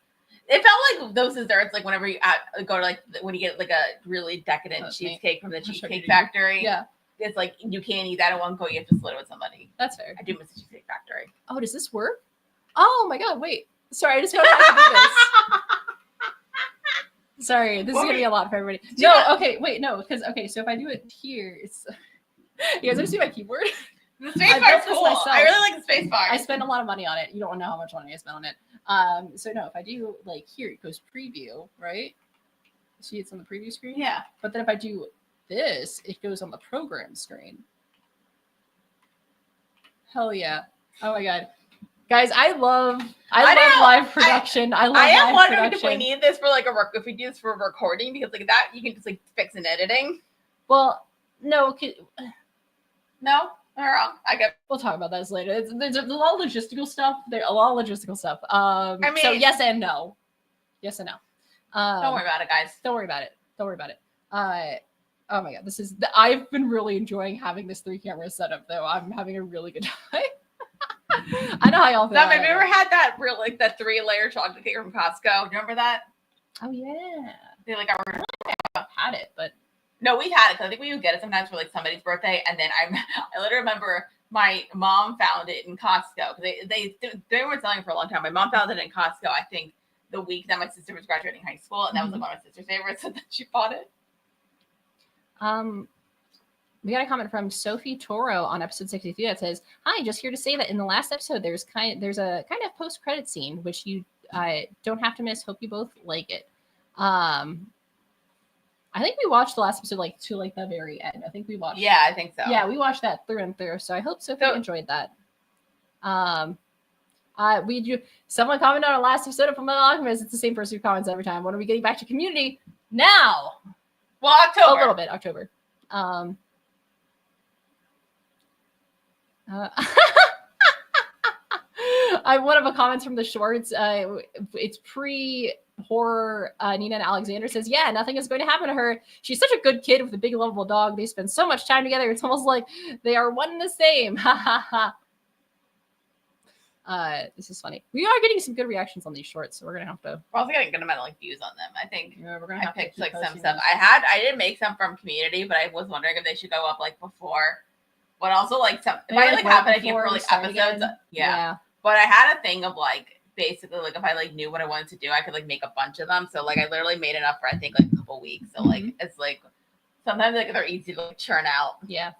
it felt like those desserts, like whenever you go to like when you get like a really decadent cheesecake from the Cheesecake Factory. Yeah. it's like you can't eat that in one go. You have to split it with somebody. That's fair. I do miss the Cheesecake Factory. Oh, does this work? Oh my god! Wait, sorry, I just found out how to do this. Sorry, this is gonna be a lot for everybody. No, okay, wait, no, because so if I do it here, it's you guys ever see my keyboard? The space bar is cool. I really like the space bar. I spend a lot of money on it. You don't know how much money I spend on it. So no, if I do like here, it goes preview, right? See, it's on the preview screen. Yeah. But then if I do this, it goes on the program screen. Hell yeah! Oh my god, guys, I love live production. I am wondering if we need this for like if we do this for recording, because like that you can just like fix in editing. Well, no, no. We'll talk about that later. There's a lot of logistical stuff. I mean, so yes and no. Yes and no. Don't worry about it, guys. Don't worry about it. Oh my god, I've been really enjoying having this 3-camera setup though. I'm having a really good time. I know how y'all feel. Have you ever had that that 3-layer chocolate cake from Costco? Do you remember that? Oh yeah. They I've had it, but no, we had it. I think we would get it sometimes for like somebody's birthday, and then I literally remember my mom found it in Costco because they weren't selling it for a long time. My mom found it in Costco, I think, the week that my sister was graduating high school, and that was like one of my sister's favorites, so then she bought it. We got a comment from Sophie Toro on episode 63 that says, "Hi, just here to say that in the last episode, there's a kind of post-credit scene which you don't have to miss. Hope you both like it." I think we watched the last episode to the very end. I think we watched. Yeah, I think so. Yeah, we watched that through and through. So I hope Sophie enjoyed that. Someone commented on our last episode of Fullmetal Alchemist. It's the same person who comments every time. When are we getting back to community? Now. Well, October. A little bit, October. One of the comments from the shorts. It's pre-horror. Nina and Alexander says, "Yeah, nothing is going to happen to her. She's such a good kid with a big lovable dog. They spend so much time together. It's almost like they are one and the same." Ha ha ha. This is funny. We are getting some good reactions on these shorts, so we're gonna have to. We're also getting good amount of views on them. I think we're gonna have I picked to keep some stuff. I did make some from community, but I was wondering if they should go up before. But also some if I have an idea for episodes, yeah. But I had a thing of basically if I knew what I wanted to do, I could make a bunch of them. So I literally made enough for I think a couple weeks. So it's sometimes they're easy to churn out. Yeah.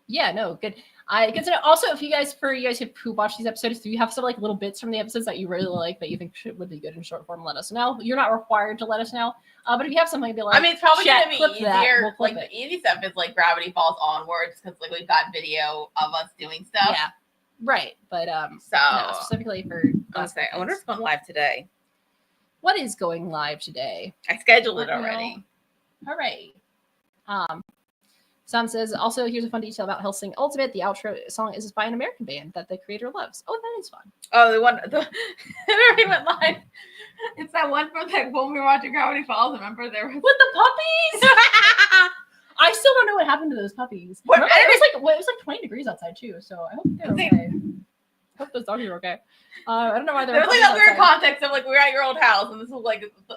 Yeah, no, good. I consider also if you guys who watch these episodes, do you have some little bits from the episodes that you really like that you think would be good in short form? Let us know. You're not required to let us know, but if you have something to be it's probably gonna be easier. The easy stuff is Gravity Falls Onwards because we've got video of us doing stuff. Yeah, right. But so no, specifically for I wonder if it's going live today. What is going live today? I scheduled it already. All right. Sam says, also, here's a fun detail about Hellsing Ultimate. The outro song is by an American band that the creator loves. Oh, that is fun. Oh, it already went live. It's that one from when we were watching Gravity Falls. Remember there was with the puppies? I still don't know what happened to those puppies. It was 20 degrees outside too, so I hope they're okay. I hope those dogs are okay. I don't know why they're. There's a weird context of we were at your old house, and this was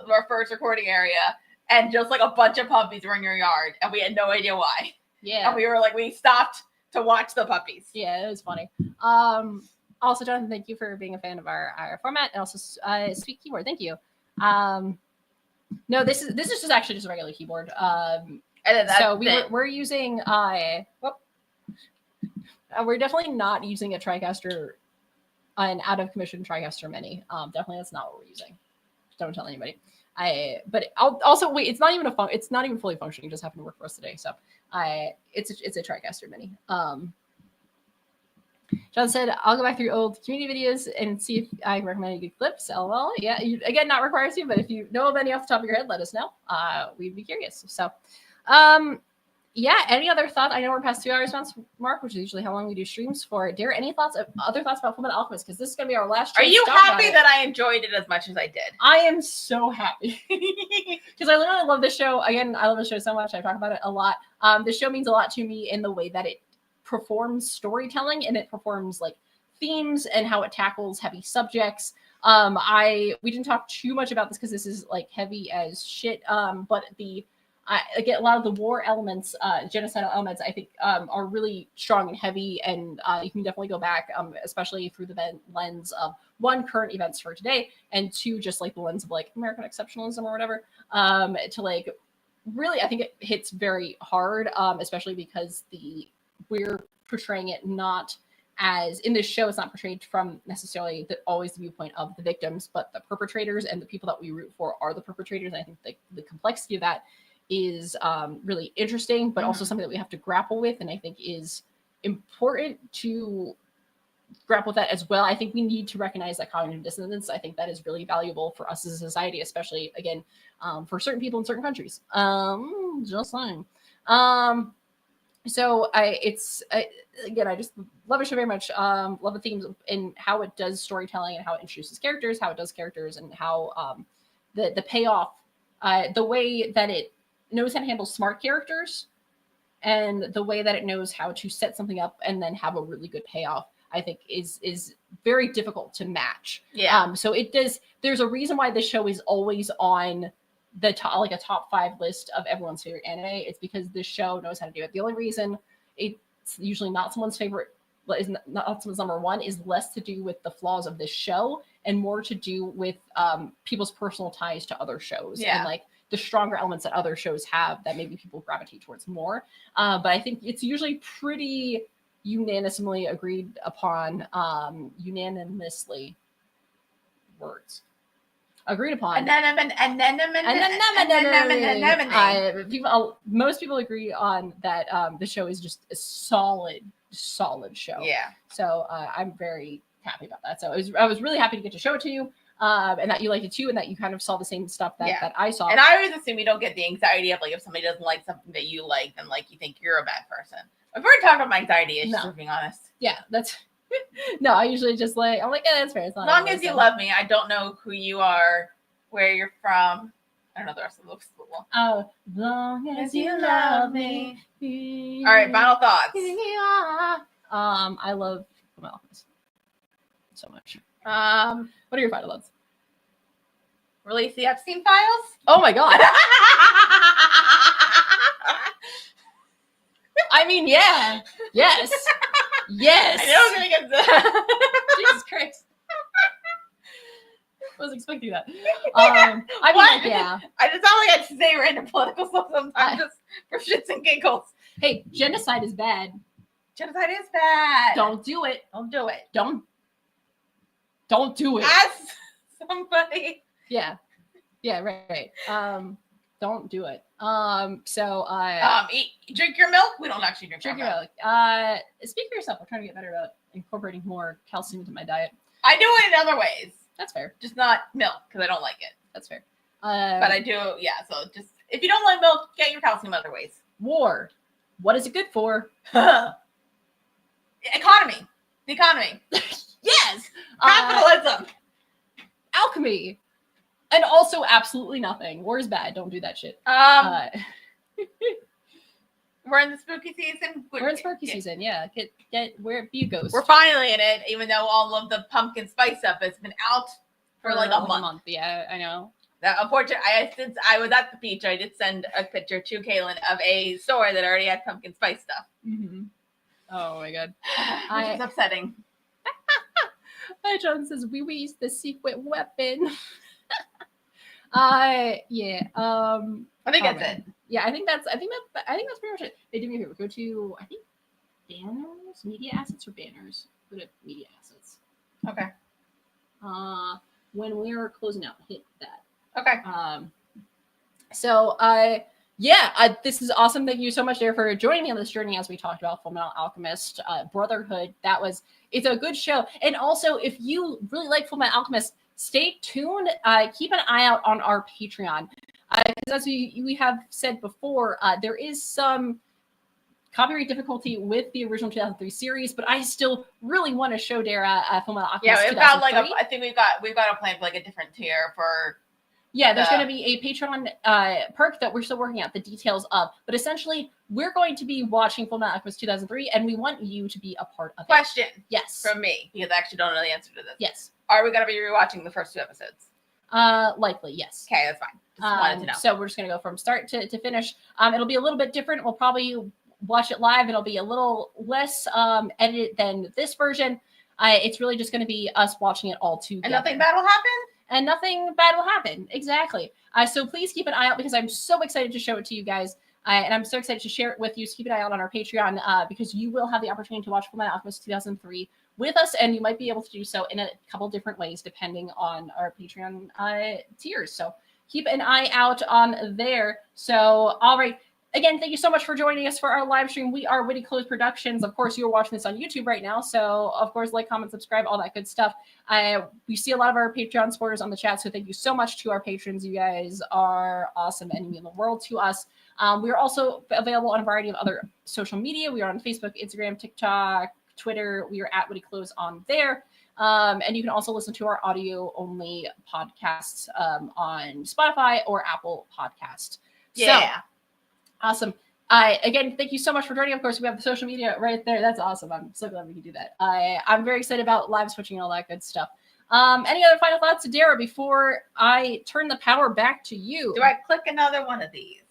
our first recording area, and just a bunch of puppies were in your yard, and we had no idea why. Yeah. And we were we stopped to watch the puppies. Yeah, it was funny. Also, Jonathan, thank you for being a fan of our format, and also Sweet Keyboard. Thank you. No, this is just actually just a regular keyboard. So we're using we're definitely not using a TriCaster, an out of commission TriCaster Mini. Definitely that's not what we're using. Don't tell anybody. But also wait, it's not even fully functioning. It just happened to work for us today. So it's a TriCaster Mini. John said, I'll go back through old community videos and see if I can recommend any good clips. LOL. Yeah, again, not required to, but if you know of any off the top of your head, let us know. We'd be curious. So, yeah, any other thoughts? I know we're past 2 hours mark, which is usually how long we do streams for. Dare, any other thoughts about Fullmetal Alchemist? Because this is going to be our last. Are you happy that I enjoyed it as much as I did? I am so happy because I literally love this show. Again, I love this show so much. I talk about it a lot. This show means a lot to me in the way that it performs storytelling and it performs themes and how it tackles heavy subjects. We didn't talk too much about this because this is heavy as shit. But the again, a lot of the war elements, genocidal elements, I think are really strong and heavy, and you can definitely go back, especially through the lens of one, current events for today, and two, just like the lens of like American exceptionalism or whatever, to like really, I think it hits very hard, especially because we're portraying it not as in this show, it's not portrayed from necessarily always the viewpoint of the victims, but the perpetrators, and the people that we root for are the perpetrators. And I think the complexity of that is really interesting, but also something that we have to grapple with, and I think is important to grapple with that as well. I think we need to recognize that cognitive dissonance. I think that is really valuable for us as a society, especially again for certain people in certain countries. Just saying. So I just love the show very much. Love the themes and how it does storytelling and how it introduces characters, how it does characters, and how the payoff, the way that it knows how to handle smart characters, and the way that it knows how to set something up and then have a really good payoff, I think is very difficult to match. Yeah. So it does. There's a reason why this show is always on the top, like a top 5 list of everyone's favorite anime. It's because this show knows how to do it. The only reason it's usually not someone's favorite, is not someone's number one, is less to do with the flaws of this show and more to do with people's personal ties to other shows, and like the stronger elements that other shows have that maybe people gravitate towards more. But I think it's usually pretty unanimously agreed upon, unanimously words. Agreed upon. Most people agree on that. The show is just a solid show. Yeah. So I'm very happy about that. So I was really happy to get to show it to you, and that you liked it too, and that you kind of saw the same stuff that I saw. And I always assume you don't get the anxiety of like if somebody doesn't like something that you like, then like you think you're a bad person. I've already talked about my anxiety issues, for being honest. Yeah, that's. No, I usually just like, I'm like, yeah, that's fair. It's not as long as you love me, I don't know who you are, where you're from. I don't know the rest of the books. Oh, as long as you love me. All right, final thoughts. I love Fullmetal Alchemist so much. What are your final thoughts? Release the Epstein files? Oh my god. I mean, yeah. Yes. Yes. I know I'm gonna get that. Jesus Christ. I was expecting that. I mean, like, yeah. I just sound like I say random political stuff sometimes just for shits and giggles. Hey, genocide is bad. Genocide is bad. Don't do it. Don't do it. Don't do it. Ask somebody. Yeah. Yeah, right. Don't do it. Drink your milk. We don't actually drink your milk. Speak for yourself. I'm trying to get better about incorporating more calcium into my diet. I do it in other ways. That's fair. Just not milk because I don't like it. That's fair. But I do, yeah. So just if you don't like milk, get your calcium other ways. War. What is it good for? Economy. The economy. Yes. Capitalism. Alchemy. And also absolutely nothing. War is bad. Don't do that shit. We're in the spooky season. We're in spooky season. Yeah. Get where be a ghost. We're finally in it, even though all of the pumpkin spice stuff has been out for like a month. Yeah, I know. Unfortunately, since I was at the beach, I did send a picture to Kaylin of a store that already had pumpkin spice stuff. Mm-hmm. Oh my god. Which is upsetting. John says we use the secret weapon. Yeah. I think that's it. Yeah, I think that's pretty much it. They did me a favor. Go to banners, media assets, or banners. Go to media assets. Okay. When we're closing out, hit that. Okay. This is awesome. Thank you so much, Dare, for joining me on this journey as we talked about Fullmetal Alchemist, Brotherhood. It's a good show. And also, if you really like Fullmetal Alchemist, stay tuned. Keep an eye out on our Patreon. Because as we have said before, there is some copyright difficulty with the original 2003 series, but I still really want to show Dara Fullmetal Alchemist. Yeah, we've got I think we've got a plan for like a different tier for. Yeah, there's going to be a Patreon perk that we're still working out the details of. But essentially, we're going to be watching Fullmetal Alchemist 2003, and we want you to be a part of it. Question. Yes. From me, because I actually don't know the answer to this. Yes. Are we going to be rewatching the first 2 episodes? Likely, yes. Okay, that's fine. So we're just going to go from start to finish. It'll be a little bit different. We'll probably watch it live. It'll be a little less edited than this version. It's really just going to be us watching it all together. And nothing bad will happen? And nothing bad will happen. Exactly. So please keep an eye out because I'm so excited to show it to you guys. And I'm so excited to share it with you. So keep an eye out on our Patreon because you will have the opportunity to watch Fullmetal Alchemist 2003 with us. And you might be able to do so in a couple different ways depending on our Patreon tiers. So keep an eye out on there. So, all right. Again, thank you so much for joining us for our live stream. We are Witty Clothes Productions. Of course, you're watching this on YouTube right now. So, of course, like, comment, subscribe, all that good stuff. We see a lot of our Patreon supporters on the chat. So thank you so much to our patrons. You guys are awesome and mean the world to us. We are also available on a variety of other social media. We are on Facebook, Instagram, TikTok, Twitter. We are at Witty Clothes on there. And you can also listen to our audio-only podcasts on Spotify or Apple Podcast. Yeah. So, awesome. Again, thank you so much for joining. Of course, we have the social media right there. That's awesome. I'm so glad we can do that. I'm very excited about live switching and all that good stuff. Any other final thoughts, Dara, before I turn the power back to you? Do I click another one of these?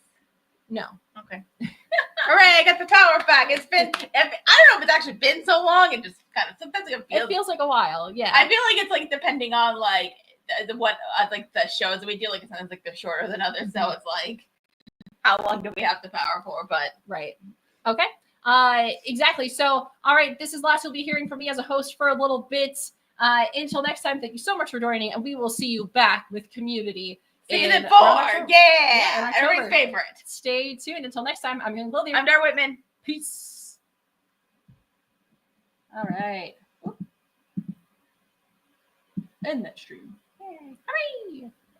No. Okay. Hooray, I got the power back. It's been, I don't know if it's actually been so long. It just kind of, sometimes it feels like a while. Yeah. I feel like it's like depending on like like the shows we do, like sometimes like they're shorter than others. So it's like, how long do we have the power for? But right. Okay. Exactly. So, all right. This is last you'll be hearing from me as a host for a little bit. Until next time, thank you so much for joining, and we will see you back with Community. Season 4. Yeah. Everybody's favorite. Stay tuned. Until next time, I'm Young Clothier. I'm Dar Whitman. Peace. All right. End that stream. Yay. Hooray.